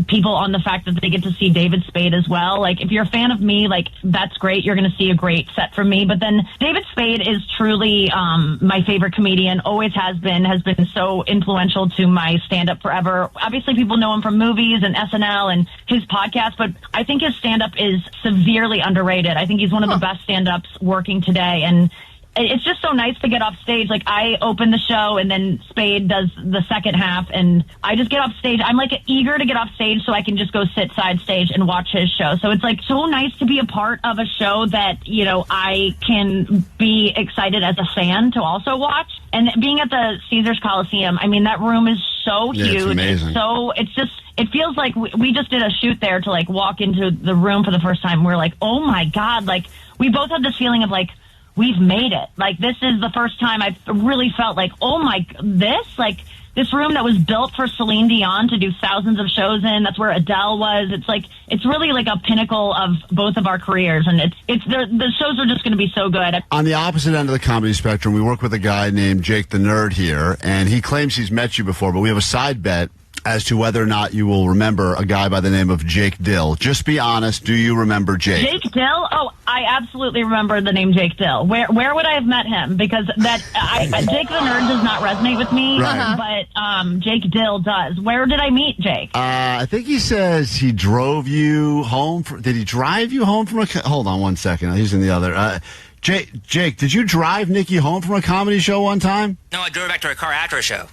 people on the fact that they get to see David Spade as well, if you're a fan of me, that's great. You're going to see a great set from me. But then David Spade is truly my favorite comedian, always has been so influential to my stand-up forever. Obviously, people know him from movies and SNL and his podcast, but I think his stand-up is severely underrated. I think he's one of the best stand-ups working today, and it's just so nice to get off stage. Like, I open the show, and then Spade does the second half, and I just get off stage. I'm like eager to get off stage so I can just go sit side stage and watch his show. So it's like so nice to be a part of a show that, you know, I can be excited as a fan to also watch. And being at the Caesars Colosseum, I mean, that room is so huge. It's amazing. It feels like we just did a shoot there to like walk into the room for the first time. We're like, oh my God, like we both had this feeling of like, we've made it. Like, this is the first time I've really felt like, oh my, this room that was built for Celine Dion to do thousands of shows in. That's where Adele was. It's like, it's really like a pinnacle of both of our careers. And the shows are just going to be so good. On the opposite end of the comedy spectrum, we work with a guy named Jake the Nerd here, and he claims he's met you before, but we have a side bet as to whether or not you will remember a guy by the name of Jake Dill. Just be honest. Do you remember Jake? Jake Dill? Oh, I absolutely remember the name Jake Dill. Where would I have met him? Because Jake the Nerd does not resonate with me, Right. but Jake Dill does. Where did I meet Jake? I think he says he drove you home. Did he drive you home from a... Hold on one second. He's in the other... Jake, did you drive Nikki home from a comedy show one time? No, I drove her back to her car after a show.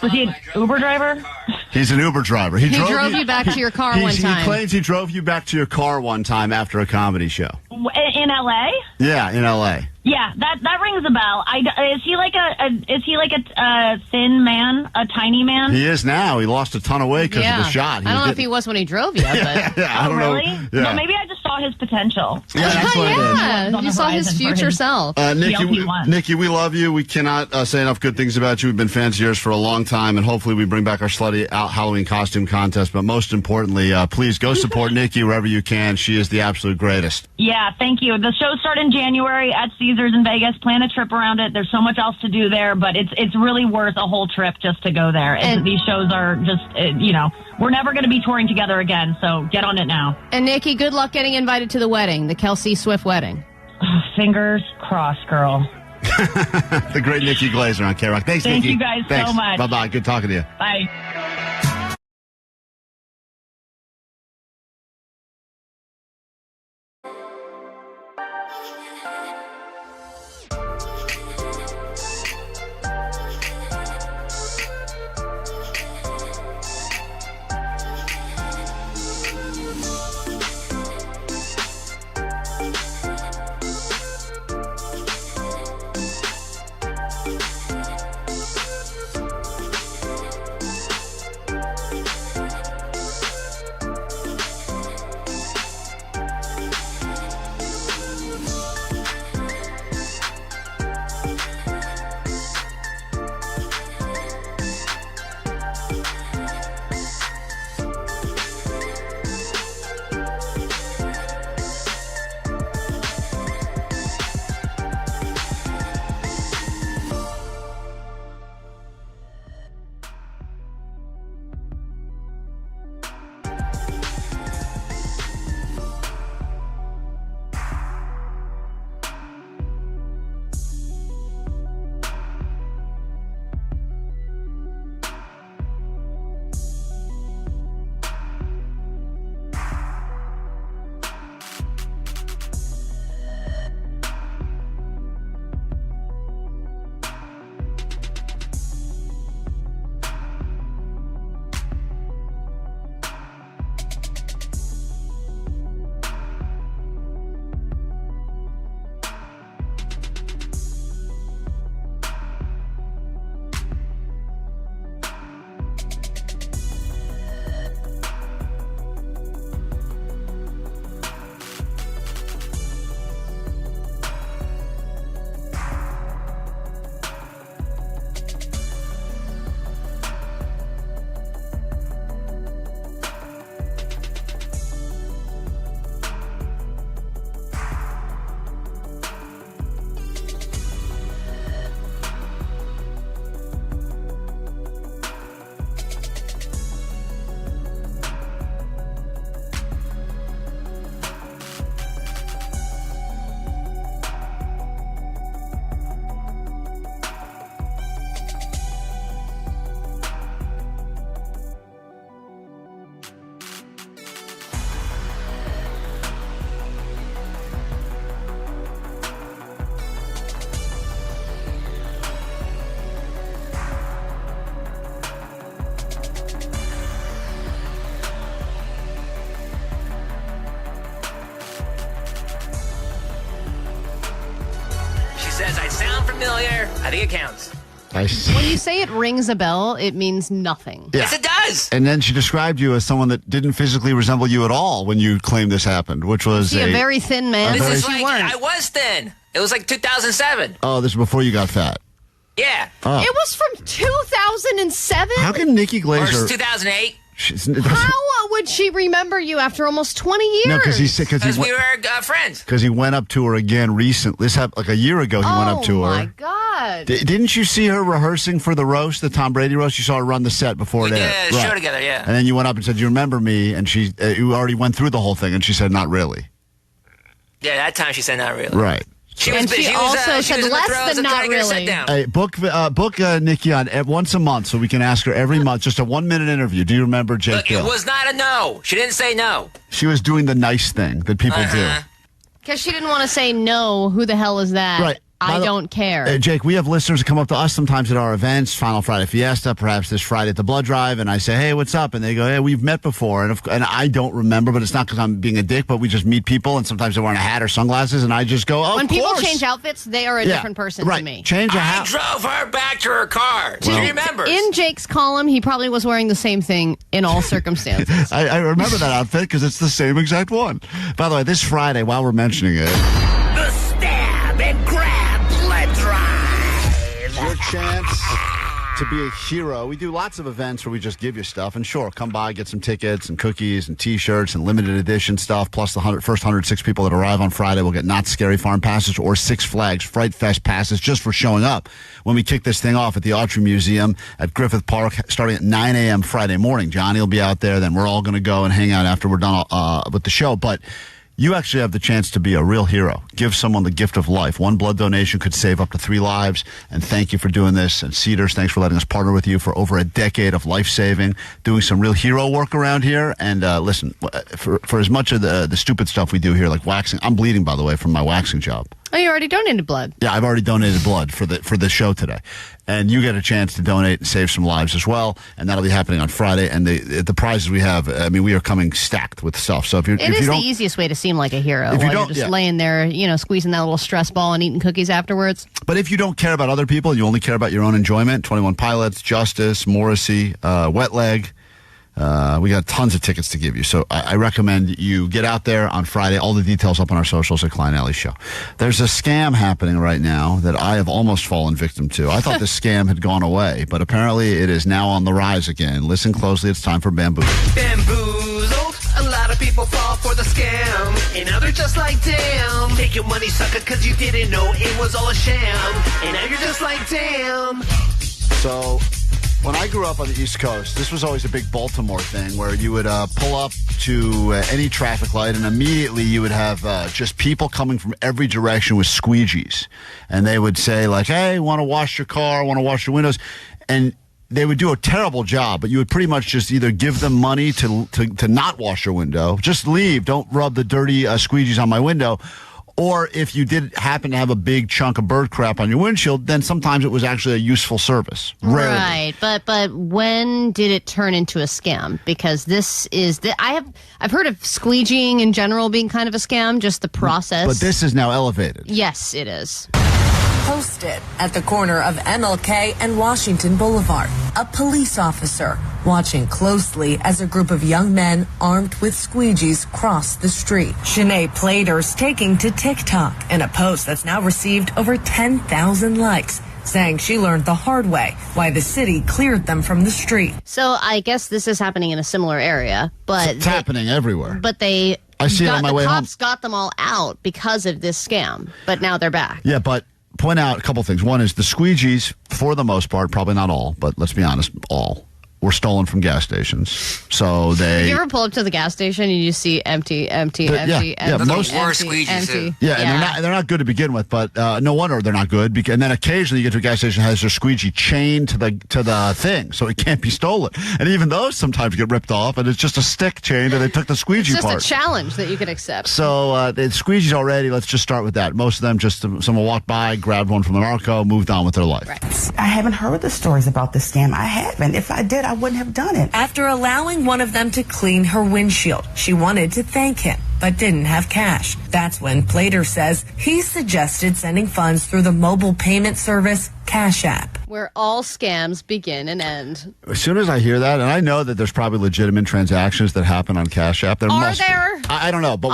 Was he an Uber driver? He's an Uber driver. He drove you back to your car one time. He claims he drove you back to your car one time after a comedy show. In L.A.? Yeah, in L.A. Yeah, that rings a bell. Is he like a thin man, a tiny man? He is now. He lost a ton of weight because of the shot. I don't know if he was when he drove you, but I don't really? know. Well, Yeah. maybe I just saw his potential. Yeah, that's what it is. You saw his future self. Nikki, we love you. We cannot say enough good things about you. We've been fans of yours for a long time, and hopefully we bring back our slutty Halloween costume contest. But most importantly, please go support Nikki wherever you can. She is the absolute greatest. Yeah, thank you. The shows start in January at Caesars in Vegas. Plan a trip around it. There's so much else to do there, but it's really worth a whole trip just to go there. And these shows are just, we're never going to be touring together again, so get on it now. And Nikki, good luck getting invited to the wedding, the Kelsey Swift wedding. Fingers crossed, girl. The great Nikki Glaser on KROQ. Thanks, Thank Nikki. you guys so much. Bye-bye. Good talking to you. Bye. sound familiar? I think it counts. I see. When you say it rings a bell, it means nothing. Yeah. Yes, it does. And then she described you as someone that didn't physically resemble you at all when you claimed this happened, which was a very thin man. This is You like, weren't. I was thin. It was like 2007. Oh, this is before you got fat. Yeah. Oh. It was from 2007? How can Nikki Or Glaser... 2008. How would she remember you after almost 20 years? No, because we were friends. Because he went up to her again recently. This happened like a year ago. He went up to her. Oh my God! Didn't you see her rehearsing for the roast, the Tom Brady roast? You saw her run the set before it aired. We did a show together, yeah. And then you went up and said, "You remember me?" And she, you already went through the whole thing, and she said, "Not really." Yeah, that time she said not really. Right. She also said less than not really. Hey, book Nikki on once a month so we can ask her every month, just a 1-minute interview. Do you remember Jake Look, Hill? it was not a no. She didn't say no. She was doing the nice thing that people do. Because she didn't want to say no. Who the hell is that? Right. I don't care. Jake, we have listeners that come up to us sometimes at our events, Final Friday Fiesta, perhaps this Friday at the Blood Drive, and I say, "Hey, what's up?" And they go, "Hey, we've met before," and I don't remember, but it's not because I'm being a dick, but we just meet people, and sometimes they're wearing a hat or sunglasses, and I just go, "Oh, when of people course." change outfits, they are a different person to me. Change a I hat. drove her back to her car. She remembers. In Jake's column, he probably was wearing the same thing in all circumstances. I remember that outfit because it's the same exact one. By the way, this Friday, while we're mentioning it, The stab and grab blood drive. your chance to be a hero. We do lots of events where we just give you stuff, and sure, come by, get some tickets and cookies and T-shirts and limited edition stuff. Plus, the first 106 people that arrive on Friday will get Not Scary Farm passes or Six Flags Fright Fest passes just for showing up when we kick this thing off at the Autry Museum at Griffith Park, starting at 9 a.m. Friday morning. Johnny will be out there. Then we're all going to go and hang out after we're done with the show, but you actually have the chance to be a real hero. Give someone the gift of life. One blood donation could save up to 3 lives. And thank you for doing this. And Cedars, thanks for letting us partner with you for over a decade of life-saving, doing some real hero work around here. And listen, for as much of the stupid stuff we do here, like waxing, I'm bleeding, by the way, from my waxing job. Oh, you already donated blood. Yeah, I've already donated blood for the show today. And you get a chance to donate and save some lives as well. And that'll be happening on Friday. And the prizes we have, I mean, we are coming stacked with stuff. So if you It is the easiest way to seem like a hero If you while you're don't- just laying there, squeezing that little stress ball and eating cookies afterwards. But if you don't care about other people, you only care about your own enjoyment, 21 Pilots, Justice, Morrissey, Wet Leg, we got tons of tickets to give you. So I recommend you get out there on Friday. All the details up on our socials at Klein Alley Show. There's a scam happening right now that I have almost fallen victim to. I thought this scam had gone away, but apparently it is now on the rise again. Listen closely. It's time for Bamboozled. Bamboozled. A lot of people fall for the scam. And now they're just like, damn. Take your money, sucker, because you didn't know it was all a sham. And now you're just like, damn. So when I grew up on the East Coast, this was always a big Baltimore thing where you would pull up to any traffic light and immediately you would have just people coming from every direction with squeegees. And they would say like, hey, want to wash your car, want to wash your windows. And they would do a terrible job, but you would pretty much just either give them money to not wash your window, just leave, don't rub the dirty squeegees on my window. Or if you did happen to have a big chunk of bird crap on your windshield, then sometimes it was actually a useful service. Rarely. Right, but when did it turn into a scam? Because this is I've heard of squeegeeing in general being kind of a scam, just the process. But this is now elevated. Yes, it is. Posted at the corner of MLK and Washington Boulevard, a police officer watching closely as a group of young men armed with squeegees crossed the street. Shanae Plater's taking to TikTok in a post that's now received over 10,000 likes, saying she learned the hard way why the city cleared them from the street. So I guess this is happening in a similar area, but It's happening everywhere. But I see it on my way home. The cops got them all out because of this scam, but now they're back. Yeah, but point out a couple things. One is the squeegees, for the most part, probably not all, but let's be honest, all were stolen from gas stations. So they... You ever pull up to the gas station and you see empty, empty. Most empty. Yeah, and they're not good to begin with, but no wonder they're not good. And then occasionally you get to a gas station that has their squeegee chained to the thing, so it can't be stolen. And even those sometimes get ripped off, and it's just a stick chained, and they took the squeegee It's just part. a challenge that you could accept. So the squeegees already. Let's just start with that. Most of them just someone walked by, grabbed one from the narco, moved on with their life. I haven't heard the stories about the scam. I haven't. If I did, I wouldn't have done it. After allowing one of them to clean her windshield, she wanted to thank him. but didn't have cash. That's when Plater says he suggested sending funds through the mobile payment service Cash App, where all scams begin and end. As soon as I hear that, and I know that there's probably legitimate transactions that happen on Cash App. There must be. I don't know, but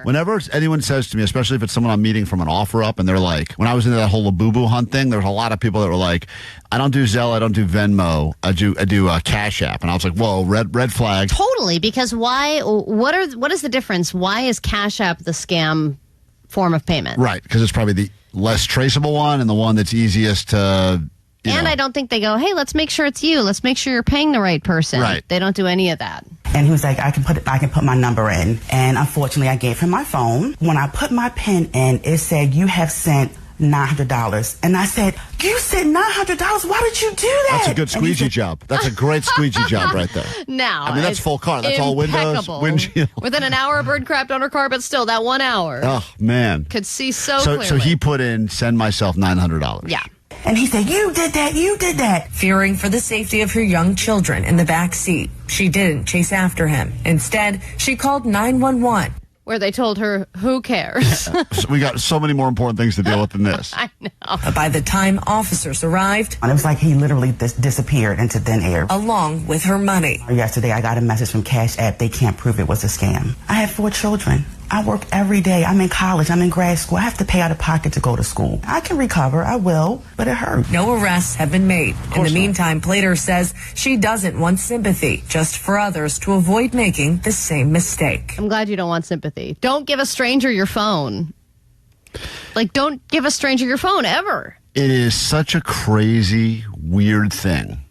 whenever anyone says to me, especially if it's someone I'm meeting from an OfferUp, and they're like, when I was into that whole Labubu hunt thing, there was a lot of people that were like, I don't do Zelle, I don't do Venmo, I do Cash App, and I was like, whoa, red flag. Totally, because why? What is the difference? Why is Cash App the scam form of payment? Right, because it's probably the less traceable one and the one that's easiest to. And I don't think they go, hey, let's make sure it's you. Let's make sure you're paying the right person. Right. They don't do any of that. And he was like, I can put my number in. And unfortunately, I gave him my phone. When I put my PIN in, it said, you have sent $900. And I said, you said $900? Why did you do that? That's a good squeegee job. That's a great squeegee job right there. Now, I mean, that's full car. That's all windows, windshield. Within an hour, a bird crapped on her car, but still, that 1 hour. Oh, man. Could see so clearly. So he put in, send myself $900. Yeah. And he said, you did that. Fearing for the safety of her young children in the back seat, she didn't chase after him. Instead, she called 911. Where they told her, who cares? We got so many more important things to deal with than this. I know. But by the time officers arrived, and it was like he literally disappeared into thin air. Along with her money. Yesterday, I got a message from Cash App. They can't prove it was a scam. I have 4 children. I work every day. I'm in college. I'm in grad school. I have to pay out of pocket to go to school. I can recover. I will, but it hurt. No arrests have been made. In the meantime, Plater says she doesn't want sympathy, just for others to avoid making the same mistake. I'm glad you don't want sympathy. Don't give a stranger your phone. Like, don't give a stranger your phone ever. It is such a crazy, weird thing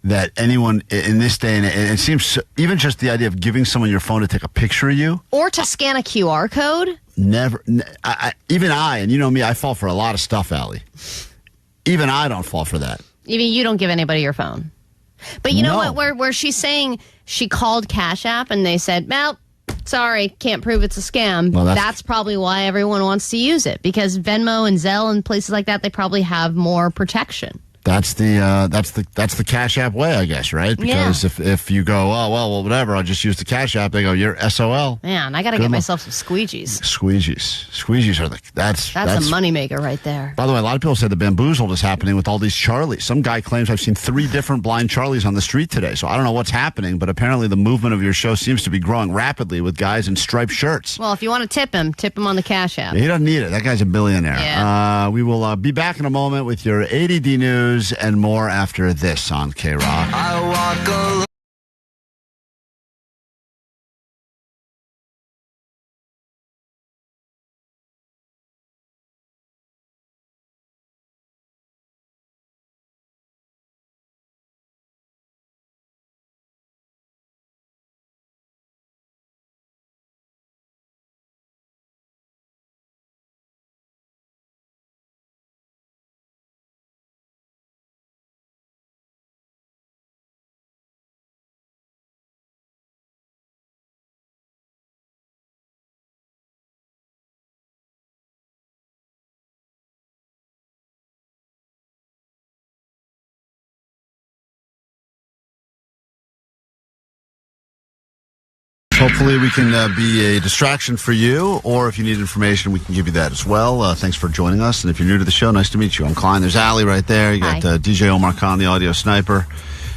that anyone in this day, and it seems even just the idea of giving someone your phone to take a picture of you. Or to scan a QR code. Never. Even I, and you know me, I fall for a lot of stuff, Allie. Even I don't fall for that. Even you don't give anybody your phone. But you know what? Where she's saying she called Cash App and they said, well, sorry, can't prove it's a scam. Well, that's probably why everyone wants to use it. Because Venmo and Zelle and places like that, they probably have more protection. That's the Cash App way, I guess, right? Because if you go, oh, well, whatever, I'll just use the Cash App, they go, you're SOL. Man, I got to get myself some squeegees. Squeegees are that's a moneymaker right there. By the way, a lot of people said the Bamboozled is happening with all these Charlies. Some guy claims I've seen 3 different blind Charlies on the street today. So I don't know what's happening, but apparently the movement of your show seems to be growing rapidly with guys in striped shirts. Well, if you want to tip him on the Cash App. He doesn't need it. That guy's a billionaire. Yeah. We will be back in a moment with your ADD news and more after this on KROQ. I walk alone. Hopefully we can be a distraction for you, or if you need information, we can give you that as well. Thanks for joining us, and if you're new to the show, nice to meet you. I'm Klein. There's Allie right there. You got DJ Omar Khan, the audio sniper.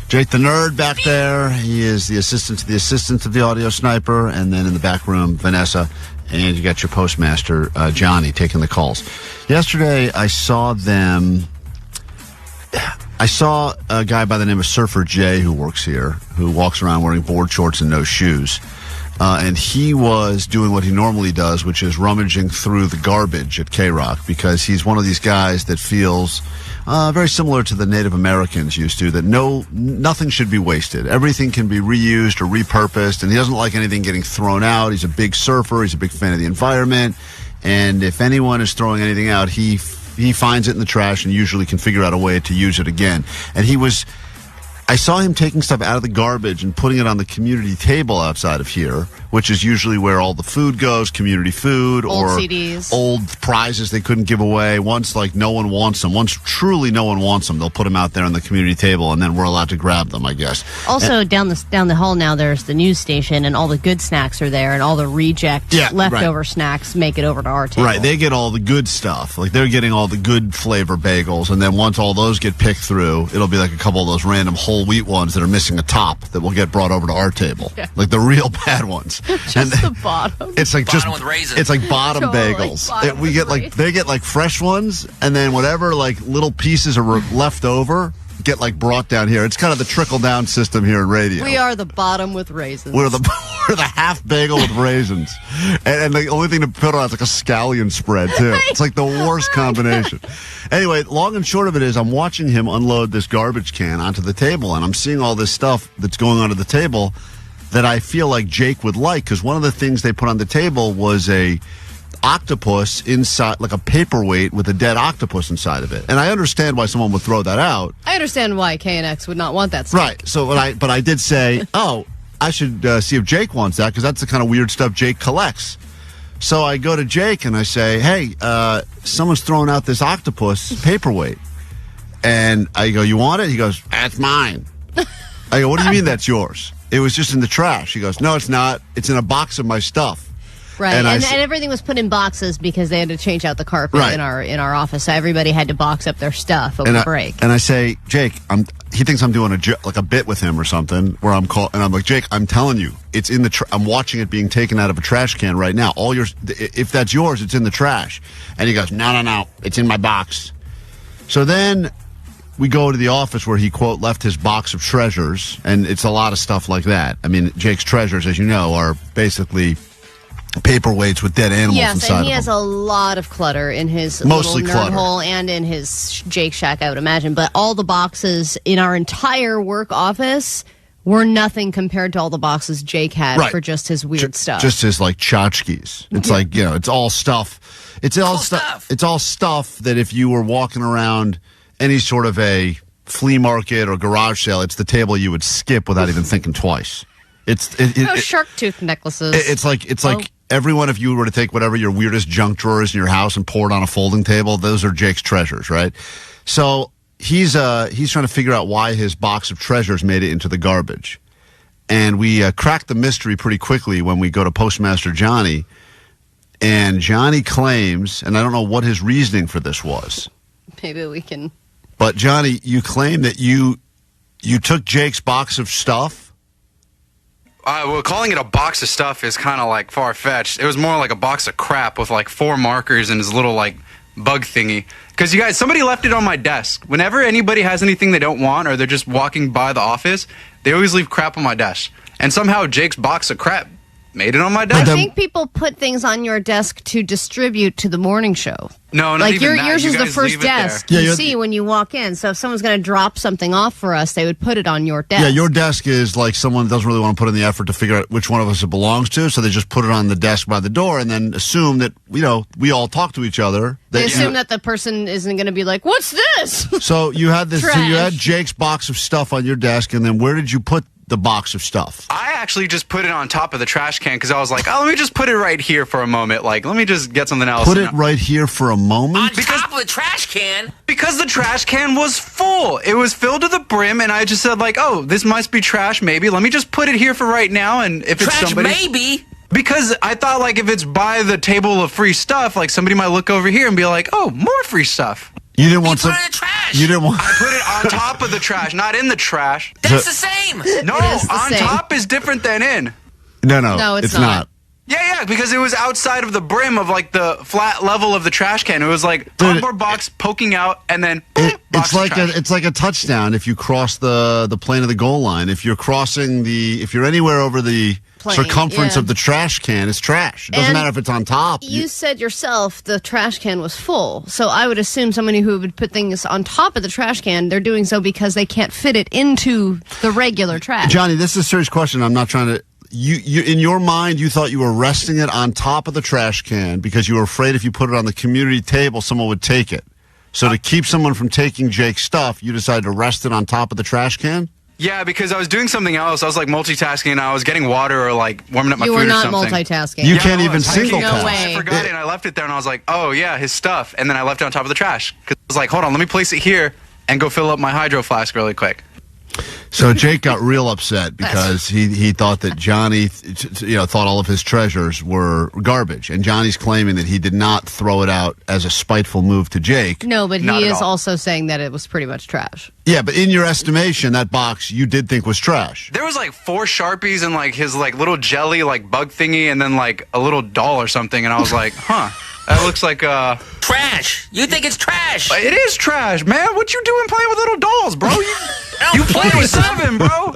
Jake the Nerd back there. He is the assistant to the assistant of the audio sniper, and then in the back room, Vanessa. And you got your postmaster, Johnny, taking the calls. Yesterday, I saw a guy by the name of Surfer Jay who works here, who walks around wearing board shorts and no shoes. And he was doing what he normally does, which is rummaging through the garbage at KROQ, because he's one of these guys that feels very similar to the Native Americans used to, that nothing should be wasted. Everything can be reused or repurposed, and he doesn't like anything getting thrown out. He's a big surfer. He's a big fan of the environment. And if anyone is throwing anything out, he finds it in the trash and usually can figure out a way to use it again. And I saw him taking stuff out of the garbage and putting it on the community table outside of here, which is usually where all the food goes, community food, Old or CDs. old prizes they couldn't give away. Once, like, no one wants them. Once truly no one wants them, they'll put them out there on the community table, and then we're allowed to grab them, I guess. Also, down the hall now, there's the news station, and all the good snacks are there, and all the reject leftover snacks make it over to our table. Right, they get all the good stuff. Like, they're getting all the good flavor bagels, and then once all those get picked through, it'll be like a couple of those random whole wheat ones that are missing a top that will get brought over to our table. Yeah. Like the real bad ones. Just the bottom. It's like Bottom with raisins. it's like bottom Totally, bagels. bottom We with get like raisins. they get like fresh ones, and then whatever like little pieces are left over get like brought down here. It's kind of the trickle down system here in radio. We are the bottom with raisins. We're the half bagel with raisins, and the only thing to put on is like a scallion spread too. It's like the worst combination. Anyway, long and short of it is, I'm watching him unload this garbage can onto the table, and I'm seeing all this stuff that's going onto the table that I feel like Jake would like, because one of the things they put on the table was a octopus inside, like a paperweight with a dead octopus inside of it. And I understand why someone would throw that out. I understand why KNX would not want that stuff. Right. So, but I did say, oh, I should see if Jake wants that, because that's the kind of weird stuff Jake collects. So I go to Jake and I say, hey, someone's throwing out this octopus paperweight. And I go, you want it? He goes, that's mine. I go, what do you mean that's yours? It was just in the trash. He goes, no, it's not. It's in a box of my stuff. Right, And and everything was put in boxes because they had to change out the carpet Right. in our office, so everybody had to box up their stuff over break. And I say, Jake, he thinks I'm doing a bit with him or something, where I'm and I'm like, Jake, I'm telling you, it's in the. I'm watching it being taken out of a trash can right now. All yours, if that's yours, it's in the trash. And he goes, no, it's in my box. So then we go to the office where he, quote, left his box of treasures, and it's a lot of stuff like that. I mean, Jake's treasures, as you know, are basically paperweights with dead animals inside Yes, and he of has them. a lot of clutter in his Mostly little nerd clutter. hole and in his Jake Shack, I would imagine. But all the boxes in our entire work office were nothing compared to all the boxes Jake had Right. for just his weird stuff. Just his like tchotchkes. It's like, it's all stuff. It's all stuff. It's all stuff that if you were walking around any sort of a flea market or garage sale, it's the table you would skip without even thinking twice. Shark tooth necklaces. It's like everyone, if you were to take whatever your weirdest junk drawers in your house and pour it on a folding table, those are Jake's treasures, right? So he's trying to figure out why his box of treasures made it into the garbage. And we cracked the mystery pretty quickly when we go to Postmaster Johnny. And Johnny claims, and I don't know what his reasoning for this was, Maybe we can. but Johnny, you claim that you took Jake's box of stuff. Well, calling it a box of stuff is kind of like far-fetched. It was more like a box of crap with like 4 markers and his little like bug thingy. Because you guys, somebody left it on my desk. Whenever anybody has anything they don't want or they're just walking by the office, they always leave crap on my desk. And somehow Jake's box of crap made it on my desk. I think people put things on your desk to distribute to the morning show. No, not like even that. yours You is the guys first leave it there. desk Yeah, you you're- see when you walk in. So if someone's going to drop something off for us, they would put it on your desk. Yeah, your desk is like someone doesn't really want to put in the effort to figure out which one of us it belongs to, so they just put it on the desk by the door and then assume that, we all talk to each other. They assume that the person isn't going to be like, "What's this?" So you had this. So you had Trash. Jake's box of stuff on your desk, and then where did you put the box of stuff? I actually just put it on top of the trash can because I was like, let me just put it right here for a moment. Like, let me just get something else. Put it right here for a moment. Top of the trash can. Because the trash can was full. It was filled to the brim, and I just said, like, oh, this must be trash, maybe. Let me just put it here for right now, and if it's Trash somebody... maybe? Because I thought, like, if it's by the table of free stuff, like, somebody might look over here and be like, oh, more free stuff. You didn't want some. You didn't want. I put it on top of the trash, not in the trash. That's the same. No, It is the on same. top is different than in. No, it's it's not. Yeah, because it was outside of the brim of, like, the flat level of the trash can. It was, like, cardboard box poking out, and then It's like a touchdown if you cross the plane of the goal line. If you're if you're anywhere over the Plane, circumference yeah. of the trash can, it's trash. It doesn't And matter if it's on top. You said yourself the trash can was full. So I would assume somebody who would put things on top of the trash can, they're doing so because they can't fit it into the regular trash. Johnny, this is a serious question. I'm not trying to. You in your mind, you thought you were resting it on top of the trash can because you were afraid if you put it on the community table, someone would take it. So to keep someone from taking Jake's stuff, you decided to rest it on top of the trash can? Yeah, because I was doing something else. I was like multitasking, and I was getting water or like warming up my You food were or not something. multitasking. You can't even single No task. way. I forgot it, and I left it there, and I was like, oh, yeah, his stuff. And then I left it on top of the trash. Because I was like, hold on, let me place it here and go fill up my hydro flask really quick. So Jake got real upset because he thought that Johnny, thought all of his treasures were garbage, and Johnny's claiming that he did not throw it out as a spiteful move to Jake. No, but Not he at is all. also saying that it was pretty much trash. Yeah, but in your estimation, that box you did think was trash. There was like 4 Sharpies and like his like little jelly like bug thingy, and then like a little doll or something, and I was like, huh. That looks like Trash. You think it's trash? It is trash, man. What you doing playing with little dolls, bro? You play with 7, bro.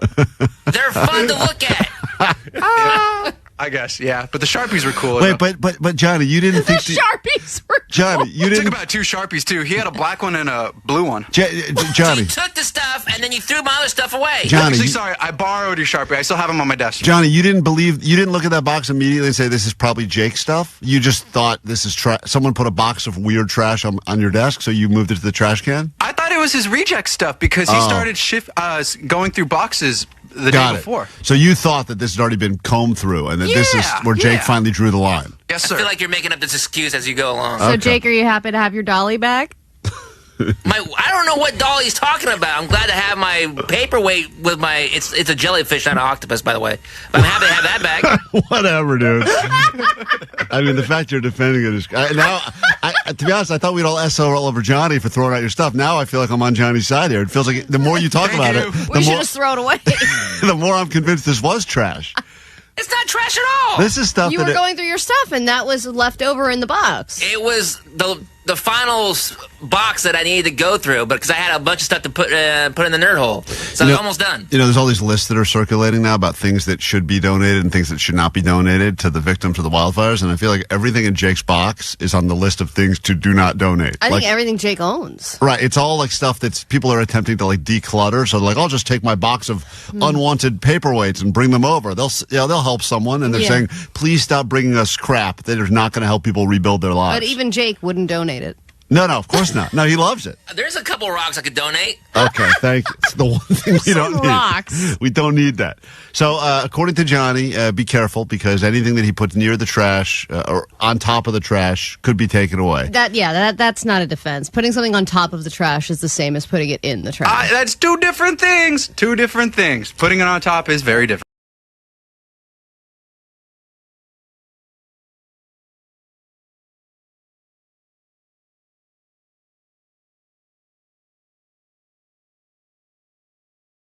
They're fun to look at. I guess, yeah. But the Sharpies were cool. Wait, but Johnny, you didn't think Sharpies were Johnny, you I took didn't. about 2 Sharpies too. He had a black one and a blue one. Johnny, You took the stuff and then you threw my other stuff away. Johnny, Actually, sorry, I borrowed your Sharpie. I still have them on my desk. Johnny, you didn't look at that box immediately and say this is probably Jake's stuff. You just thought this is trash. Someone put a box of weird trash on your desk, so you moved it to the trash can. I thought it was his reject stuff because he started going through boxes the day before. So you thought that this had already been combed through, and that this is where Jake finally drew the line. Yes, I sir. feel like you're making up this excuse as you go along. So, Jake, are you happy to have your dolly back? I don't know what doll he's talking about. I'm glad to have my paperweight with my. It's a jellyfish, not an octopus, by the way. But I'm happy to have that back. Whatever, dude. I mean, the fact you're defending it is now. To be honest, I thought we'd all SO all over Johnny for throwing out your stuff. Now I feel like I'm on Johnny's side here. It feels like the more you talk about it, We should just throw it away. the more I'm convinced this was trash. It's not trash at all. This is stuff You were going through your stuff, and that was left over in the box. It was the final box that I needed to go through, but because I had a bunch of stuff to put in the nerd hole, so I'm almost done. You know, there's all these lists that are circulating now about things that should be donated and things that should not be donated to the victims of the wildfires, and I feel like everything in Jake's box is on the list of things to do not donate. I think everything Jake owns. Right, it's all like stuff that people are attempting to like declutter. So like, I'll just take my box of unwanted paperweights and bring them over. They'll help someone, and they're saying, please stop bringing us crap that is not going to help people rebuild their lives. But even Jake wouldn't donate it. No, of course not. No, he loves it. There's a couple rocks I could donate. Okay, thank you. It's the one thing we don't need. Rocks. We don't need that. So, according to Johnny, be careful because anything that he puts near the trash or on top of the trash could be taken away. That's not a defense. Putting something on top of the trash is the same as putting it in the trash. That's 2 different things. 2 different things. Putting it on top is very different.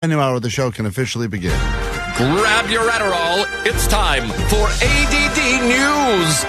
A new hour of the show can officially begin. Grab your Adderall. It's time for ADD News.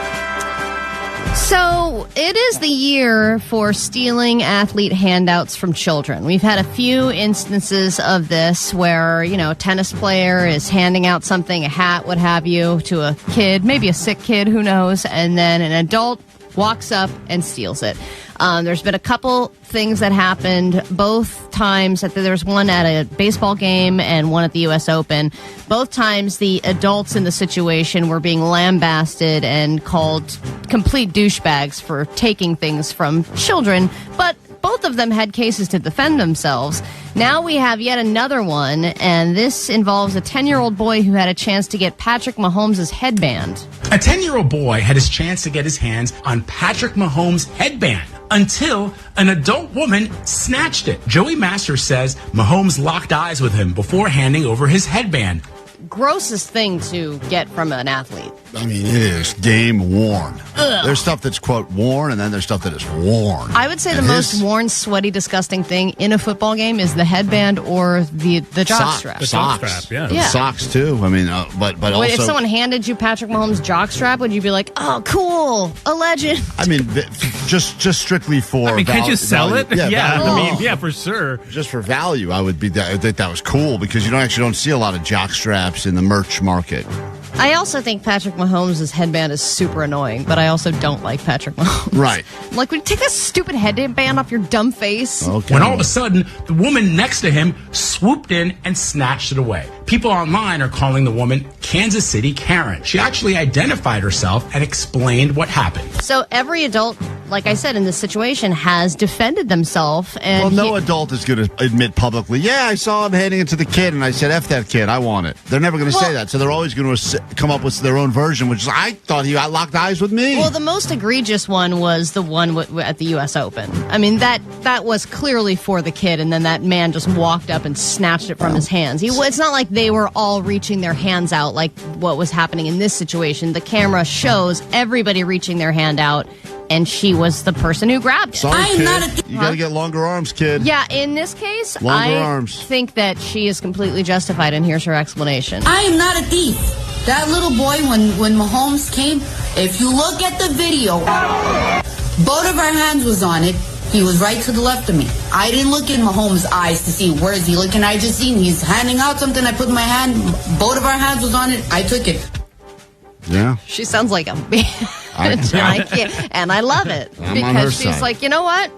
So, it is the year for stealing athlete handouts from children. We've had a few instances of this where, a tennis player is handing out something, a hat, what have you, to a kid, maybe a sick kid, who knows, and then an adult walks up and steals it. There's been a couple things that happened both times. There's one at a baseball game and one at the U.S. Open. Both times the adults in the situation were being lambasted and called complete douchebags for taking things from children, but both of them had cases to defend themselves. Now we have yet another one, and this involves a 10-year-old boy who had a chance to get Patrick Mahomes' headband. A 10-year-old boy had his chance to get his hands on Patrick Mahomes' headband until an adult woman snatched it. Joey Masters says Mahomes locked eyes with him before handing over his headband. Grossest thing to get from an athlete. I mean, it is game worn. Ugh. There's stuff that's, quote, worn, and then there's stuff that is worn. I would say the most worn, sweaty, disgusting thing in a football game is the headband or the jockstrap. The socks. The socks, too. I mean, but also... If someone handed you Patrick Mahomes' jockstrap, would you be like, oh, cool, a legend? I mean, just strictly for... can't you sell it? Yeah, yeah, for sure. Just for value, I think that was cool because you don't see a lot of jockstraps in the merch market. I also think Patrick Mahomes' headband is super annoying, but I also don't like Patrick Mahomes. Right. I'm like, would you take that stupid headband off your dumb face? Okay. When all of a sudden, the woman next to him swooped in and snatched it away. People online are calling the woman Kansas City Karen. She actually identified herself and explained what happened. So every adult like I said, in this situation, has defended themselves. And no adult is going to admit publicly, yeah, I saw him handing it to the kid, and I said, F that kid, I want it. They're never going to say that, so they're always going to come up with their own version, which is, I thought he locked eyes with me. Well, the most egregious one was the one at the U.S. Open. I mean, that was clearly for the kid, and then that man just walked up and snatched it from his hands. It's not like they were all reaching their hands out like what was happening in this situation. The camera shows everybody reaching their hand out, and she was the person who grabbed it. Sorry, kid. You got to get longer arms, kid. Yeah, in this case, longer I arms. think that she is completely justified, and here's her explanation. I am not a thief. That little boy, when Mahomes came, if you look at the video, both of our hands was on it. He was right to the left of me. I didn't look in Mahomes' eyes to see where is he looking. I just seen he's handing out something. I put my hand, both of our hands was on it. I took it. Yeah. She sounds like a bitch. And I love it. Because she's like, you know what?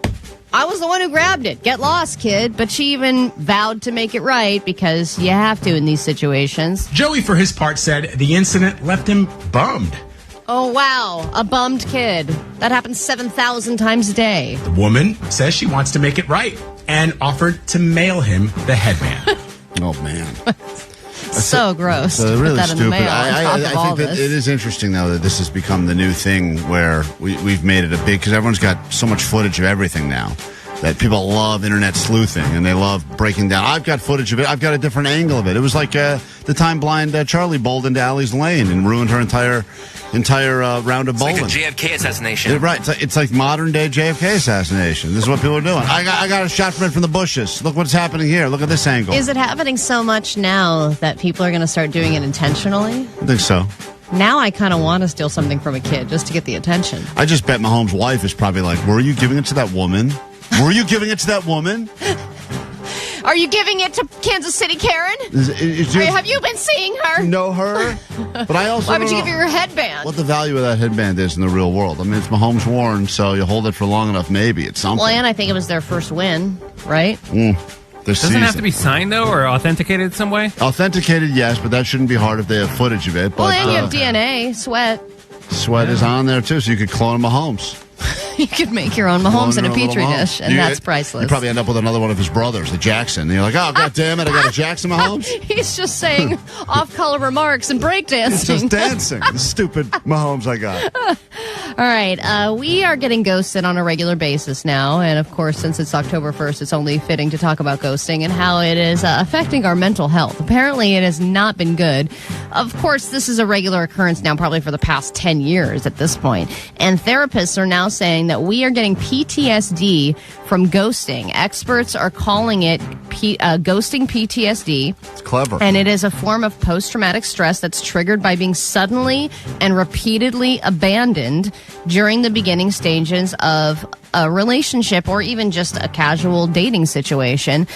I was the one who grabbed it. Get lost, kid. But she even vowed to make it right because you have to in these situations. Joey, for his part, said the incident left him bummed. Oh, wow. A bummed kid. That happens 7,000 times a day. The woman says she wants to make it right and offered to mail him the headband. Oh, man. So gross. It's really that stupid. I think that it is interesting, though, that this has become the new thing where we've made it a big, because everyone's got so much footage of everything now that people love internet sleuthing and they love breaking down. I've got footage of it. I've got a different angle of it. It was like the time blind Charlie bowled into Allie's lane and ruined her entire round of bowling. It's like a JFK assassination. Right. It's like modern day JFK assassination. This is what people are doing. I got a shot from the bushes. Look what's happening here. Look at this angle. Is it happening so much now that people are going to start doing it intentionally? I think so. Now I kind of want to steal something from a kid just to get the attention. I just bet Mahomes' wife is probably like, were you giving it to that woman? Were you giving it to that woman? Are you giving it to Kansas City Karen? Have you been seeing her? Know her? But I also Why would you give her your headband? What the value of that headband is in the real world. I mean, it's Mahomes worn, so you hold it for long enough, maybe it's something. Well, and I think it was their first win, right? Doesn't it have to be signed, though, or authenticated some way? Authenticated, yes, but that shouldn't be hard if they have footage of it. Well, but, and you have DNA, sweat. Sweat is on there, too, so you could clone Mahomes. You could make your own Mahomes in a Petri dish, and that's priceless. You probably end up with another one of his brothers, the Jackson. And you're like, oh, God damn it, I got a Jackson Mahomes? He's just saying off-color remarks and breakdancing. He's just dancing. The stupid Mahomes I got. All right, we are getting ghosted on a regular basis now, and of course, since it's October 1st, it's only fitting to talk about ghosting and how it is affecting our mental health. Apparently, it has not been good. Of course, this is a regular occurrence now, probably for the past 10 years at this point, and therapists are now saying that we are getting PTSD from ghosting. Experts are calling it ghosting PTSD. It's clever. And it is a form of post-traumatic stress that's triggered by being suddenly and repeatedly abandoned during the beginning stages of a relationship or even just a casual dating situation.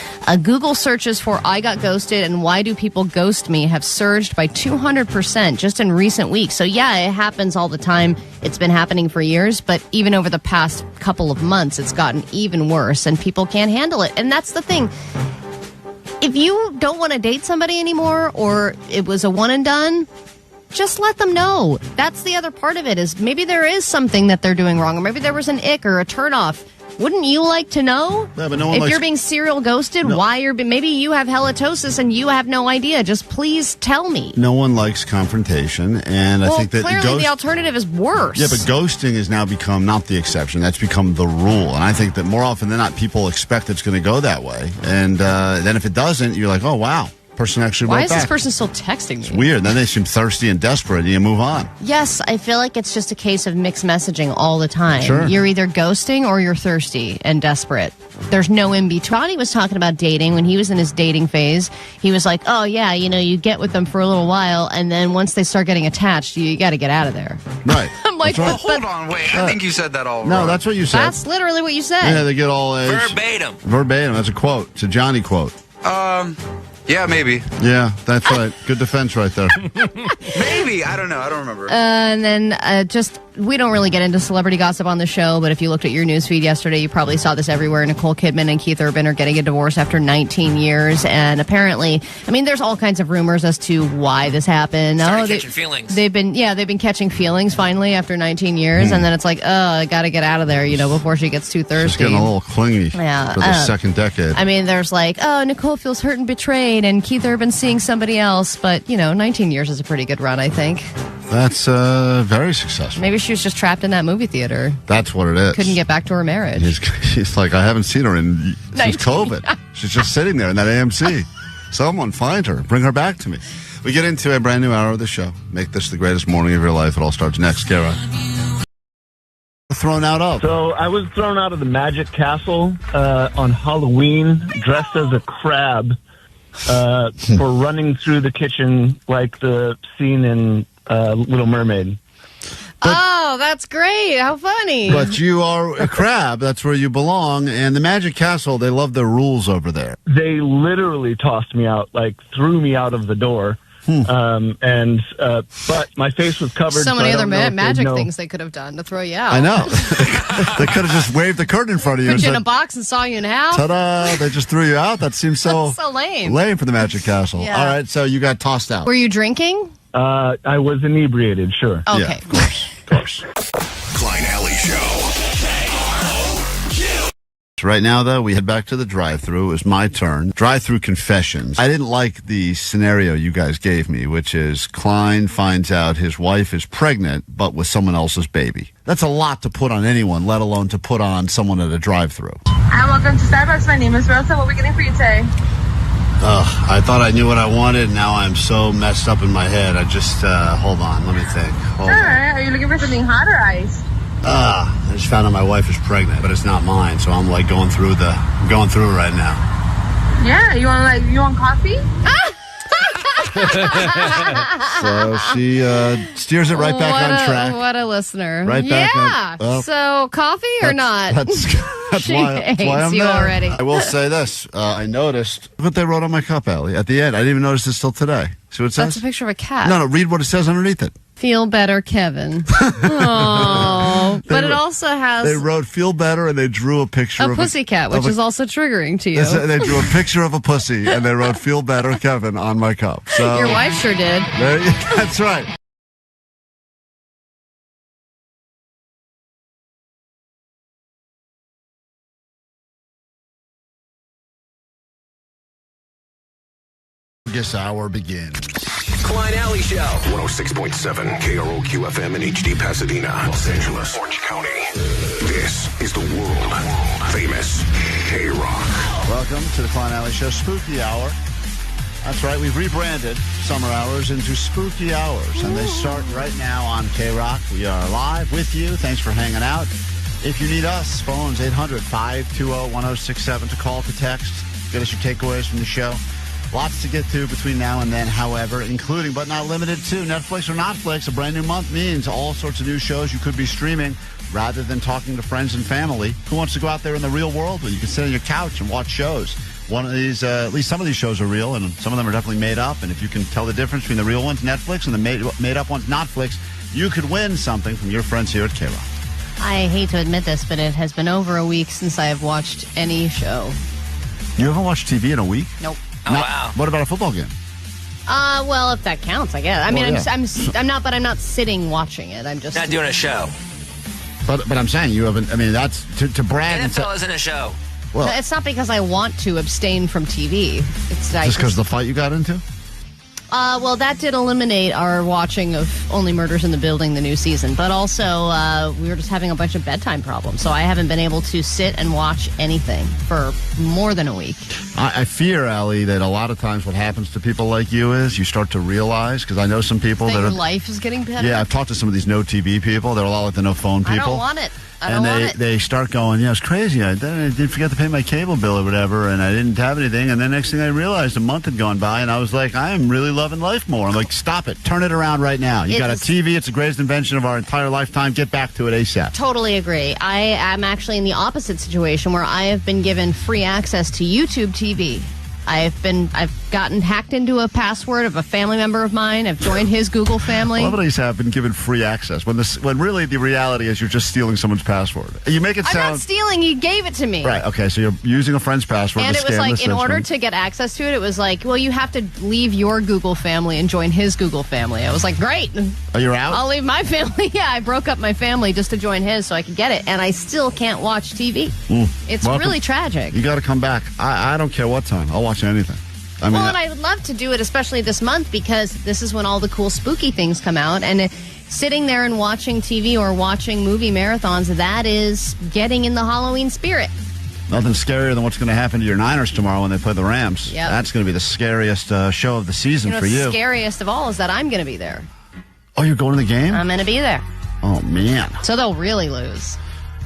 Google searches for I got ghosted and why do people ghost me have surged by 200% just in recent weeks. So yeah, it happens all the time. It's been happening for years, but even over the past couple of months, it's gotten even worse and people can't handle it. And that's the thing. If you don't want to date somebody anymore or it was a one and done, just let them know. That's the other part of it is maybe there is something that they're doing wrong or maybe there was an ick or a turnoff. Wouldn't you like to know? Yeah, but no one if you're being serial ghosted, why you're maybe you have halitosis and you have no idea. Just please tell me. No one likes confrontation, and I think that clearly the alternative is worse. Yeah, but ghosting has now become not the exception; that's become the rule. And I think that more often than not, people expect it's going to go that way, and then if it doesn't, you're like, oh wow. Person actually Why wrote is back. this person still texting me? It's weird. Then they seem thirsty and desperate, and you move on. Yes, I feel like it's just a case of mixed messaging all the time. Sure. You're either ghosting or you're thirsty and desperate. There's no in between. Ronnie was talking about dating when he was in his dating phase. He was like, oh, yeah, you get with them for a little while, and then once they start getting attached, you got to get out of there. Right. I'm like, right. Hold on, wait. I think you said that all No, wrong. that's what you said. That's literally what you said. Yeah, they get all Verbatim. Verbatim. That's a quote. It's a Johnny quote. Yeah, maybe. Yeah, that's right. Good defense right there. Maybe. I don't know. I don't remember. And then we don't really get into celebrity gossip on the show, but if you looked at your newsfeed yesterday, you probably saw this everywhere. Nicole Kidman and Keith Urban are getting a divorce after 19 years. And apparently, I mean, there's all kinds of rumors as to why this happened. Catching feelings. They've been catching feelings finally after 19 years. And then it's like, I got to get out of there, before she gets too thirsty. She's getting a little clingy Yeah, for the second decade. I mean, there's like, Nicole feels hurt and betrayed, and Keith Urban's seeing somebody else. But, 19 years is a pretty good run, I think. That's very successful. Maybe she was just trapped in that movie theater. That's what it is. Couldn't get back to her marriage. She's like, I haven't seen her since COVID. She's just sitting there in that AMC. Someone find her. Bring her back to me. We get into a brand new hour of the show. Make this the greatest morning of your life. It all starts next, Kara. Thrown out of. So I was thrown out of the Magic Castle on Halloween, dressed as a crab, for running through the kitchen like the scene in Little Mermaid. Oh, that's great. How funny. But you are a crab. That's where you belong. And the Magic Castle, they love their rules over there. They literally tossed me out, threw me out of the door. But my face was covered. So many other magic things they could have done to throw you out. I know. They could have just waved the curtain in front of you. Put you in a box and saw you in half. Ta-da! They just threw you out. That seems so lame. Lame for the Magic Castle. Yeah. All right, so you got tossed out. Were you drinking? I was inebriated, sure. Okay. Yeah, of course. Klein Alley Show. Right now, though, we head back to the drive-thru. It was my turn. Drive-thru confessions. I didn't like the scenario you guys gave me, which is Klein finds out his wife is pregnant, but with someone else's baby. That's a lot to put on anyone, let alone to put on someone at a drive-thru. Hi, welcome to Starbucks. My name is Rosa. What are we getting for you today? I thought I knew what I wanted. Now I'm so messed up in my head. I just, hold on. Let me think. Hold on. Are you looking for something hot or iced? I just found out my wife is pregnant, but it's not mine, so I'm like going through it right now. Yeah, you want coffee? So she steers it right back on track. What a listener. Right back on. Oh, so coffie or not? That's why I'm you there. already. I will say this. I noticed what they wrote on my cup, Allie, at the end. I didn't even notice this till today. See what it says? That's a picture of a cat. No, read what it says underneath it. Feel better, Kevin. Oh, but it also has. They wrote "feel better" and they drew a picture of a pussycat, which is also triggering to you. They drew a picture of a pussy and they wrote "feel better, Kevin" on my cup. So your wife sure did. That's right. This hour begins. Klein Alley Show. 106.7 KROQ FM in HD Pasadena, Los Angeles, Orange County. This is the world famous KROQ. Welcome to the Klein Alley Show Spooky Hour. That's right, we've rebranded summer hours into spooky hours, and they start right now on KROQ. We are live with you. Thanks for hanging out. If you need us, phones 800-520-1067 to call, to text. Get us your takeaways from the show. Lots to get to between now and then, however, including but not limited to Netflix or Notflix. A brand new month means all sorts of new shows you could be streaming rather than talking to friends and family. Who wants to go out there in the real world where you can sit on your couch and watch shows? One of these, at least some of these shows are real, and some of them are definitely made up. And if you can tell the difference between the real ones, Netflix, and the made up ones, Notflix, you could win something from your friends here at KROQ. I hate to admit this, but it has been over a week since I have watched any show. You haven't watched TV in a week? Nope. Oh, wow. What about a football game? Well, if that counts, I guess. I mean, yeah. I'm not sitting watching it. I'm just Not doing a show. But I'm saying you haven't. I mean, that's to brag. NFL isn't a show. Well, it's not because I want to abstain from TV. It's just because of the fight you got into. Well, that did eliminate our watching of Only Murders in the Building, the new season. But also, we were just having a bunch of bedtime problems. So I haven't been able to sit and watch anything for more than a week. I fear, Allie, that a lot of times what happens to people like you is you start to realize, because I know some people that your life is getting better? Yeah, I've talked to some of these no TV people. They're a lot like the no phone people. I don't want it. They start going, it's crazy. I did forget to pay my cable bill or whatever, and I didn't have anything. And then next thing I realized, a month had gone by, and I was like, I am really loving life more. I'm like, stop it. Turn it around right now. You got a TV. It's the greatest invention of our entire lifetime. Get back to it ASAP. Totally agree. I am actually in the opposite situation where I have been given free access to YouTube TV. I've gotten hacked into a password of a family member of mine. I've joined his Google family. Well, these have been given free access when really the reality is you're just stealing someone's password. You make it sound. I'm not stealing. He gave it to me. Right. Okay. So you're using a friend's password. And to it was scam like, the in order system. to get access to it, it was like, well, you have to leave your Google family and join his Google family. I was like, great. Oh, you're out? I'll leave my family. Yeah, I broke up my family just to join his so I could get it. And I still can't watch TV. It's Welcome. really tragic. You got to come back. I don't care what time. I'll watch anything. And I would love to do it, especially this month, because this is when all the cool spooky things come out. And sitting there and watching TV or watching movie marathons, that is getting in the Halloween spirit. Nothing scarier than what's going to happen to your Niners tomorrow when they play the Rams. Yep. That's going to be the scariest show of the season for you. The scariest of all is that I'm going to be there. Oh, you're going to the game? I'm going to be there. Oh, man. So they'll really lose.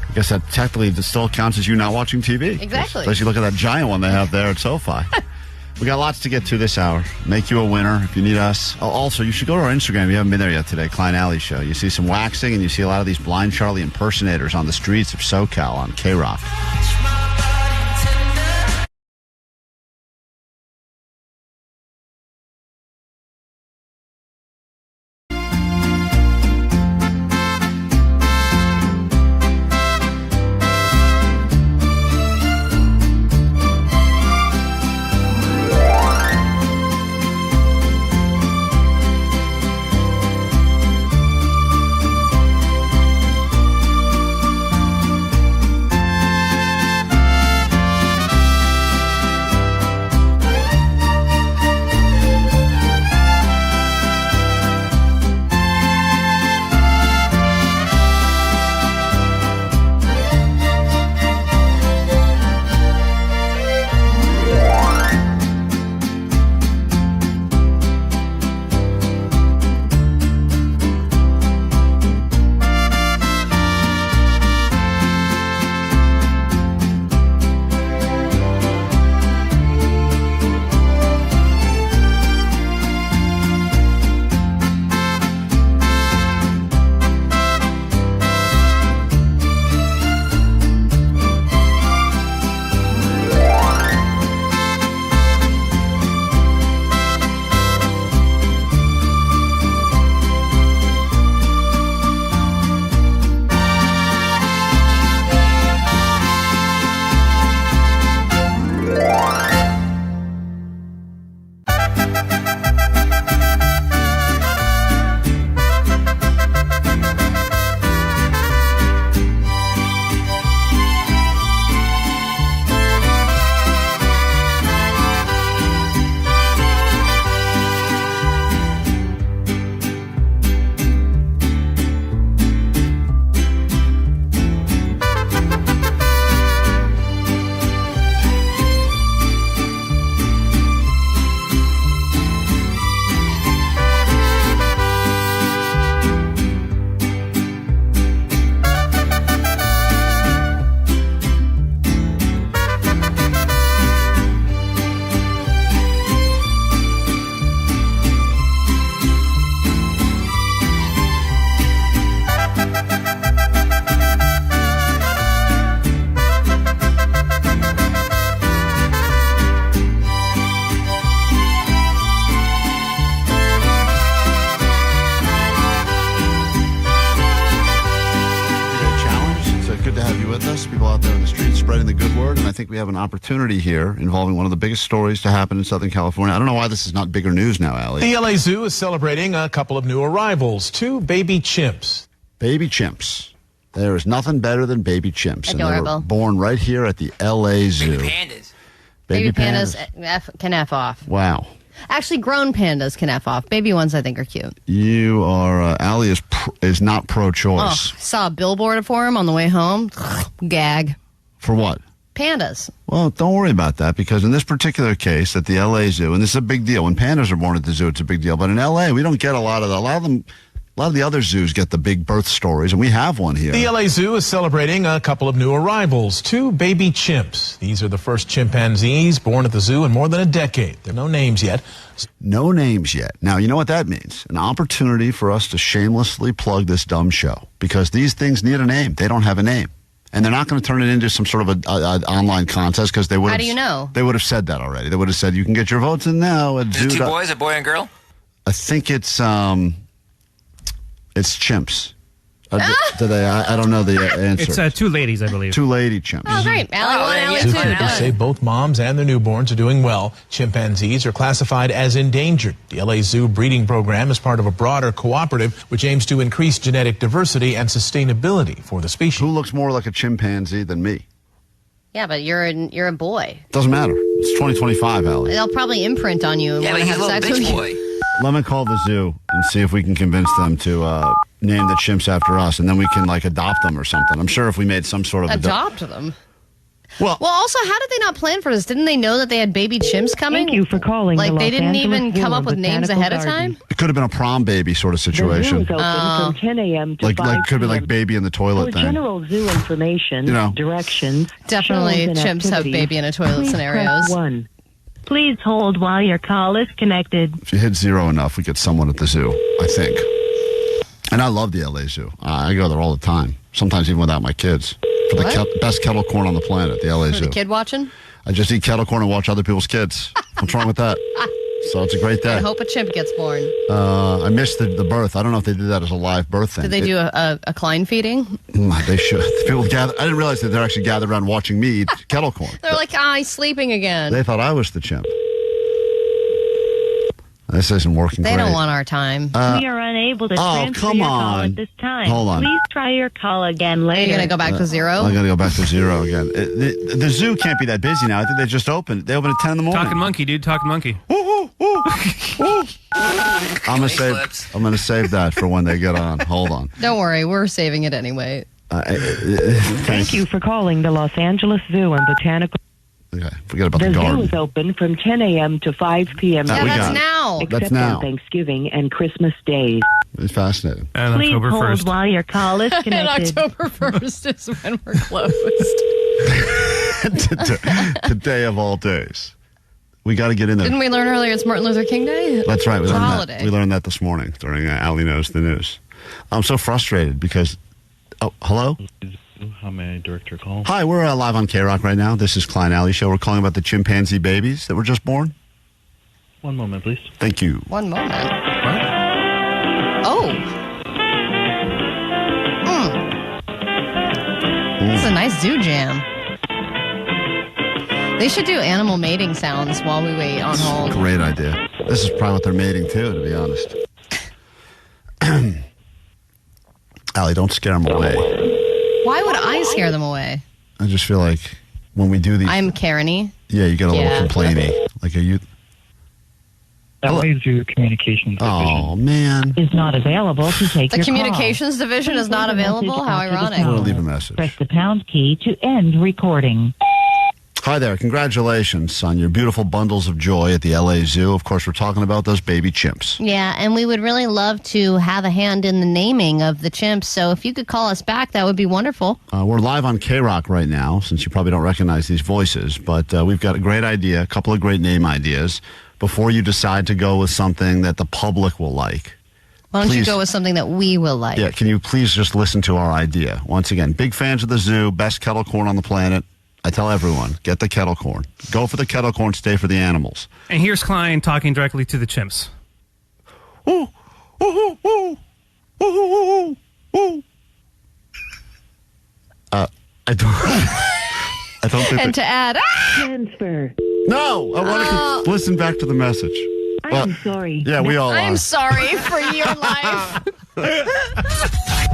I guess that technically still counts as you not watching TV. Exactly. Unless you look at that giant one they have there at SoFi. We got lots to get to this hour. Make you a winner if you need us. Oh, also, you should go to our Instagram. You haven't been there yet today, Klein Alley Show. You see some waxing and you see a lot of these Blind Charlie impersonators on the streets of SoCal on KROQ. People out there in the streets spreading the good word, and I think we have an opportunity here involving one of the biggest stories to happen in Southern California. I don't know why this is not bigger news now, Allie. The LA Zoo is celebrating a couple of new arrivals, 2 baby chimps. Baby chimps. There is nothing better than baby chimps. Adorable. And they were born right here at the LA Zoo. Baby pandas. Baby pandas can F off. Wow. Actually, grown pandas can F off. Baby ones, I think, are cute. You are, Allie is not pro-choice. Oh, saw a billboard for him on the way home. Gag. For what? Pandas. Well, don't worry about that, because in this particular case at the LA Zoo, and this is a big deal. When pandas are born at the zoo, it's a big deal. But in LA, we don't get a lot of them. A lot of the other zoos get the big birth stories, and we have one here. The LA Zoo is celebrating a couple of new arrivals, 2 baby chimps. These are the first chimpanzees born at the zoo in more than a decade. There are no names yet. No names yet. Now, you know what that means? An opportunity for us to shamelessly plug this dumb show, because these things need a name. They don't have a name. And they're not going to turn it into some sort of a online contest because they would. How do you know? They would have said that already. They would have said you can get your votes in now at Is it zoo. two boys, a boy and girl? I think it's chimps. Do they? I don't know the answer. It's two ladies, I believe. Two lady chimps. Oh, great. Allie 1, Allie 2. Zookeepers say both moms and their newborns are doing well. Chimpanzees are classified as endangered. The LA Zoo breeding program is part of a broader cooperative which aims to increase genetic diversity and sustainability for the species. Who looks more like a chimpanzee than me? Yeah, but you're a boy. Doesn't matter. It's 2025, Allie. They'll probably imprint on you and Yeah, want but to he's have a little sex with bitch you. boy. Let me call the zoo and see if we can convince them to name the chimps after us, and then we can adopt them or something. I'm sure if we made some sort of Adopt them. Well, also, how did they not plan for this? Didn't they know that they had baby chimps coming? Thank you for calling. Like the they Los didn't Angeles even Zoo come up and with names Botanical ahead of Garden. time. it could have been a prom baby sort of The zoo situation. is open from 10 a.m. to 5 Could be p.m. like baby in the toilet For thing. general zoo information, directions, Definitely shows, and chimps have activities, baby in a toilet please scenarios. Press 1. Please hold while your call is connected. If you hit 0 enough, we get someone at the zoo, I think. And I love the LA Zoo. I go there all the time, sometimes even without my kids. For the best kettle corn on the planet, the LA For Zoo. the kid watching? I just eat kettle corn and watch other people's kids. What's wrong with that? So it's a great day. I hope a chimp gets born. I missed the birth. I don't know if they did that as a live birth thing. Did they do a Klein feeding? They should. People gather. I didn't realize that they're actually gathered around watching me eat kettle corn. They're like, he's sleeping again. They thought I was the chimp. This isn't working. They great. don't want our time. We are unable to transfer come your call on. at this time. Hold on. Please try your call again later. Are you going to go back to 0? I got to go back to 0 again. The zoo can't be that busy now. I think they just opened. They opened at 10 in the morning. Talking monkey, dude. Talking monkey. I'm gonna save that for when they get on. Hold on. Don't worry, we're saving it anyway. Thank you for calling the Los Angeles Zoo and Botanical. Okay, forget about the The zoo garden. is open from 10 a.m. to 5 p.m. Yeah, that's now. Except That's now. on Thanksgiving and Christmas days. It's fascinating. And Please October hold 1st. while your call is And connected. October 1st is when we're closed. Today of all days, we got to get in there. Didn't we learn earlier it's Martin Luther King Day? That's right. It's a holiday. We learned that this morning during Allie Knows the News. I'm so frustrated because. Oh, hello? How may I direct your call? Hi, we're live on KROQ right now. This is Klein Alley Show. We're calling about the chimpanzee babies that were just born. One moment, please. Thank you. One moment. Oh. This is a nice zoo jam. They should do animal mating sounds while we wait on hold. Great idea. This is probably what they're mating too, to be honest. Allie, don't scare them away. Why would I scare them away? I just feel like when we do these, I'm Karen-y. yeah, you get a little complainy. Like, are you? LA Zoo Communications Oh man, is not available to take The your communications division is not available? How ironic. I'm gonna leave a message. Press the pound key to end recording. Hi there. Congratulations on your beautiful bundles of joy at the LA Zoo. Of course, we're talking about those baby chimps. Yeah, and we would really love to have a hand in the naming of the chimps. So if you could call us back, that would be wonderful. We're live on KROQ right now, since you probably don't recognize these voices, but we've got a great idea, a couple of great name ideas, before you decide to go with something that the public will like. Why don't you Please. go with something that we will like? Yeah, can you please just listen to our idea? Once again, big fans of the zoo, best kettle corn on the planet. I tell everyone, get the kettle corn. Go for the kettle corn, stay for the animals. And here's Klein talking directly to the chimps. Ooh, ooh, ooh, ooh, ooh, ooh, ooh. I don't think And to add, Transfer. No, I want to listen back to the message. I'm sorry. Yeah, we all I'm are. sorry for your life.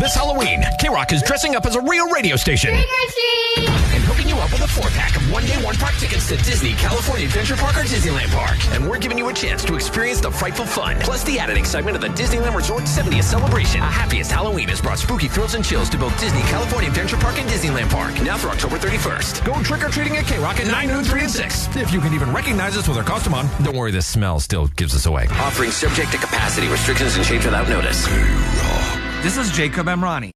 This Halloween, KROQ is dressing up as a real radio station and hooking you up with a 4-pack of one-day, one-park tickets to Disney, California Adventure Park, or Disneyland Park. And we're giving you a chance to experience the frightful fun, plus the added excitement of the Disneyland Resort 70th celebration. Our happiest Halloween has brought spooky thrills and chills to both Disney, California Adventure Park, and Disneyland Park. Now through October 31st. Go trick-or-treating at KROQ at 9, noon, 3, and 6. If you can even recognize us with our costume on. Don't worry, the smell still gives us away. Offering subject to capacity restrictions and change without notice. This is Jacob Emrani.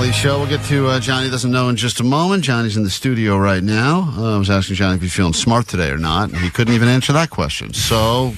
Kelly Show. We'll get to Johnny Doesn't Know in just a moment. Johnny's in the studio right now. I was asking Johnny if he's feeling smart today or not, and he couldn't even answer that question. So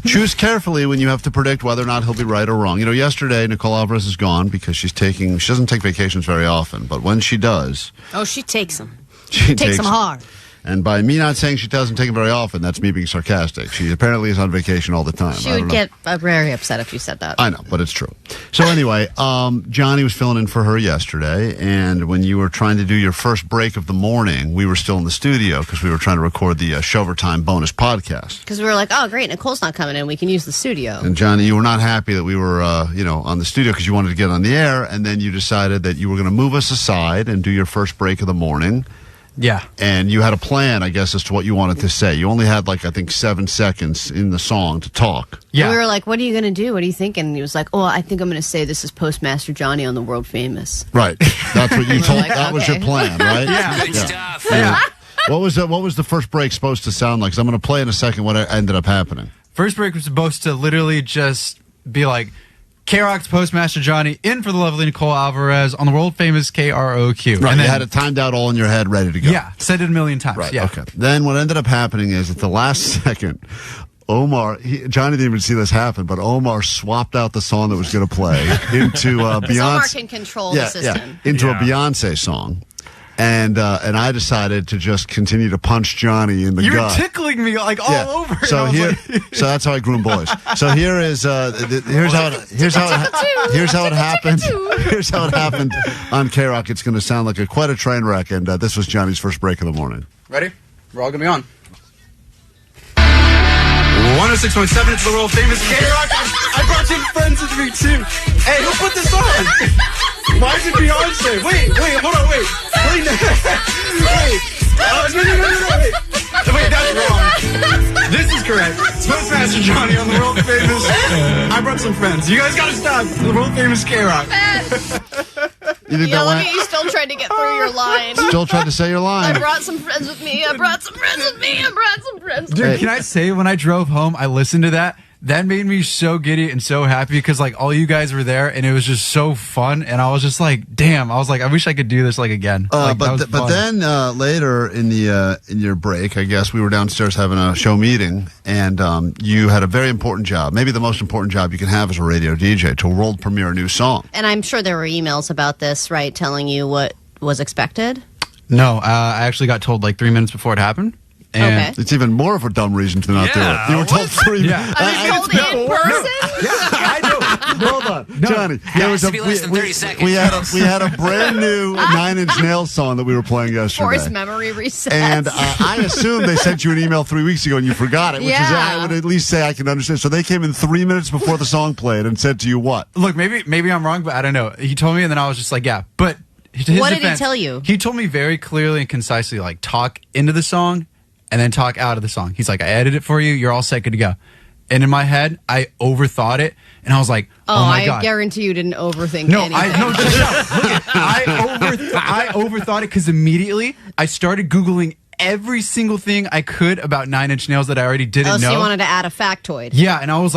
choose carefully when you have to predict whether or not he'll be right or wrong. You know, yesterday, Nicole Alvarez is gone because she doesn't take vacations very often, but when she does... Oh, she takes them. She takes them hard. And by me not saying she doesn't take them very often, that's me being sarcastic. She apparently is on vacation all the time. She would get very upset if you said that. I know, but it's true. So anyway, Johnny was filling in for her yesterday, and when you were trying to do your first break of the morning, we were still in the studio because we were trying to record the Showtime bonus podcast. Because we were like, oh, great, Nicole's not coming in. We can use the studio. And Johnny, you were not happy that we were, on the studio because you wanted to get on the air, and then you decided that you were going to move us aside and do your first break of the morning. Yeah. And you had a plan, I guess, as to what you wanted to say. You only had, I think 7 seconds in the song to talk. Yeah. And we were like, what are you going to do? What are you thinking? And he was like, oh, I think I'm going to say this is Postmaster Johnny on the World Famous. Right. That's what you told. Like, that was your plan, right? Yeah. Good stuff. Yeah. What was the first break supposed to sound like? 'Cause I'm going to play in a second what ended up happening. First break was supposed to literally just be like, KROQ's Postmaster Johnny in for the lovely Nicole Alvarez on the world famous KROQ. Right, and you had it timed out all in your head, ready to go. Yeah, said it a million times. Right, yeah. okay. Then what ended up happening is at the last second, Johnny didn't even see this happen, but Omar swapped out the song that was going to play into Beyonce. Omar can control the system. Into a Beyonce song. And I decided to just continue to punch Johnny in the gut. You were tickling me all over. So so that's how I groom boys. So here's how it happened. Here's how it happened on KROQ. It's going to sound like quite a train wreck, and this was Johnny's first break of the morning. Ready? We're all going to be on. 106.7, it's the world famous KROQ. I brought some friends with me too. Hey, who put this on? Why is it Beyonce? Wait, hold on, wait. Wait, no, wait, that's wrong. This is correct. It's Postmaster Johnny on the world famous. I brought some friends. You guys gotta stop. The world famous KROQ. You think look at you still trying to get through your line. Still trying to say your line. I brought some friends with me. I brought some friends with me. I brought some friends with me. Dude, can I say, when I drove home, I listened to that. That made me so giddy and so happy because all you guys were there and it was just so fun, and I was just like, damn, I was like, I wish I could do this again. But then later in your break, I guess we were downstairs having a show meeting, and you had a very important job, maybe the most important job you can have as a radio DJ, to world premiere a new song. And I'm sure there were emails about this, right, telling you what was expected? No, I actually got told 3 minutes before it happened. And it's even more of a dumb reason to not do it. You were told 3 minutes. I was told in person? I know. Hold on, Johnny. We had a brand new 9 Inch Nails song that we were playing yesterday. Forced memory reset. And I assumed they sent you an email 3 weeks ago and you forgot it, which is I would at least say I can understand. So they came in 3 minutes before the song played and said to you what? Look, maybe I'm wrong, but I don't know. He told me, and then I was just like, yeah, but what did he tell you? He told me very clearly and concisely, talk into the song and then talk out of the song. He's like, I edited it for you. You're all set, good to go. And in my head, I overthought it, and I was like, oh my God. I guarantee you didn't overthink anything. I overthought it because immediately I started Googling every single thing I could about 9 Inch Nails that I already didn't know. So you wanted to add a factoid. Yeah, and I was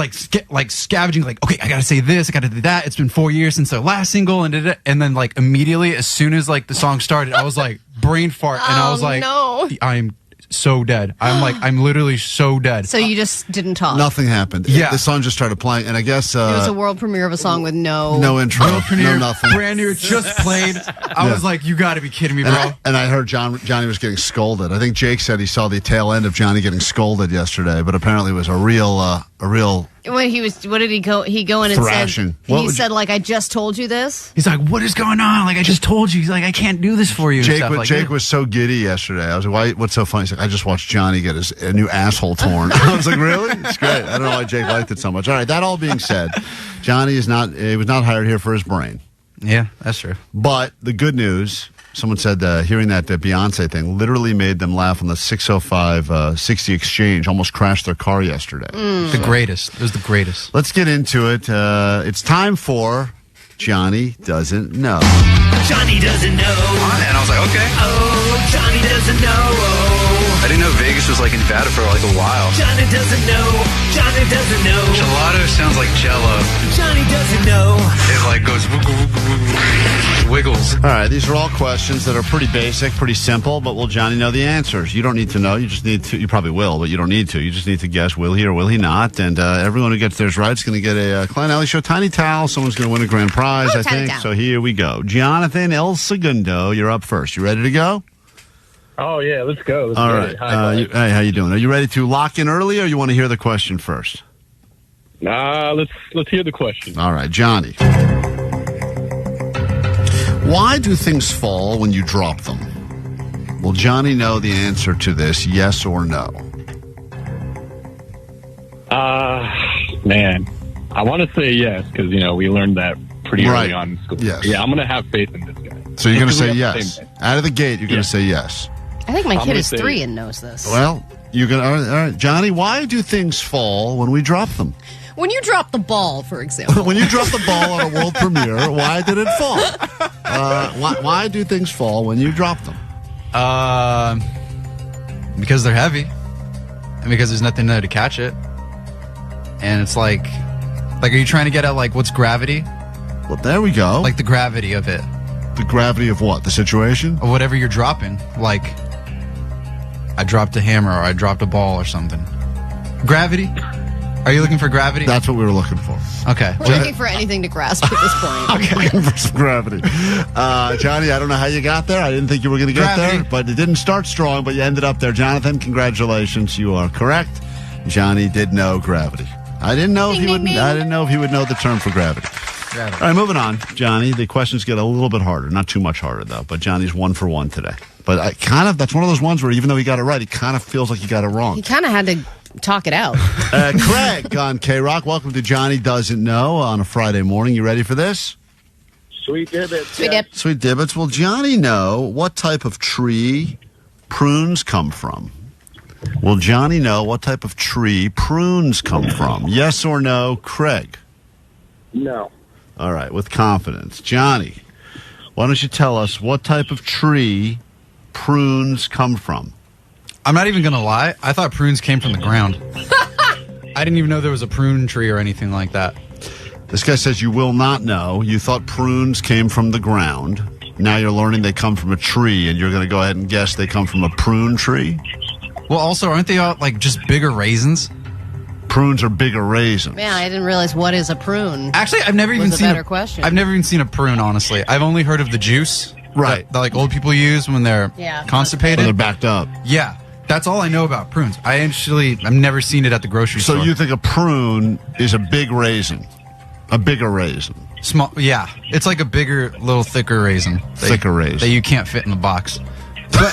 scavenging, okay, I gotta say this, I gotta do that. It's been 4 years since their last single, and then immediately, as soon as the song started, I was like, brain fart, and I was like, no. I'm so dead. I'm literally so dead. So you just didn't talk? Nothing happened. Yeah. The song just started playing, and I guess... it was a world premiere of a song with no intro, world premiere, no nothing. Brand new, it just played. I was like, you gotta be kidding me, bro. And I heard Johnny was getting scolded. I think Jake said he saw the tail end of Johnny getting scolded yesterday, but apparently it was a real... What did he go? He go in and thrashing. said, I just told you this. He's like, what is going on? I just told you. He's like, I can't do this for you. Jake was so giddy yesterday. I was like, what's so funny? He's like, I just watched Johnny get a new asshole torn. I was like, really? It's great. I don't know why Jake liked it so much. All right, that all being said, Johnny was not hired here for his brain. Yeah, that's true. But the good news, someone said hearing that Beyonce thing literally made them laugh on the 605 60 exchange. Almost crashed their car yesterday. The greatest. It was the greatest. Let's get into it. It's time for Johnny Doesn't Know. Johnny doesn't know. And I was like, okay. Oh, Johnny doesn't know. I didn't know Vegas was was like in Nevada for like a while. Johnny doesn't know. Johnny doesn't know. Gelato sounds like Jello. Johnny doesn't know. It like goes wiggles. All right, these are all questions that are pretty basic, pretty simple, but will Johnny know the answers? You don't need to know. You just need to. You probably will, but you don't need to. You just need to guess, will he or will he not? And everyone who gets theirs right is going to get a Klein Alley Show Tiny Towel. Someone's going to win a grand prize, I think. So here we go. Jonathan El Segundo, you're up first. You ready to go? Oh, yeah, let's go. Let's all get right. it. Hi, hey, how you doing? Are you ready to lock in early, or you want to hear the question first? Nah, let's hear the question. All right, Johnny. Why do things fall when you drop them? Will Johnny know the answer to this, yes or no? Man, I want to say yes, because, we learned that pretty early on in school. Yes. Yeah, I'm going to have faith in this guy. So you're going to say yes. Out of the gate, you're going to say yes. I think my kid is 3 and knows this. Well, you're going to... All right, Johnny, why do things fall when we drop them? When you drop the ball, for example. When you drop the ball on a world premiere, why did it fall? Why do things fall when you drop them? Because they're heavy. And because there's nothing there to catch it. And it's like, are you trying to get at, what's gravity? Well, there we go. Like the gravity of it. The gravity of what? The situation? Or whatever you're dropping. Like, I dropped a hammer or I dropped a ball or something. Gravity? Are you looking for gravity? That's what we were looking for. Okay. We're looking for anything to grasp at this point. I'm looking for some gravity. Johnny, I don't know how you got there. I didn't think you were going to get there, but it didn't start strong, but you ended up there. Jonathan, congratulations. You are correct. Johnny did know gravity. I didn't know if he would. I didn't know if he would know the term for gravity. All right, moving on, Johnny. The questions get a little bit harder. Not too much harder, though. But Johnny's 1 for 1 today. But that's one of those ones where even though he got it right, he kind of feels like he got it wrong. He kind of had to talk it out. Craig on KROQ. Welcome to Johnny Doesn't Know on a Friday morning. You ready for this? Sweet dibbits. Sweet dip. Sweet dibbits. Will Johnny know what type of tree prunes come from? Will Johnny know what type of tree prunes come from? Yes or no, Craig? No. All right, with confidence. Johnny, why don't you tell us what type of tree prunes come from? I'm not even going to lie. I thought prunes came from the ground. I didn't even know there was a prune tree or anything like that. This guy says you will not know. You thought prunes came from the ground. Now you're learning they come from a tree, and you're going to go ahead and guess they come from a prune tree? Well, also, aren't they all just bigger raisins? Prunes are bigger raisins. Man, I didn't realize what is a prune. Actually, I've never even seen a better question. I've never even seen a prune, honestly. I've only heard of the juice. Right. That old people use when they're constipated. When they're backed up. Yeah. That's all I know about prunes. I've never seen it at the grocery store. So you think a prune is a big raisin? A bigger raisin? Small, yeah. It's like a bigger, little thicker raisin. Thicker raisin. That you can't fit in the box. But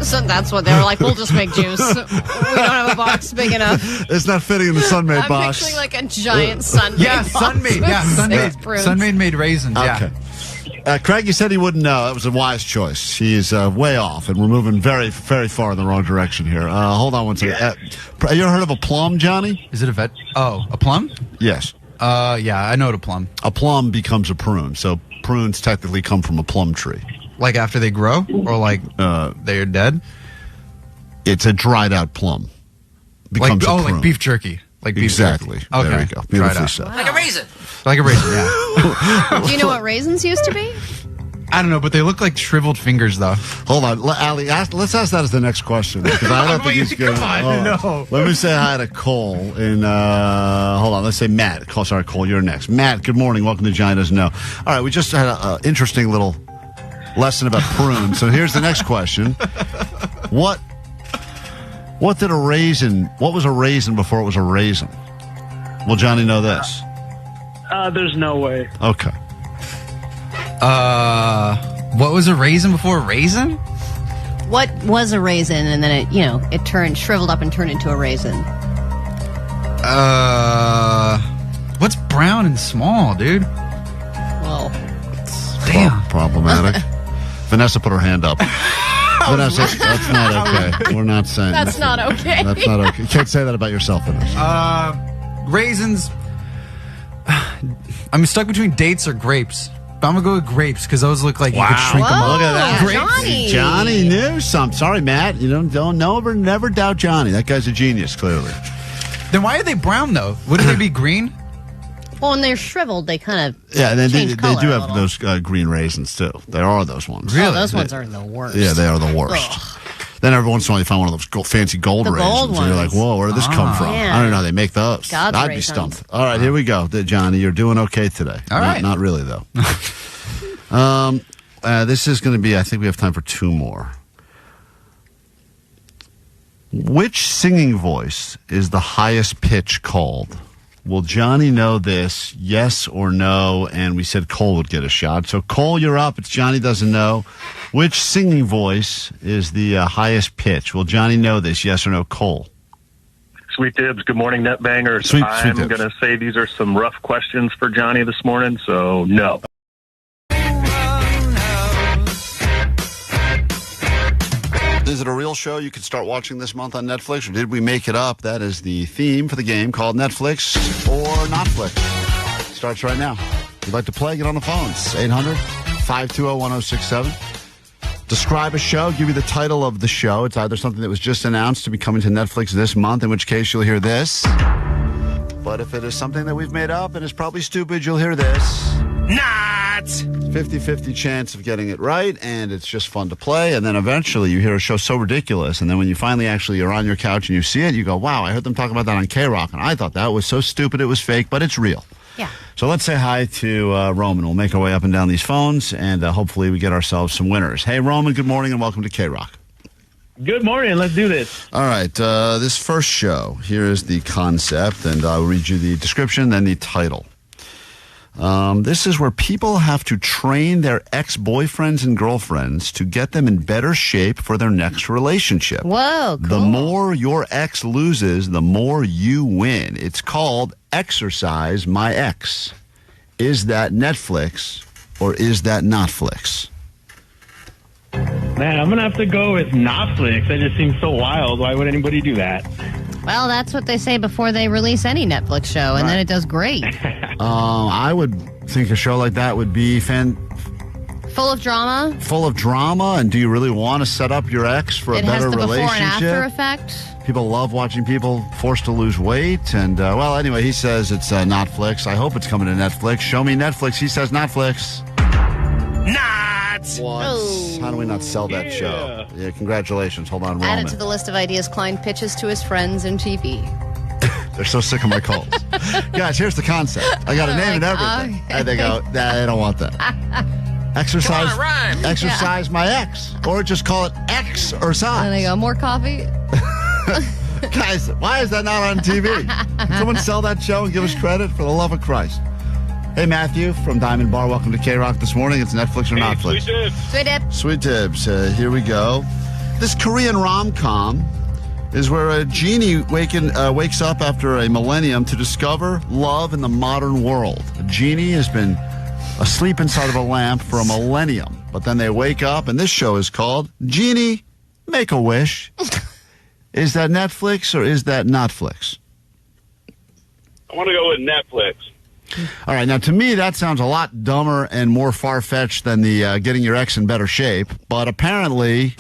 so that's what they were like, we'll just make juice. We don't have a box big enough. It's not fitting in the Sunmaid box. I'm picturing like a giant Sunmaid yeah, box. Sunmaid. Yeah, Sunmaid made raisins, okay. Craig, you said he wouldn't know. That was a wise choice. He is way off, and we're moving very, very far in the wrong direction here. Hold on one second. You ever heard of a plum, Johnny? Is it a a plum? Yes. Yeah, I know what a plum. A plum becomes a prune, so prunes technically come from a plum tree. Like after they grow? Or they're dead? It's a dried out plum. Becomes a prune. Like beef jerky. Like beef exactly. Jerky. Okay. There we go. Beautifully said. Like a raisin. Like a raisin, yeah. Do you know what raisins used to be? I don't know, but they look like shriveled fingers, though. Hold on, Ali. Let's ask that as the next question because I don't think he's good. No. Let me say hi to Cole and hold on. Let's say Matt. Sorry, Cole. You're next. Matt. Good morning. Welcome to Johnny Doesn't Know. All right, we just had an interesting little lesson about prunes. So here's the next question: What was a raisin before it was a raisin? Will Johnny know this? There's no way. Okay. What was a raisin before a raisin? What was a raisin and then it turned shriveled up and turned into a raisin? What's brown and small, dude? Well, damn. Problematic. Vanessa put her hand up. Vanessa, that's not okay. We're not saying that's not okay. That's not okay. You can't say that about yourself, Vanessa. Raisins. I'm stuck between dates or grapes. But I'm going to go with grapes because those look like you could shrink them up. Look at that. Johnny. Johnny knew something. Sorry, Matt. You don't never doubt Johnny. That guy's a genius, clearly. Then why are they brown, though? Wouldn't they be green? Well, when they're shriveled, they kind of they change color do a have little. those green raisins, too. There are those ones. Really? Oh, those ones are the worst. Yeah, they are the worst. Ugh. Then every once in a while you find one of those fancy gold The raisins. gold And you're like, ones. whoa, where did this come from? Man. I don't know how they make those. God's I'd be raisins. stumped. All right, here we go. Johnny, you're doing okay today. All right. Not really, though. This is going to be, I think we have time for two more. Which singing voice is the highest pitch called? Will Johnny know this, yes or no? And we said Cole would get a shot. So, Cole, you're up. It's Johnny doesn't know. Which singing voice is the highest pitch? Will Johnny know this, yes or no? Cole. Sweet dibs. Good morning, net bangers. Sweet I'm dibs. going to say these are some rough questions for Johnny this morning, so no. Is it a real show you could start watching this month on Netflix, or did we make it up? That is the theme for the game called Netflix or Notflix. Starts right now. If you'd like to play, get on the phones. 800-520-1067. Describe a show. Give me the title of the show. It's either something that was just announced to be coming to Netflix this month, in which case you'll hear this. But if it is something that we've made up and is probably stupid, you'll hear this. Not! 50-50 chance of getting it right, and it's just fun to play. And then eventually you hear a show so ridiculous, and then when you finally actually are on your couch and you see it, you go, wow, I heard them talk about that on KROQ, and I thought that was so stupid it was fake, but it's real. Yeah. So let's say hi to Roman. We'll make our way up and down these phones, and hopefully we get ourselves some winners. Hey, Roman, good morning, and welcome to KROQ. Good morning. Let's do this. All right, this first show, here is the concept, and I'll read you the description, then the title. This is where people have to train their ex-boyfriends and girlfriends to get them in better shape for their next relationship. Whoa, cool. The more your ex loses, the more you win. It's called Exercise My Ex. Is that Netflix or is that Notflix? Man, I'm going to have to go with Notflix. That just seems so wild. Why would anybody do that? Well, that's what they say before they release any Netflix show, and then it does great. I would think a show like that would be Full of drama. full of drama. And do you really want to set up your ex for a better It has the before and relationship? after effect. People love watching people forced to lose weight. And, well, anyway, he says it's Notflix. I hope it's coming to Netflix. Show me Netflix. He says Netflix. Not! What? Oh. How do we not sell that show? Yeah, congratulations. Hold on, Add Roman. it to the list of ideas Klein pitches to his friends in TV. They're so sick of my calls. Guys, here's the concept. I got a name and everything. Okay. And they go, nah, I don't want that. Exercise, Come on, rhyme. exercise my ex. Or just call it X-ercise. And they go, more coffee? Guys, why is that not on TV? Can someone sell that show and give us credit for the love of Christ? Hey, Matthew from Diamond Bar. Welcome to KROQ this morning. It's Netflix or Notflix? Sweet dip. Sweet tips. Here we go. This Korean rom-com is where a genie wakes up after a millennium to discover love in the modern world. A genie has been asleep inside of a lamp for a millennium, but then they wake up, and this show is called Genie, Make a Wish. Is that Netflix or is that Notflix? I want to go with Netflix. All right, now to me that sounds a lot dumber and more far-fetched than the getting your ex in better shape, but apparently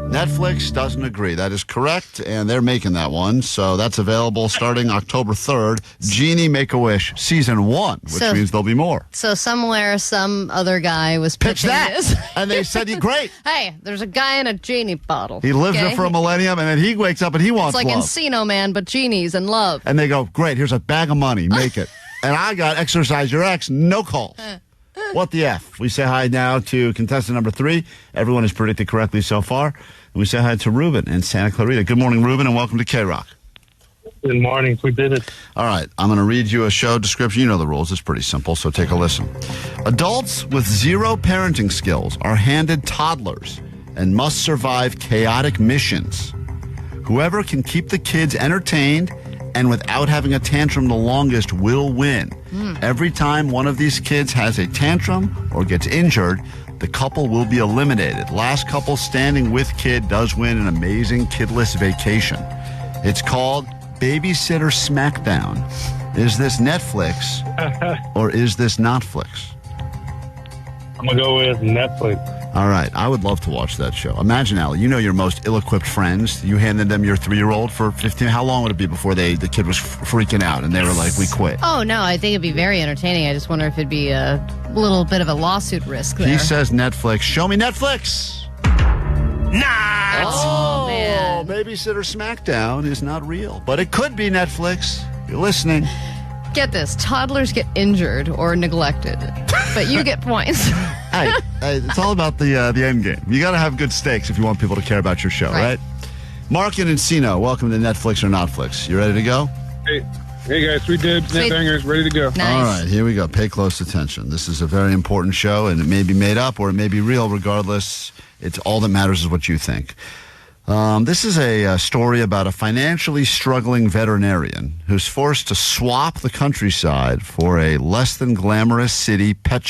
Netflix doesn't agree. That is correct, and they're making that one, so that's available starting October 3rd. Genie Make-A-Wish Season 1, which means there'll be more. So somewhere some other guy was pitching this. And they said, great. Hey, there's a guy in a genie bottle. He lives there for a millennium, and then he wakes up and he wants It's like love. Encino Man, but genies and love. And they go, great, here's a bag of money, make it. And I got Exercise Your Ex, no calls. What the F? We say hi now to contestant number 3. Everyone has predicted correctly so far. And we say hi to Ruben in Santa Clarita. Good morning, Ruben, and welcome to KROQ. Good morning. We did it. All right, I'm going to read you a show description. You know the rules. It's pretty simple, so take a listen. Adults with zero parenting skills are handed toddlers and must survive chaotic missions. Whoever can keep the kids entertained and without having a tantrum the longest will win. Every time one of these kids has a tantrum or gets injured, the couple will be eliminated. Last couple standing with kid does win an amazing kidless vacation. It's called Babysitter Smackdown. Is this Netflix or is this Notflix? I'm going to go with Netflix. All right. I would love to watch that show. Imagine, Allie, you know your most ill-equipped friends. You handed them your 3-year-old for 15. How long would it be before the kid was freaking out and they were like, we quit? Oh, no. I think it'd be very entertaining. I just wonder if it'd be a little bit of a lawsuit risk there. He says Netflix. Show me Netflix. Not. Oh, man. Babysitter Smackdown is not real, but it could be Netflix. You're listening. Get this. Toddlers get injured or neglected, but you get points. Hey, it's all about the end game. You got to have good stakes if you want people to care about your show, right? Mark and Encino, welcome to Netflix or Notflix. You ready to go? Hey guys, Sweet Dibs, Net Bangers, ready to go. Nice. All right, here we go. Pay close attention. This is a very important show, and it may be made up or it may be real. Regardless, it's all that matters is what you think. This is a story about a financially struggling veterinarian who's forced to swap the countryside for a less than glamorous city pet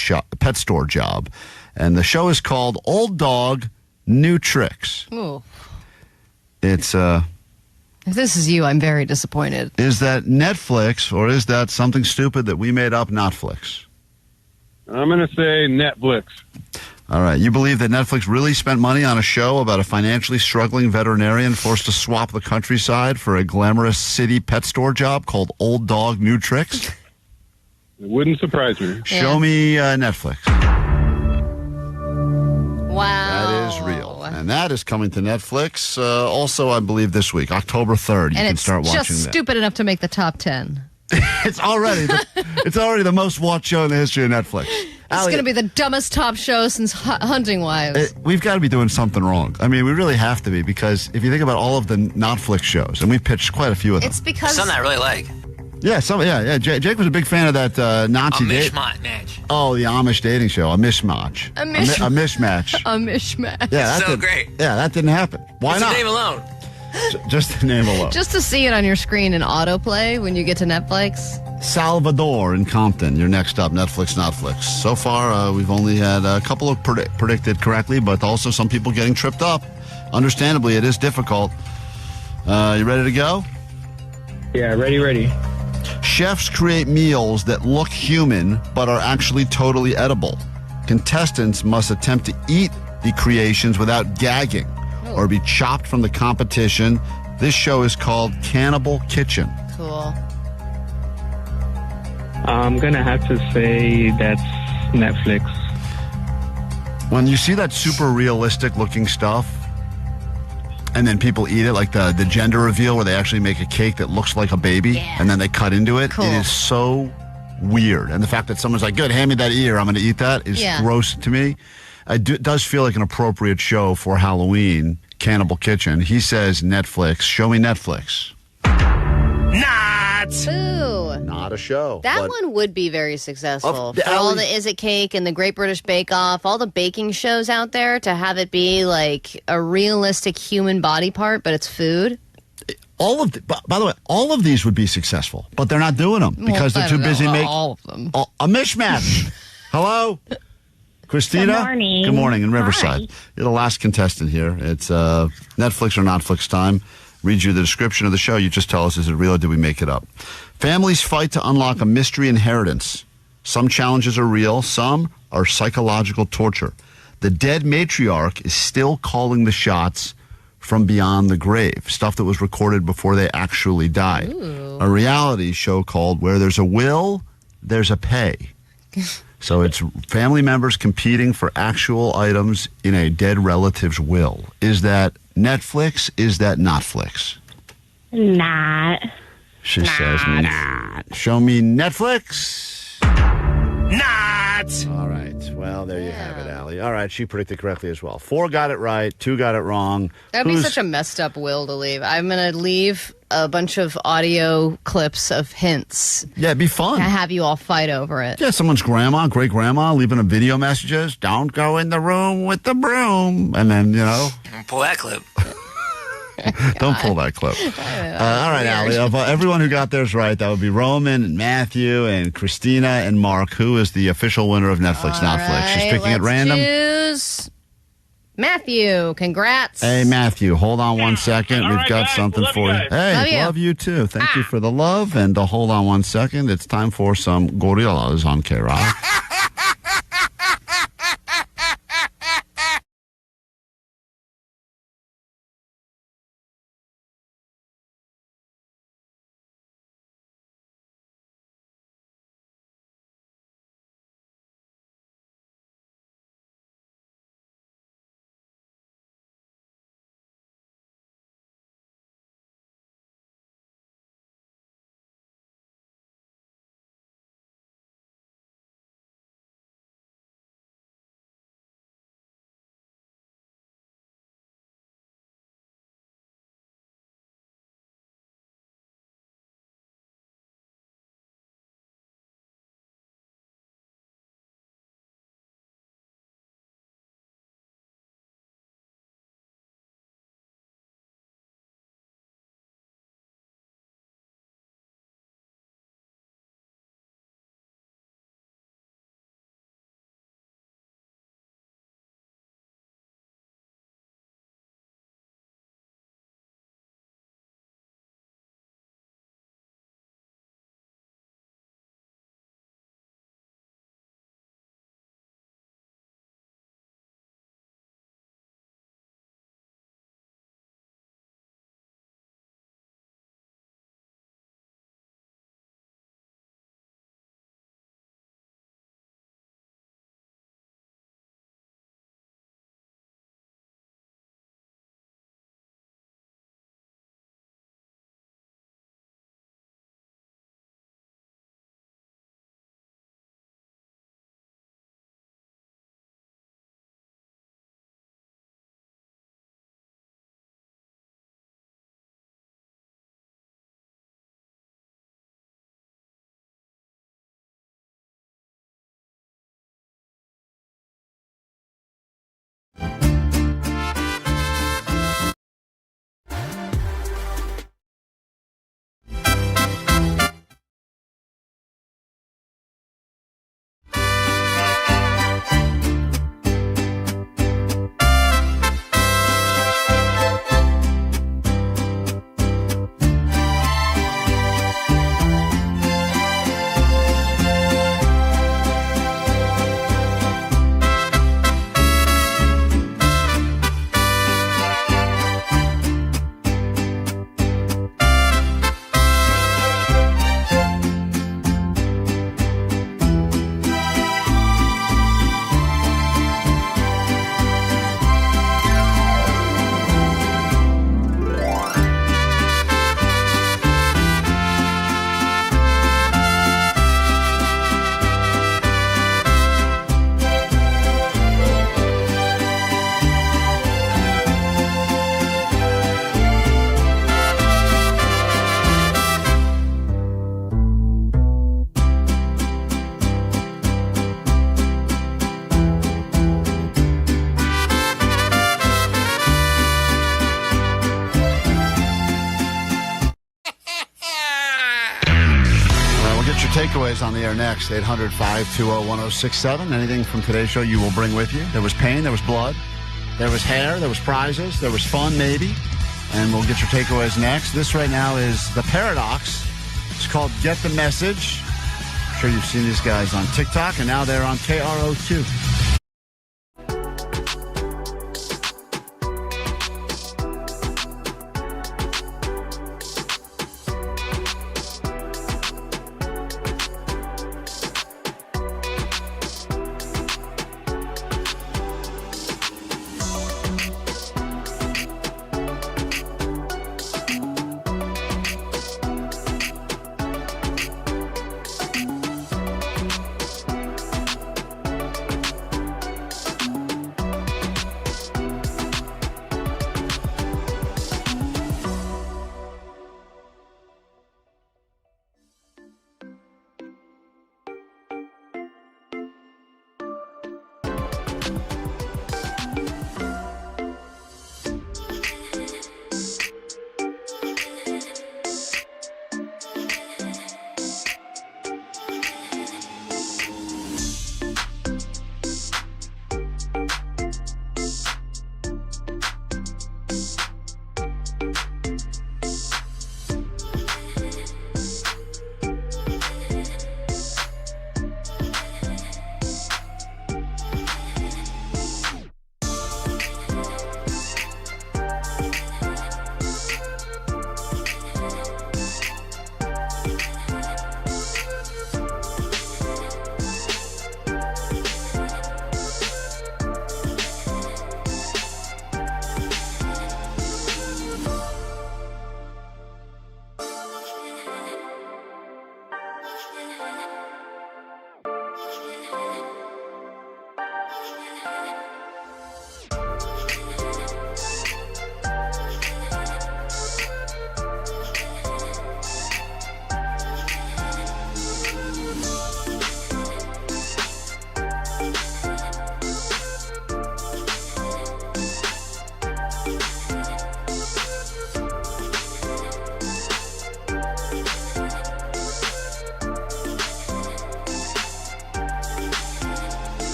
store job. And the show is called Old Dog, New Tricks. Ooh. It's If this is you, I'm very disappointed. Is that Netflix or is that something stupid that we made up, Notflix? I'm going to say Netflix. All right. You believe that Netflix really spent money on a show about a financially struggling veterinarian forced to swap the countryside for a glamorous city pet store job called Old Dog, New Tricks? It wouldn't surprise me. Show me Netflix. Wow. That is real. And that is coming to Netflix also, I believe, this week, October 3rd. You can start watching that. And it's just stupid enough to make the top 10. It's already the most watched show in the history of Netflix. It's going to be the dumbest top show since Hunting Wives. We've got to be doing something wrong. I mean, we really have to be, because if you think about all of the Notflix shows, and we've pitched quite a few of them. It's because some that I really like. Yeah, Jake was a big fan of that Nazi date. Match. Oh, the Amish dating show, a mismatch. A mismatch. A mishmash. Yeah, so great. Yeah, that didn't happen. Why not? The name alone. Just the name alone. Just to see it on your screen in autoplay when you get to Netflix. Salvador in Compton. You're next up, Netflix, Notflix. So far, we've only had a couple of predicted correctly, but also some people getting tripped up. Understandably, it is difficult. You ready to go? Yeah, ready. Chefs create meals that look human but are actually totally edible. Contestants must attempt to eat the creations without gagging or be chopped from the competition. This show is called Cannibal Kitchen. Cool. I'm going to have to say that's Netflix. When you see that super realistic looking stuff and then people eat it, like the gender reveal where they actually make a cake that looks like a baby and then they cut into it, It is so weird. And the fact that someone's like, good, hand me that ear, I'm going to eat that, is gross to me. It does feel like an appropriate show for Halloween, Cannibal Kitchen. He says Netflix. Show me Netflix. Boo. Not a show. That one would be very successful. For all the Is It Cake and the Great British Bake Off, all the baking shows out there, to have it be like a realistic human body part, but it's food. By the way, all of these would be successful, but they're not doing them because they're too busy making all of them. A mishmash. Hello? Christina? Good morning. Good morning in Riverside. Hi. You're the last contestant here. It's Netflix or Notflix time. Read you the description of the show. You just tell us, is it real or did we make it up? Families fight to unlock a mystery inheritance. Some challenges are real. Some are psychological torture. The dead matriarch is still calling the shots from beyond the grave. Stuff that was recorded before they actually died. Ooh. A reality show called Where There's a Will, There's a Pay. So it's family members competing for actual items in a dead relative's will. Is that Netflix? Is that Notflix? Not. She says not. Show me Netflix. Not. All right. Well, there you have it, Allie. All right. She predicted correctly as well. 4 got it right. 2 got it wrong. That'd be such a messed up will to leave. I'm going to leave a bunch of audio clips of hints. Yeah, it'd be fun. To have you all fight over it. Yeah, someone's grandma, great-grandma, leaving a video messages. Don't go in the room with the broom. And then, pull that clip. Don't pull that clip. All right, Allie. Of everyone who got theirs right, that would be Roman and Matthew and Christina and Mark. Who is the official winner of Netflix, Notflix? She's picking at random. Choose Matthew, congrats. Hey, Matthew, hold on one second. All We've right, got guys. something Love for you you. guys. Hey, Love you. love you too. Thank you for the love. And hold on one second. It's time for some gorillas on KROQ. Takeaways on the air next, 800-520-1067. Anything from today's show you will bring with you. There was pain, there was blood, there was hair, there was prizes, there was fun maybe, and we'll get your takeaways next. This right now is The Paradox. It's called Get the Message. I'm sure you've seen these guys on TikTok, and now they're on KROQ.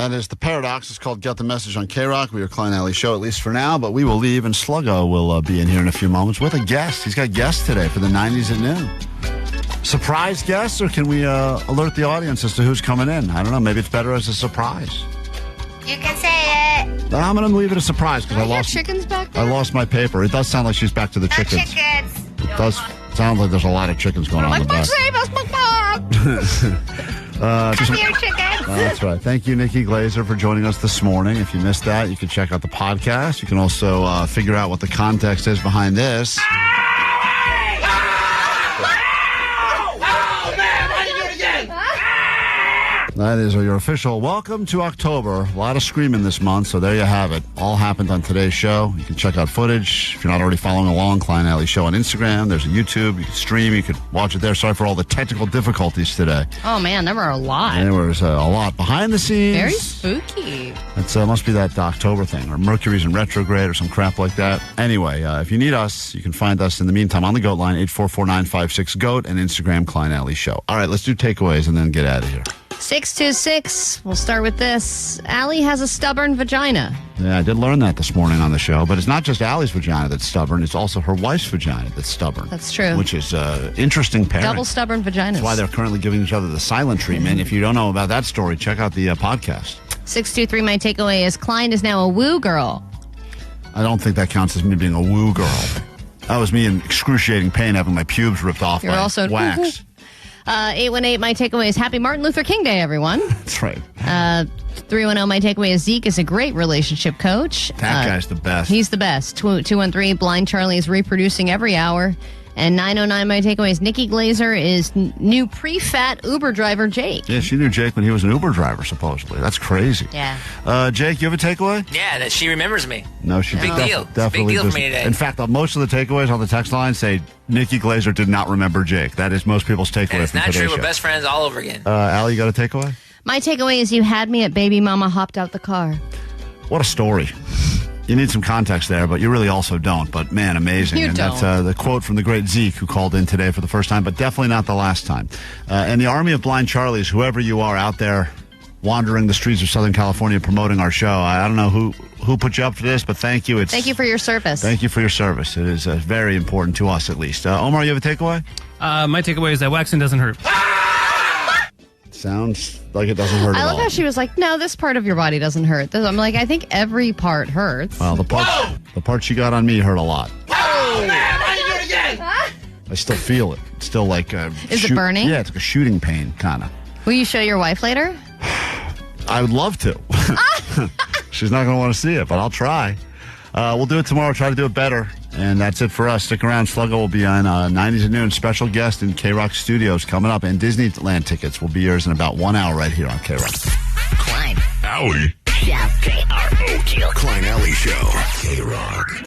That is the Paradox. It's called Get the Message on KROQ. We are Klein Alley Show, at least for now, but we will leave, and Sluggo will be in here in a few moments with a guest. He's got guests today for the 90s at noon. Surprise guests, or can we alert the audience as to who's coming in? I don't know. Maybe it's better as a surprise. You can say it. I'm going to leave it a surprise because I lost chickens back there? I lost my paper. It does sound like she's back to the chickens. Chickens. It does sound like there's a lot of chickens going on in the back. Come here, chickens. That's right. Thank you, Nikki Glaser, for joining us this morning. If you missed that, you can check out the podcast. You can also figure out what the context is behind this. That is your official welcome to October. A lot of screaming this month, so there you have it. All happened on today's show. You can check out footage. If you're not already following along, Klein Alley Show on Instagram. There's a YouTube. You can stream. You can watch it there. Sorry for all the technical difficulties today. Oh, man, there were a lot. There was a lot behind the scenes. Very spooky. It must be that October thing, or Mercury's in retrograde or some crap like that. Anyway, if you need us, you can find us in the meantime on the GOAT line, 844-956-GOAT, and Instagram, Klein Alley Show. All right, let's do takeaways and then get out of here. 626. We'll start with this. Allie has a stubborn vagina. Yeah, I did learn that this morning on the show, but it's not just Allie's vagina that's stubborn, it's also her wife's vagina that's stubborn. That's true. Which is interesting pairing. Double stubborn vaginas. That's why they're currently giving each other the silent treatment. If you don't know about that story, check out the podcast. 623, my takeaway is Klein is now a woo girl. I don't think that counts as me being a woo girl. That was me in excruciating pain having my pubes ripped off You're by also wax. 818, my takeaway is Happy Martin Luther King Day, everyone. That's right. 310, my takeaway is Zeke is a great relationship coach. That guy's the best. He's the best. 213, Blind Charlie is reproducing every hour. And 909, my takeaway is Nikki Glaser is new pre-fat Uber driver Jake. Yeah, she knew Jake when he was an Uber driver, supposedly. That's crazy. Yeah. Jake, you have a takeaway? Yeah, that she remembers me. No, she Big deal. It's a definitely big deal for doesn't. me today. In fact, most of the takeaways on the text line say Nikki Glaser did not remember Jake. That is most people's takeaway And it's from not today's true. show. We're best friends all over again. Allie, you got a takeaway? My takeaway is you had me at baby mama hopped out the car. What a story. You need some context there, but you really also don't. But, man, amazing. You and don't. That's the quote from the great Zeke, who called in today for the first time, but definitely not the last time. And the army of blind Charlies, whoever you are out there wandering the streets of Southern California promoting our show, I don't know who put you up for this, but thank you. Thank you for your service. Thank you for your service. It is very important to us, at least. Omar, you have a takeaway? My takeaway is that waxing doesn't hurt. Sounds like it doesn't hurt I at love all. how she was like, no, this part of your body doesn't hurt. I'm like, I think every part hurts. Well, the part she got on me hurt a lot. Oh, man, why did you do it again? I still feel it. It's still like Is it burning? Yeah, it's like a shooting pain, kind of. Will you show your wife later? I would love to. She's not going to want to see it, but I'll try. We'll do it tomorrow. Try to do it better. And that's it for us. Stick around. Sluggo will be on 90s at noon. Special guest in KROQ Studios coming up. And Disneyland tickets will be yours in about 1 hour right here on KROQ. Klein. Alley. Shout KROQ. Klein Alley Show. KROQ.